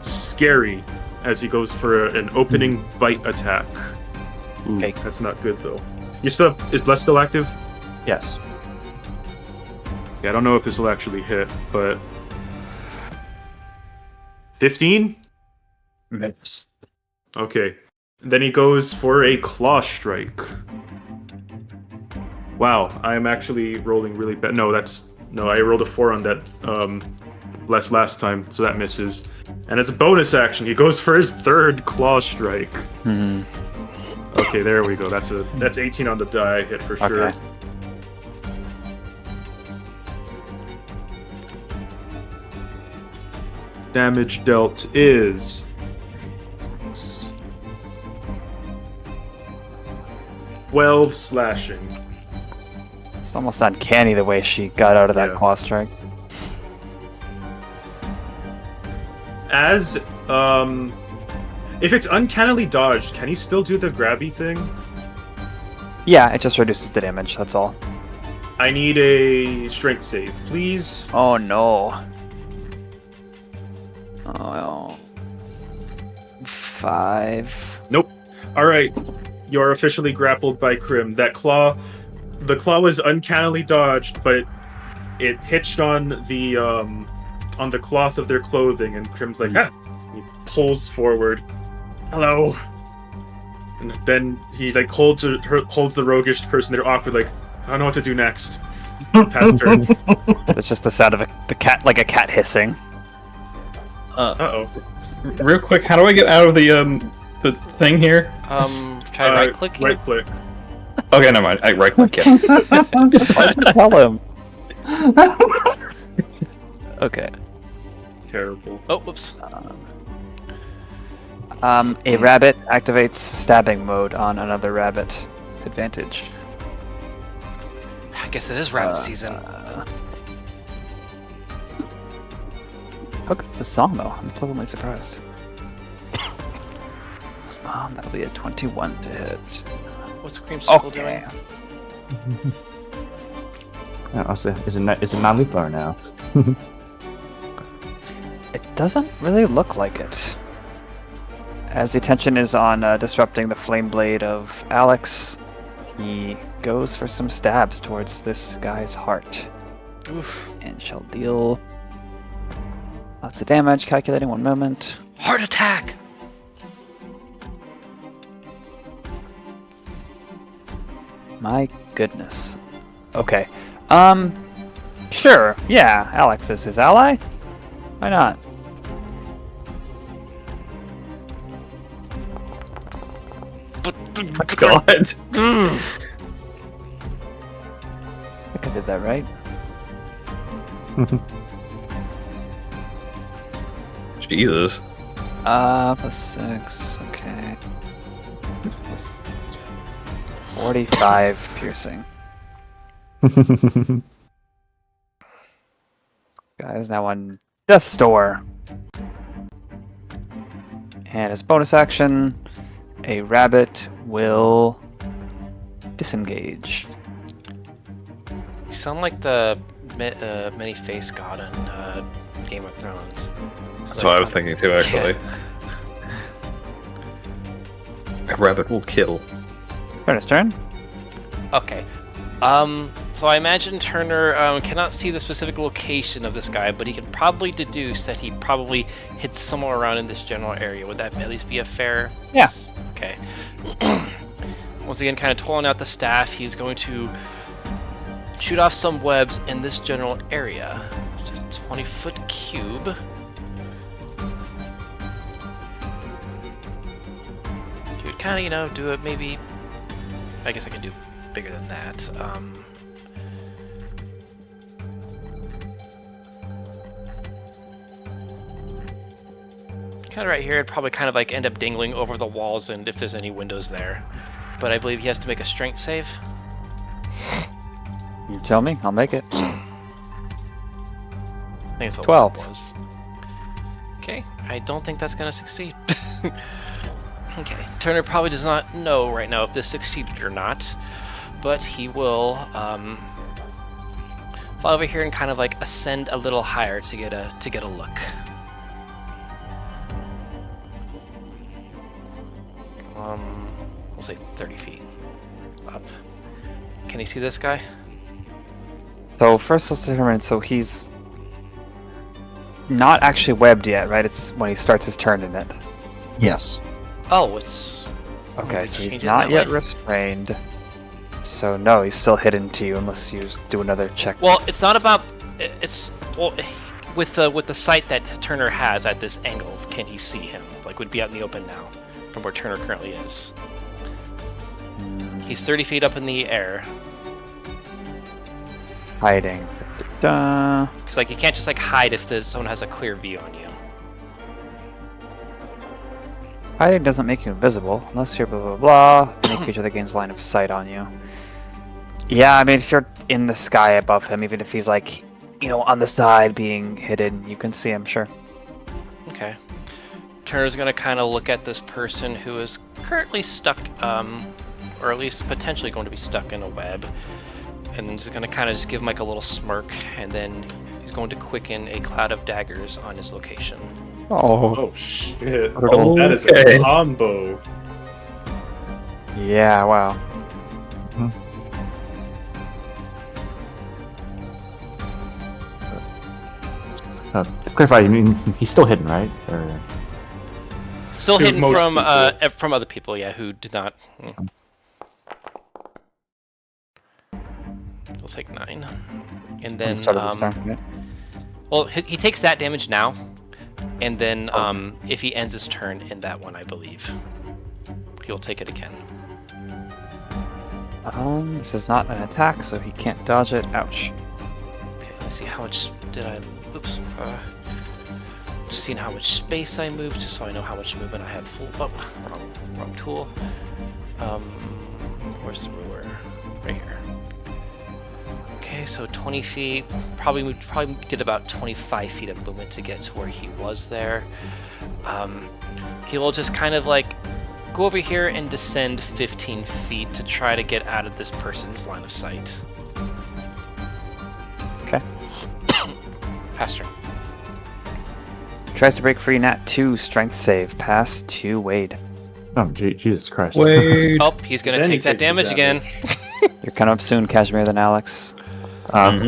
scary as he goes for an opening bite attack. Ooh, Okay. that's not good though. Is Bless still active? Yes. Yeah, I don't know if this will actually hit, but 15? Miss. Okay. Then he goes for a claw strike. Wow, I am actually rolling really bad. No, I rolled a 4 on that last time, so that misses. And as a bonus action, he goes for his 3rd claw strike. Hmm. Okay, there we go. That's 18 on the die hit for sure. Okay. Damage dealt is 12 slashing. It's almost uncanny the way she got out of that Yeah. claw strike. As if it's uncannily dodged, can he still do the grabby thing? Yeah, it just reduces the damage, that's all. I need a strength save, please. Oh no. Oh. 5. Nope. All right, you are officially grappled by Crim. The claw was uncannily dodged, but it hitched on the cloth of their clothing, and Crim's like, ah! He pulls forward. Hello. And then he like holds the roguish person there awkward, like, I don't know what to do next. Pass turn. It's just the sound of a cat, like a cat hissing. Uh-oh. Real quick, how do I get out of the thing here? Try right clicking. Right click. Okay, never mind. I right click it. Why'd you tell him? Okay. Terrible. Oh, whoops. A rabbit activates stabbing mode on another rabbit. With advantage. I guess it is rabbit season. Okay, it's a song though. I'm pleasantly surprised. That'll be a 21 to hit. What's Creamsicle Okay. doing? Is it non-lethal now? It doesn't really look like it. As the attention is on disrupting the flame blade of Alex, he goes for some stabs towards this guy's heart. Oof. And shall deal lots of damage, calculating 1 moment. Heart attack! My goodness. Okay. Sure. Yeah, Alex is his ally. Why not? God. I think I did that right. Jesus. +6. Okay. 45 piercing. Guy is now on Death's Door. And as bonus action, a rabbit will disengage. You sound like the many-faced god in Game of Thrones. That's what I was thinking too, actually. A rabbit will kill. Turner's turn. Okay. So I imagine Turner cannot see the specific location of this guy, but he can probably deduce that he probably hid somewhere around in this general area. Would that at least be a fair? Yeah. Okay. Once again, kind of pulling out the staff, he's going to shoot off some webs in this general area. It's a 20-foot cube. Dude, kind of, do it maybe. I guess I can do bigger than that. Kind of right here, it'd probably kind of like end up dingling over the walls and if there's any windows there. But I believe he has to make a strength save. You tell me, I'll make it. I think it's what 12. it was. Okay, I don't think that's gonna succeed. Okay, Turner probably does not know right now if this succeeded or not, but he will fly over here and kind of like ascend a little higher to get a look. We'll say 30 feet up. Can you see this guy? So first let's determine, so he's not actually webbed yet, right? It's when he starts his turn, isn't it? Yes. Oh, it's... Okay, we so he's change it not that yet way? restrained. So no, he's still hidden to you unless you do another check. Well, it's not about... It's... Well, with the sight that Turner has at this angle, can he see him? Like, would be out in the open now, from where Turner currently is. He's 30 feet up in the air. Hiding. Da-da-da. Because, like, you can't just, like, hide if someone has a clear view on you. Hiding doesn't make you invisible, unless you're blah blah blah. Any creature that gains line of sight on you. Yeah, I mean, if you're in the sky above him, even if he's like, on the side being hidden, you can see him, sure. Okay. Turner's gonna kind of look at this person who is currently stuck, or at least potentially going to be stuck in a web, and then just gonna kind of just give him like a little smirk, and then he's going to quicken a cloud of daggers on his location. Oh shit. Oh, That is okay. a combo. Yeah, wow. To clarify, you mean he's still hidden, right? Or... Still To hidden most from other people, yeah, who did not. We'll take 9, and then Start of his turn, right? well, he takes that damage now, And then if he ends his turn in that one, I believe, he'll take it again. This is not an attack, so he can't dodge it. Ouch. Okay, let's see how much did I... Oops. Just seeing how much space I moved, just so I know how much movement I have full... Oh, wrong tool. Where's the ruler? Right here. Okay, so 20 feet. Probably did about 25 feet of movement to get to where he was there. He will just kind of like go over here and descend 15 feet to try to get out of this person's line of sight. Okay. Pass turn. Tries to break free. Nat 2 strength save. Pass to Wade. Oh, Jesus Christ. Wait. Oh, he's gonna Then he take that takes the damage again. You're coming up soon, Cashmere, than Alex.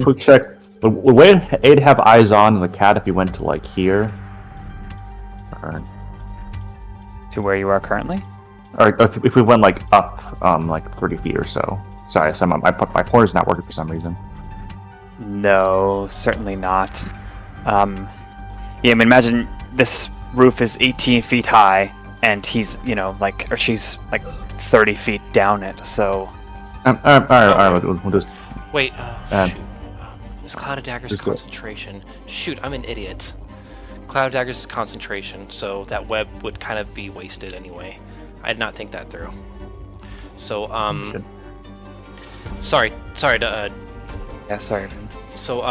Quick check. Would Wade have eyes on the cat if he went to like here? Or To where you are currently? if we went like up, like 30 feet or so. Sorry, my pointer's not working for some reason. No, certainly not. Yeah, I mean, imagine this roof is 18 feet high, and he's, or she's like 30 feet down it, so... Alright, we'll just... Wait, shoot. This Cloud of Daggers concentration. Shoot, I'm an idiot. Cloud of Daggers is concentration, so that web would kind of be wasted anyway. I did not think that through. So, sorry to, Yeah, sorry. So,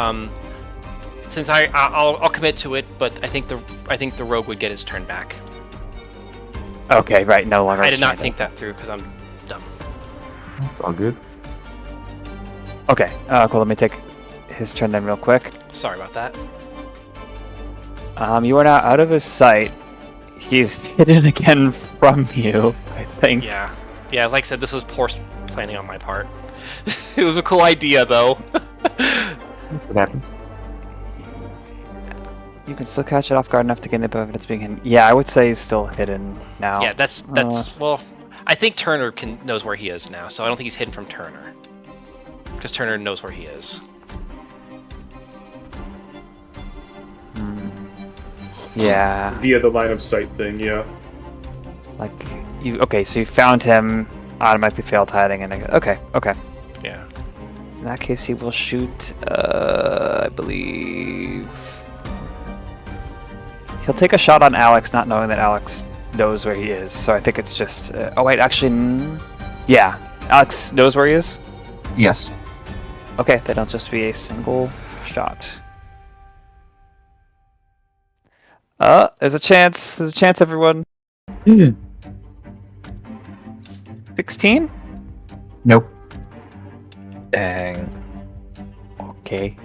since I'll commit to it, but I think the rogue would get his turn back. Okay, right, no longer... I did not think that through, because I'm dumb. It's all good. Okay, cool, let me take his turn then real quick. Sorry about that. You are now out of his sight. He's hidden again from you, I think. Yeah, like I said, this was poor planning on my part. It was a cool idea, though. What happened? You can still catch it off guard enough to get it above it's being hidden. Yeah, I would say he's still hidden now. Yeah, that's well, I think Turner knows where he is now, so I don't think he's hidden from Turner. Because Turner knows where he is. Yeah. Via the line of sight thing, yeah. Like, so you found him, automatically failed hiding, and okay. Yeah. In that case, he will shoot, I believe... He'll take a shot on Alex, not knowing that Alex knows where he is, so I think it's just... oh wait, actually... Yeah, Alex knows where he is? Yes. Okay, then it'll just be a single shot. There's a chance, everyone. 16? Nope. Dang. Okay.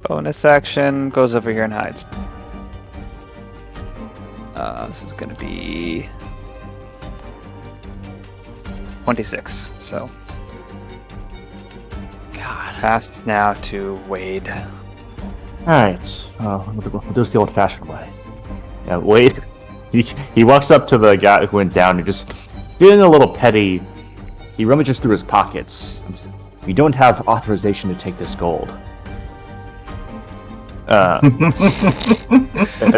Bonus action, goes over here and hides. This is gonna be 26, so. God. Passed now to Wade. Alright, we'll do this the old-fashioned way. Yeah, Wade, he walks up to the guy who went down and just, being a little petty, he rummages through his pockets. You don't have authorization to take this gold. As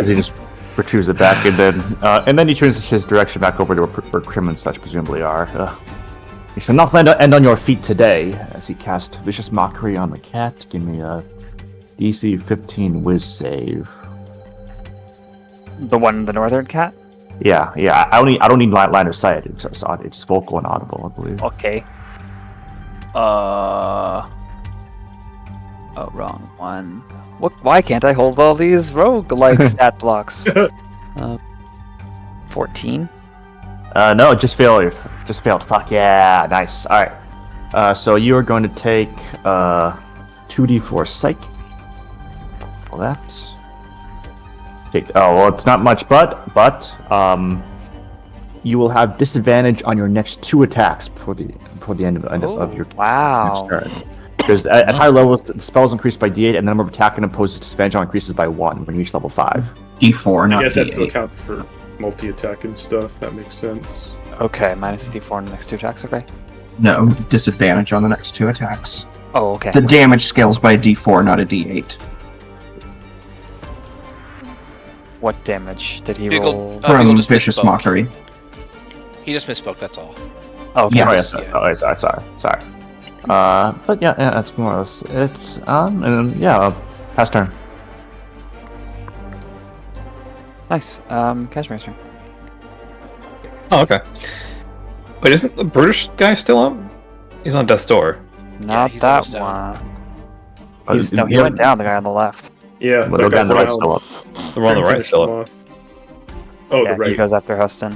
he just protrudes it back, and then he turns his direction back over to where Crim and such presumably are. You shall not end on your feet today, as he casts vicious mockery on the cat. Give me a DC 15 whiz save. The one, the northern cat? Yeah. I don't need line of sight. It's vocal and audible, I believe. Okay. Oh, wrong one. Why can't I hold all these rogue-like stat blocks? 14? No, just failed. Just failed. Fuck yeah, nice. All right. So you are going to take 2d4 psych. Well, that's. It's not much, but you will have disadvantage on your next 2 attacks before the end of your wow. next turn. Because at higher levels, the spells increase by d8, and the number of attack and opposed disadvantage on increases by 1 when you reach level 5. D4, not I guess that's to D8. account for multi-attack and stuff. That makes sense. Okay, minus d4 on the next 2 attacks, okay? No, disadvantage on the next 2 attacks. Oh, okay. The damage scales by a D4, not a D8. What damage did he Beagle- roll? Beagle From just Vicious misspoke. Mockery. He just misspoke, that's all. Oh, okay. Yeah. Oh, yes. Oh, sorry. But yeah, that's more or less it's and then pass turn. Nice. Cashmere's turn. Oh, okay. Wait, isn't the British guy still up? He's on death's door. Not he's that almost down. one. He went down, the guy on the left. Yeah, But the guy on the right's still up. The one on the right Finish still him up. off. Oh, Yeah, the right. he goes after Huston.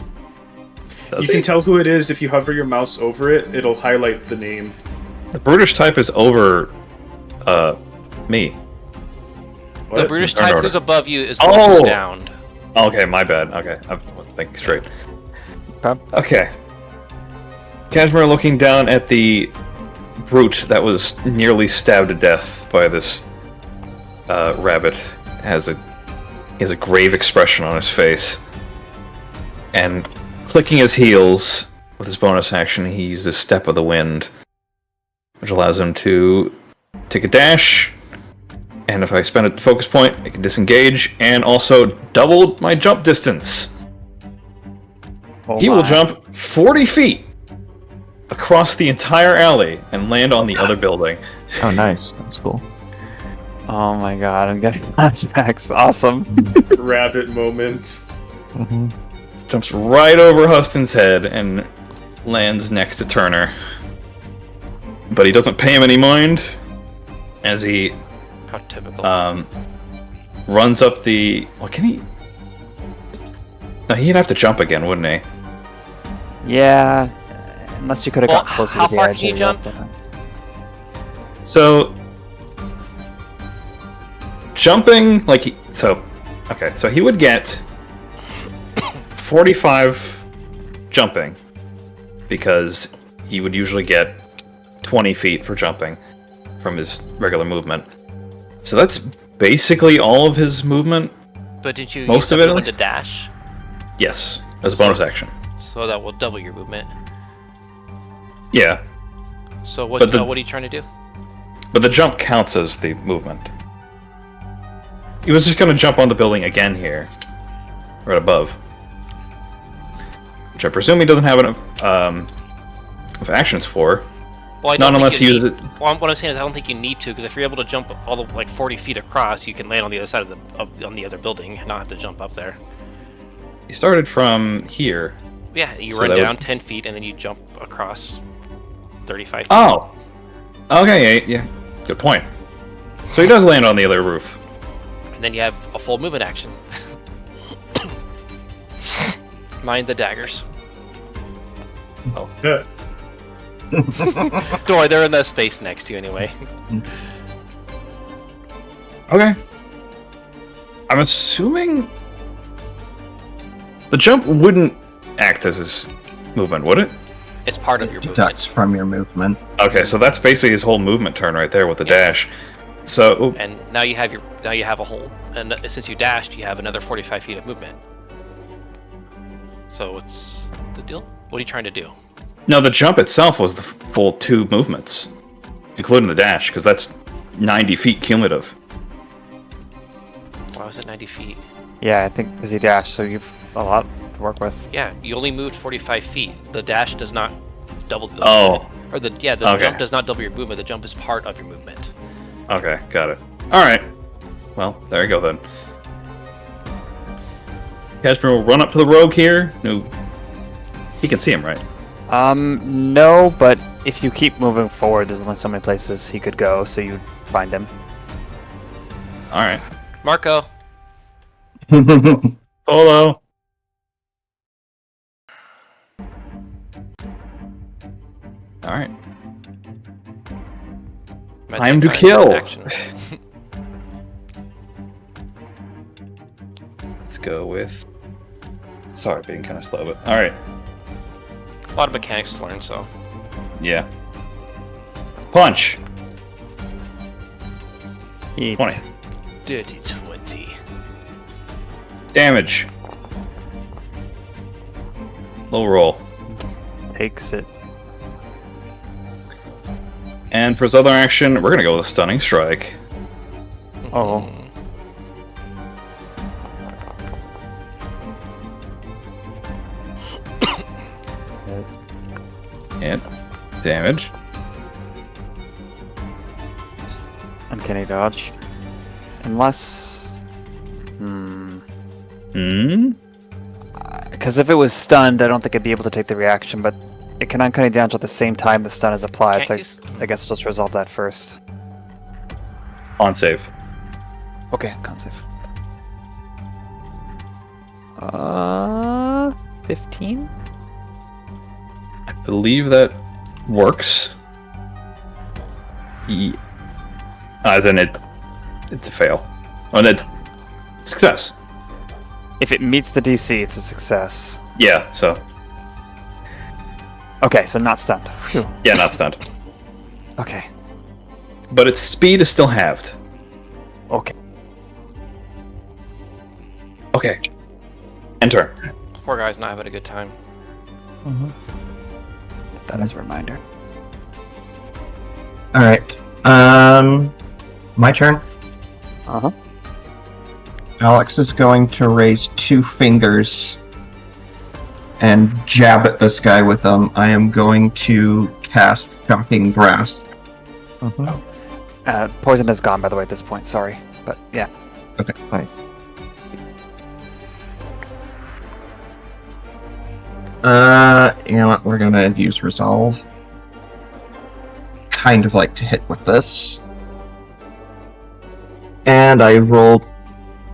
Does You he? can tell who it is if you hover your mouse over it. It'll highlight the name. The British type is over me. What? The British Turn type order. who's above you is the Oh! one who's downed. Okay, my bad. Okay, I'm thinking straight. Okay. Okay. Cashmere looking down at the brute that was nearly stabbed to death by this rabbit has a grave expression on his face. And clicking his heels with his bonus action, he uses Step of the Wind, which allows him to take a dash. And if I spend a focus point, I can disengage and also double my jump distance. Oh He will my. jump 40 feet across the entire alley and land on the other building. Oh, nice. That's cool. Oh my god, I'm getting flashbacks. Awesome. Rabbit moment. Mm-hmm. Jumps right over Huston's head and lands next to Turner. But he doesn't pay him any mind as he How typical. runs up the... Well, can he... No, he'd have to jump again, wouldn't he? Yeah, unless you could have Well, got closer how to the far edge. can you of the jump? button. So... Jumping, like... Okay, so he would get 45 jumping, because he would usually get 20 feet for jumping from his regular movement. So that's basically all of his movement. But didn't you most use of it, the at one to least? dash? Yes, as a bonus action. So that will double your movement. Yeah, So what, But the- what are you trying to do? but the jump counts as the movement. He was just going to jump on the building again here, right above. Which I presume he doesn't have enough of actions for. Well, I Not don't unless think he you uses need- it. Well, what I'm saying is I don't think you need to, because if you're able to jump all the 40 feet across, you can land on the other side on the other building, and not have to jump up there. He started from here. Yeah, you So run that down would- 10 feet, and then you jump across 35 feet. Oh! Okay, yeah. Good point. So he does land on the other roof. And then you have a full movement action. Mind the daggers. Yeah. Don't worry, they're in the space next to you anyway. Okay. I'm assuming the jump wouldn't act as his movement, would it? It's part of your movement. Deducts from your movement. Okay, so that's basically his whole movement turn right there with the dash. So, And now you have a whole, and since you dashed, you have another 45 feet of movement. So what's the deal? What are you trying to do? no, the jump itself was the full 2 movements, including the dash, because that's 90 feet cumulative. Why was it 90 feet? Yeah, I think because he dashed, so you've a lot to work with. Yeah, you only moved 45 feet. The dash does not double the Oh, or the okay. jump does not double your movement. The jump is part of your movement. okay, got it. Alright. Well, there you go then. Cashmere will run up to the rogue here. No, he can see him, right? No, but if you keep moving forward, there's only so many places he could go, so you'd find him. Alright. Marco, Polo. Alright. Time to kill. Action. Let's go with... Sorry, being kind of slow, but... Alright. A lot of mechanics to learn, so. Yeah. Punch! Eat. 20. Dirty 20. Damage. Low roll. Takes it. And for his other action, we're gonna go with a Stunning Strike. Oh. damage. Uncanny dodge. Unless... Because if it was stunned, I don't think it'd be able to take the reaction, but it can uncanny dodge at the same time the stun is applied, so I guess I'll just resolve that first. On save. Okay, con save. 15? I believe that works. As in it's a fail. Oh, it's success. If it meets the DC, it's a success. Yeah, so. Okay, so not stunned. Phew. Yeah, not stunned. Okay. But its speed is still halved. Okay. Okay. Enter. Poor guy's not having a good time. That is a reminder. Alright. My turn. Uh-huh. Alex is going to raise 2 fingers and jab at this guy with them. I am going to cast Shocking Grasp. Poison is gone, by the way, at this point. Sorry. But, yeah. Okay, fine. You know what? We're gonna use Resolve. Kind of like to hit with this. And I rolled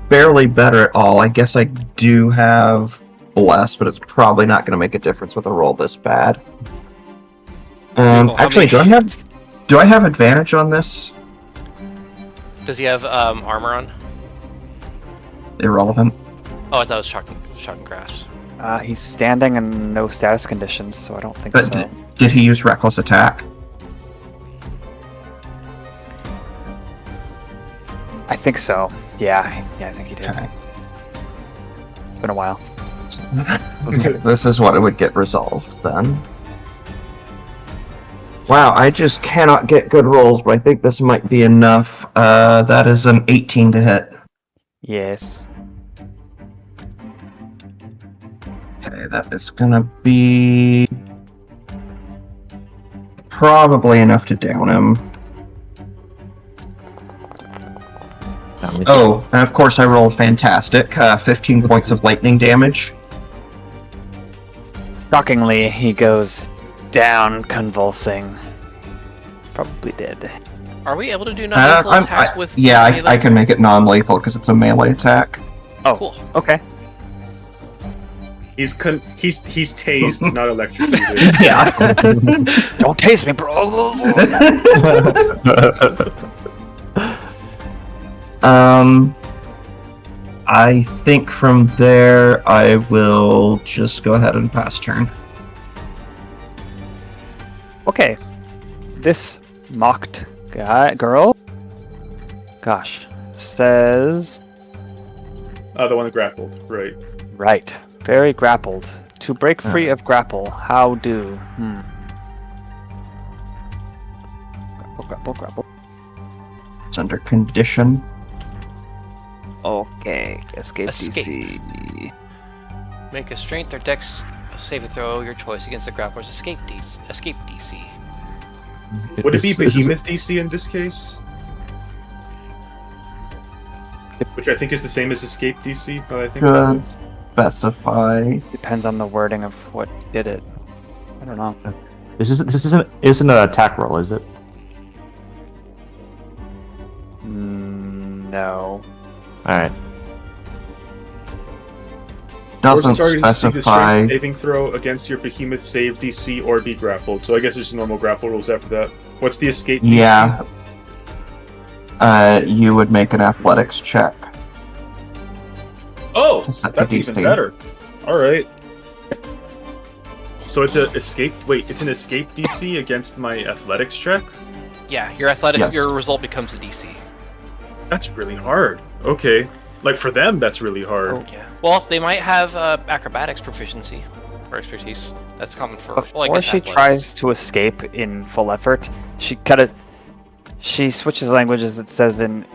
barely better at all. I guess I do have Bless, but it's probably not going to make a difference with a roll this bad. Actually, do I have advantage on this? Does he have armor on? Irrelevant. Oh, I thought it was shocking grasp. He's standing and no status conditions, so I don't think But so. did he use Reckless Attack? I think so. Yeah, I think he did. Okay. It's been a while. Okay, this is what it would get resolved then. Wow, I just cannot get good rolls, but I think this might be enough. That is an 18 to hit. Yes. Okay, that is gonna be probably enough to down him. Oh, and of course I roll fantastic. 15 points of lightning damage. Shockingly, he goes down, convulsing. Probably dead. Are we able to do non-lethal attacks with melee? I can make it non-lethal because it's a melee attack. Oh, Cool. Okay. He's tased, not electrocuted. Yeah. Don't taste me, bro. I think from there I will just go ahead and pass turn. Okay. This mocked girl, gosh, says The one that grappled, right. right. Very grappled. To break free of grapple, how do? Grapple. It's under condition. Okay. Escape DC. Make a strength or dex save throw your choice against the grappler's escape DC. Would it be Behemoth DC in this case? Which I think is the same as Escape DC, but I think Good. Specify. Depends on the wording of what did it. I don't know. This isn't an attack roll, is it? No. Alright. Doesn't target to see the specify. strength saving throw against your Behemoth save DC or be grappled. So I guess there's normal grapple rules after that. What's the escape DC? Yeah. You would make an athletics check. Oh, To set the that's even DC. better. All right. So it's an escape DC against my athletics check. Yeah, your athletics, Yes. your result becomes a DC. That's really hard. Okay, like for them, that's really hard. Yeah. Well, they might have acrobatics proficiency or expertise. That's common for. Before well, I guess she athletics. tries to escape in full effort, she switches languages. It says in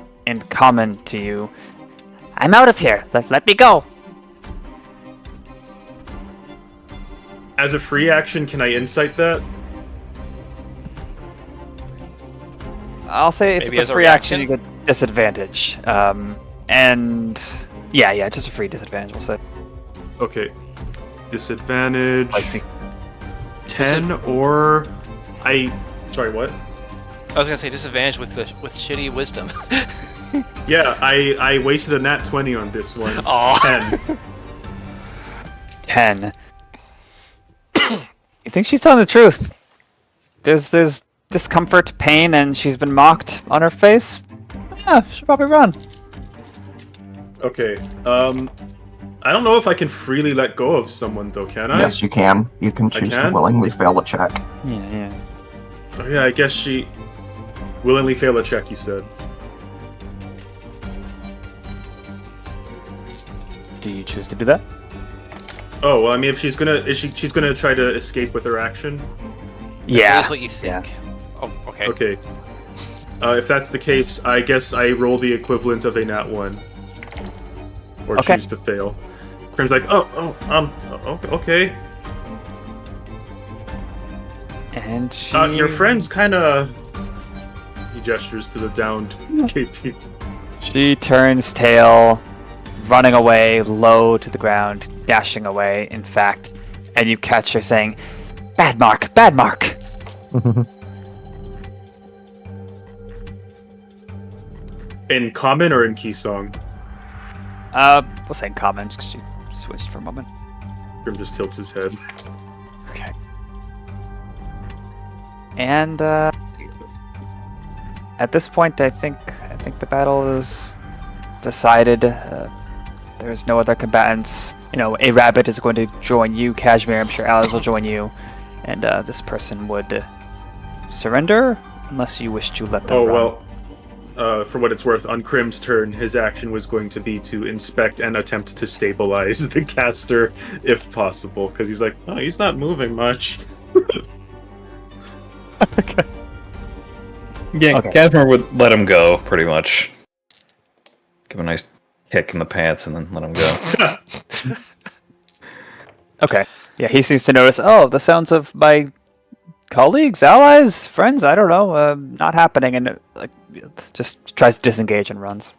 common to you, "I'm out of here. Let me go." As a free action, can I insight that? I'll say if Maybe it's as a a free action, you reaction? get disadvantage. And yeah, just a free disadvantage. We'll say. Okay. Disadvantage. Let's see. 10 or sorry, what? I was gonna say disadvantage with shitty wisdom. Yeah, I wasted a nat 20 on this one. Aw. 10. 10. You think she's telling the truth? There's discomfort, pain, and she's been mocked on her face. Yeah, she'll probably run. Okay. I don't know if I can freely let go of someone though, can I? Yes, you can. You can choose to can? willingly fail a check. Yeah. Oh, yeah, I guess she willingly fail a check, you said. Do you choose to do that? Oh, well, I mean, if she's gonna try to escape with her action. Yeah. That's what you think. Oh, okay. Okay. If that's the case, I guess I roll the equivalent of a nat 1. Or Okay. choose to fail. Crim's like, okay. And she... Your friend's kinda... He gestures to the downed KP. She turns tail, running away, low to the ground, dashing away, in fact, and you catch her saying, "Bad mark, bad mark!" In common or in Keysong? We'll say in common, because she switched for a moment. Crim just tilts his head. Okay. And, at this point, I think the battle is decided. There's no other combatants. You know, a rabbit is going to join you, Cashmere. I'm sure Alice will join you, and this person would surrender unless you wish to let them run. Well, for what it's worth, on Crim's turn, his action was going to be to inspect and attempt to stabilize the caster, if possible, because he's like, oh, he's not moving much. Okay. Yeah, Okay. Cashmere would let him go, pretty much. Give him a nice kick in the pants and then let him go. Okay. Yeah, he seems to notice. Oh, the sounds of my colleagues, allies, friends. I don't know. Not happening, and just tries to disengage and runs.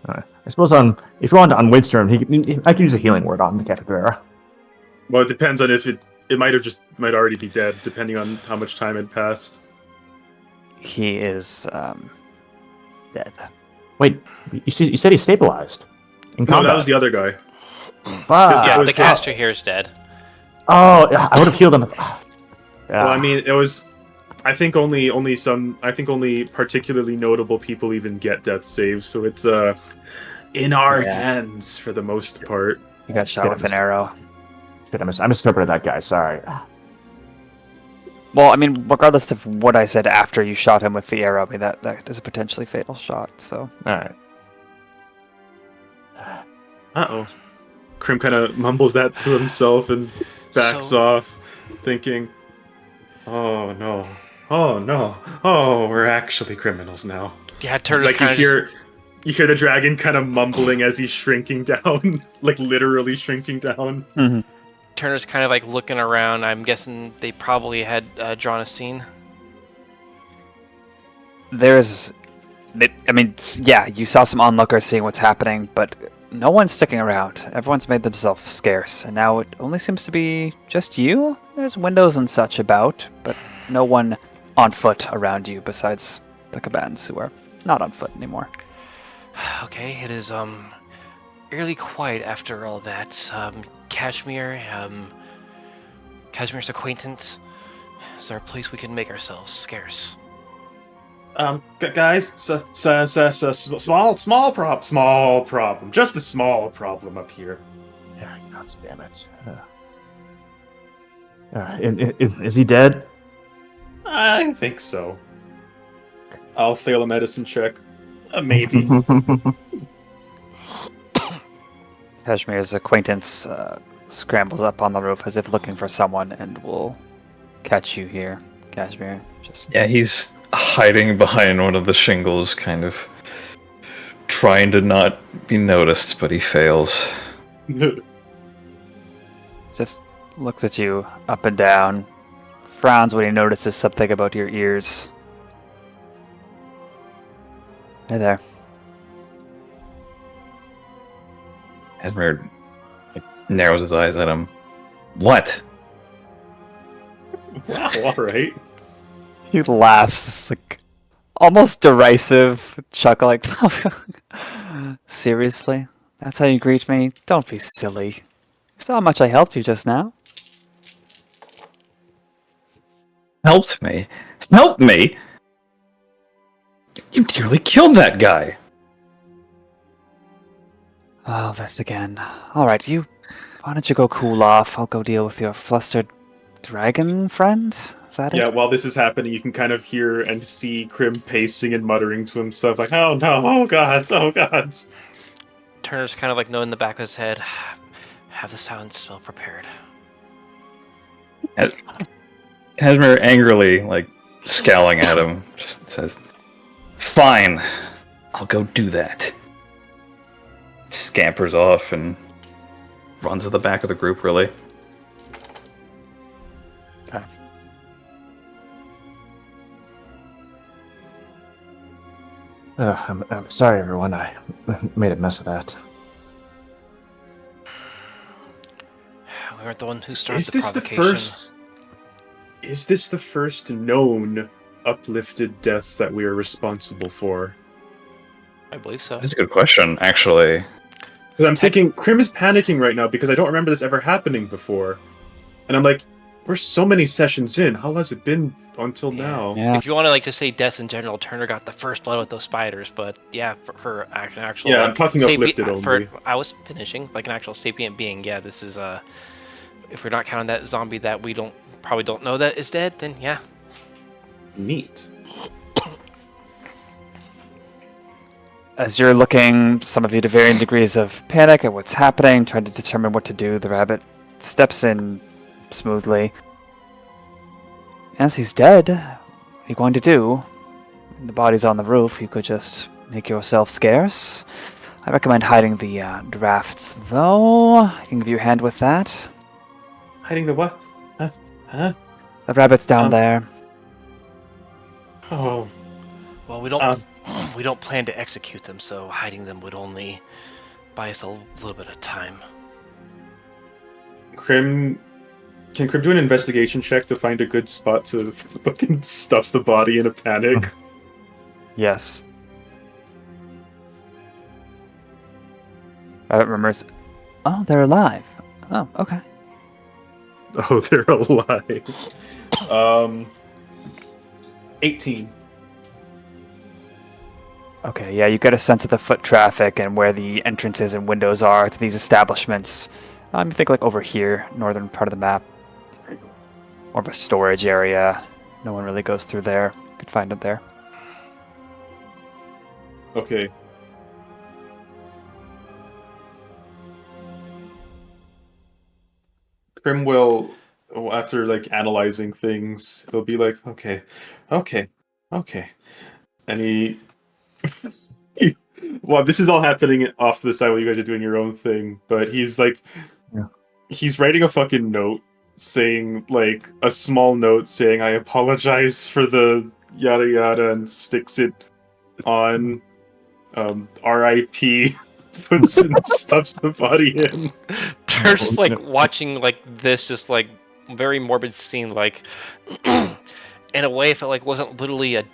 Alright. I suppose if you want on Windstorm, I can use a healing word on the Capybara. Well, it depends on if it might already be dead, depending on how much time had passed. He is dead. Wait, you said he's stabilized. In No, combat. that was the other guy. Fuck. Yeah, was the his- caster here is dead. Oh, yeah, I would have healed him. Yeah. Well, I mean, it was. I think only particularly notable people even get death saves, so it's in our Yeah. hands for the most part. He got shot with an arrow. Shit, I misinterpreted that guy. Sorry. Well, I mean, regardless of what I said after you shot him with the arrow, I mean, that is a potentially fatal shot. So. All right. Uh-oh. Crim kind of mumbles that to himself and backs So- off, thinking, oh no, we're actually criminals now. Yeah, Turner's Like you hear the dragon kind of mumbling as he's shrinking down, like literally shrinking down. Turner's kind of like looking around. I'm guessing they probably had drawn a scene. Yeah, you saw some onlookers seeing what's happening, but no one's sticking around. Everyone's made themselves scarce, and now it only seems to be just you. There's windows and such about, but no one on foot around you besides the combatants who are not on foot anymore. Okay, it is really quiet after all that. Cashmere's acquaintance. Is there a place we can make ourselves scarce? Guys, small problem. Just a small problem up here. Yeah, God damn it. Is he dead? I think so. I'll fail a medicine check. Maybe. Cashmere's acquaintance scrambles up on the roof as if looking for someone and will catch you here, Cashmere. Just Yeah, he's hiding behind one of the shingles, kind of trying to not be noticed, but he fails. just looks at you up and down, frowns when he notices something about your ears. Hey there. Cashmere narrows his eyes at him. What? Wow, alright. He laughs, this like almost derisive chuckle, like, seriously? That's how you greet me? Don't be silly. You saw how much I helped you just now? Helped me? Help me? You nearly killed that guy. Oh, this again. Alright, why don't you go cool off? I'll go deal with your flustered dragon friend? Is that Yeah, it? while this is happening, you can kind of hear and see Crim pacing and muttering to himself, like, oh no, oh gods, oh gods. Turner's kind of like knowing in the back of his head, have the sound spell prepared. Cashmere angrily, like, scowling at him, just says, "Fine, I'll go do that." Scampers off and runs to the back of the group, really. Okay. I'm sorry, everyone. I made a mess of that. We weren't the one who started Is the this the provocation. first? Is this the first known uplifted death that we are responsible for? I believe so. That's a good question, actually. Because I'm thinking Crim is panicking right now because I don't remember this ever happening before, and I'm like, we're so many sessions in. How has it been until now? Yeah. If you want to like just say deaths in general, Turner got the first blood with those spiders, but yeah, for an actual Yeah, like, I'm talking uplifted only. I was finishing like an actual sapient being. Yeah, this is if we're not counting that zombie that we probably don't know that is dead, then yeah. Neat. As you're looking, some of you to varying degrees of panic at what's happening, trying to determine what to do, the rabbit steps in smoothly. Yes, he's dead. What are you going to do? The body's on the roof. You could just make yourself scarce. I recommend hiding the drafts, though. I can give you a hand with that. Hiding the what? Huh? The rabbit's down there. Oh. Well, we don't plan to execute them, so hiding them would only buy us a little bit of time. Can Crim do an investigation check to find a good spot to fucking stuff the body in a panic? Yes. Rabbit remembers. Oh, they're alive. Oh, okay. Oh, they're alive. 18. Okay, yeah, you get a sense of the foot traffic and where the entrances and windows are to these establishments. You think like over here, northern part of the map. More of a storage area. No one really goes through there. You could find it there. Okay. Crim will, after like analyzing things, he'll be like, okay. And he well, this is all happening off to the side while you guys are doing your own thing, but he's like, he's writing a fucking note saying, like, a small note saying, I apologize for the yada yada, and sticks it on RIP, puts and stuffs the body in. Turner's just like watching like this, just like very morbid scene, like in a way, if it like wasn't literally a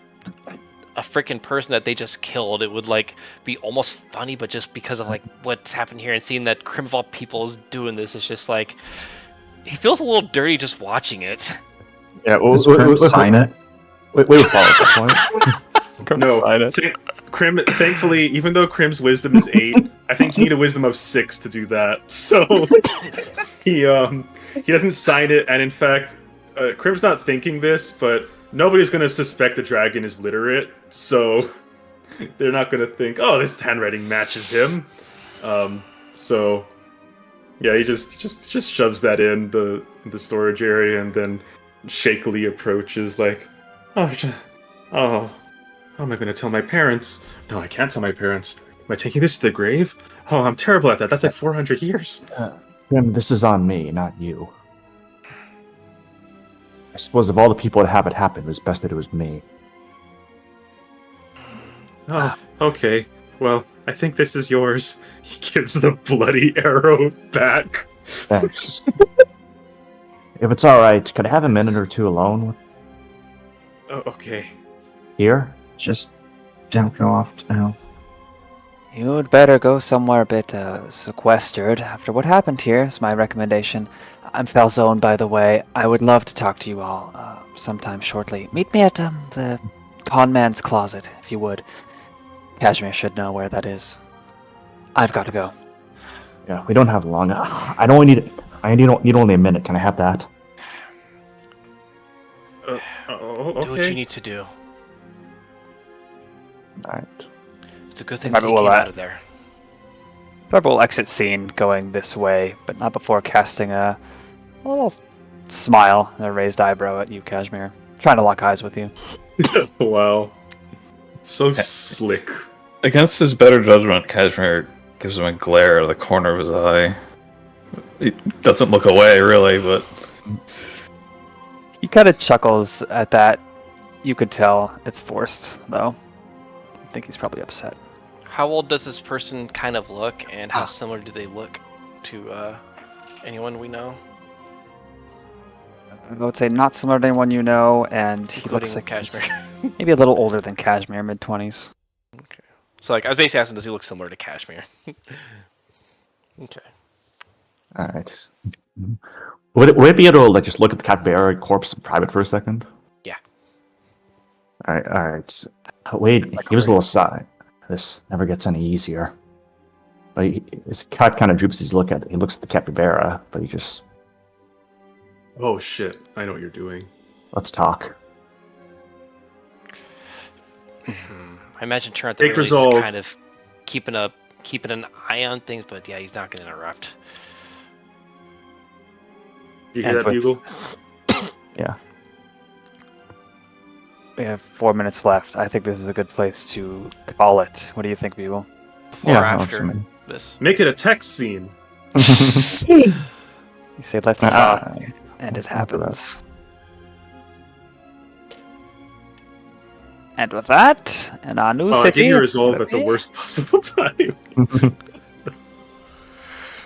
freaking person that they just killed, it would like be almost funny, but just because of like what's happened here and seeing that Crim of all people is doing this, it's just like he feels a little dirty just watching it. Yeah, Does Crim sign it? Wait, follow at this point. No, Crim. Thankfully, even though Crim's wisdom is 8, I think you need a wisdom of 6 to do that. So he doesn't sign it, and in fact, Crim's not thinking this, but nobody's gonna suspect the dragon is literate, so they're not gonna think, oh, this handwriting matches him. So yeah, he just shoves that in the storage area, and then shakily approaches, like, oh, how am I going to tell my parents? No, I can't tell my parents. Am I taking this to the grave? Oh, I'm terrible at that. That's like 400 years. Crim, this is on me, not you. I suppose of all the people to have it happen, it was best that it was me. Oh, okay. Well, I think this is yours. He gives the bloody arrow back. Thanks. If it's alright, could I have a minute or two alone Oh, okay. here? Just don't go off now. You'd better go somewhere a bit sequestered. After what happened here, is my recommendation. I'm Falzone, by the way. I would love to talk to you all sometime shortly. Meet me at the conman's closet, if you would. Cashmere should know where that is. I've got to go. Yeah, we don't have long. I need only a minute. Can I have that? Okay. Do what you need to do. Alright. It's a good thing Maybe that you we'll, came out of there. Trevor will exit scene going this way, but not before casting a little smile and a raised eyebrow at you, Cashmere. Trying to lock eyes with you. Wow. So slick. Against his better judgment, Cashmere gives him a glare out of the corner of his eye. He doesn't look away, really, but... He kind of chuckles at that. You could tell it's forced, though. I think he's probably upset. How old does this person kind of look, and how similar do they look to anyone we know? I would say not similar to anyone you know, and he Including looks like Cashmere. he's maybe a little older than Cashmere, mid-20s. Okay. So, like, I was basically asking, does he look similar to Cashmere? Okay. Alright. Would it be able to just look at the capybara corpse in private for a second? Yeah. Alright. Wade, give us a little sigh. This never gets any easier. But his cat kind of droops as he looks at the capybara, but he just... Oh shit, I know what you're doing. Let's talk. I imagine Turn at the Take very least resolve. is kind of keeping an eye on things, but yeah, he's not going to interrupt. You hear that, with- Bugle? Yeah. We have 4 minutes left. I think this is a good place to call it. What do you think, Bugle? Before or Yeah, that works for after me. this? Make it a text scene. You say, let's Uh-uh. talk, and it After that. happens. And with that, and our new Oh, I city, think you resolve at the worst possible time. we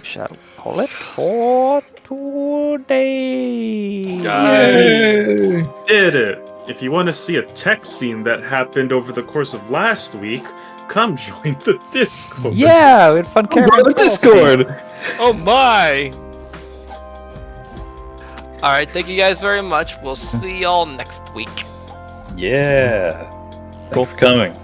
shall call it for today. Did it. If you want to see a text scene that happened over the course of last week, come join the Discord. Yeah, we had fun character. the Discord! Oh my! Alright, thank you guys very much. We'll see y'all next week. Yeah. Cool for coming.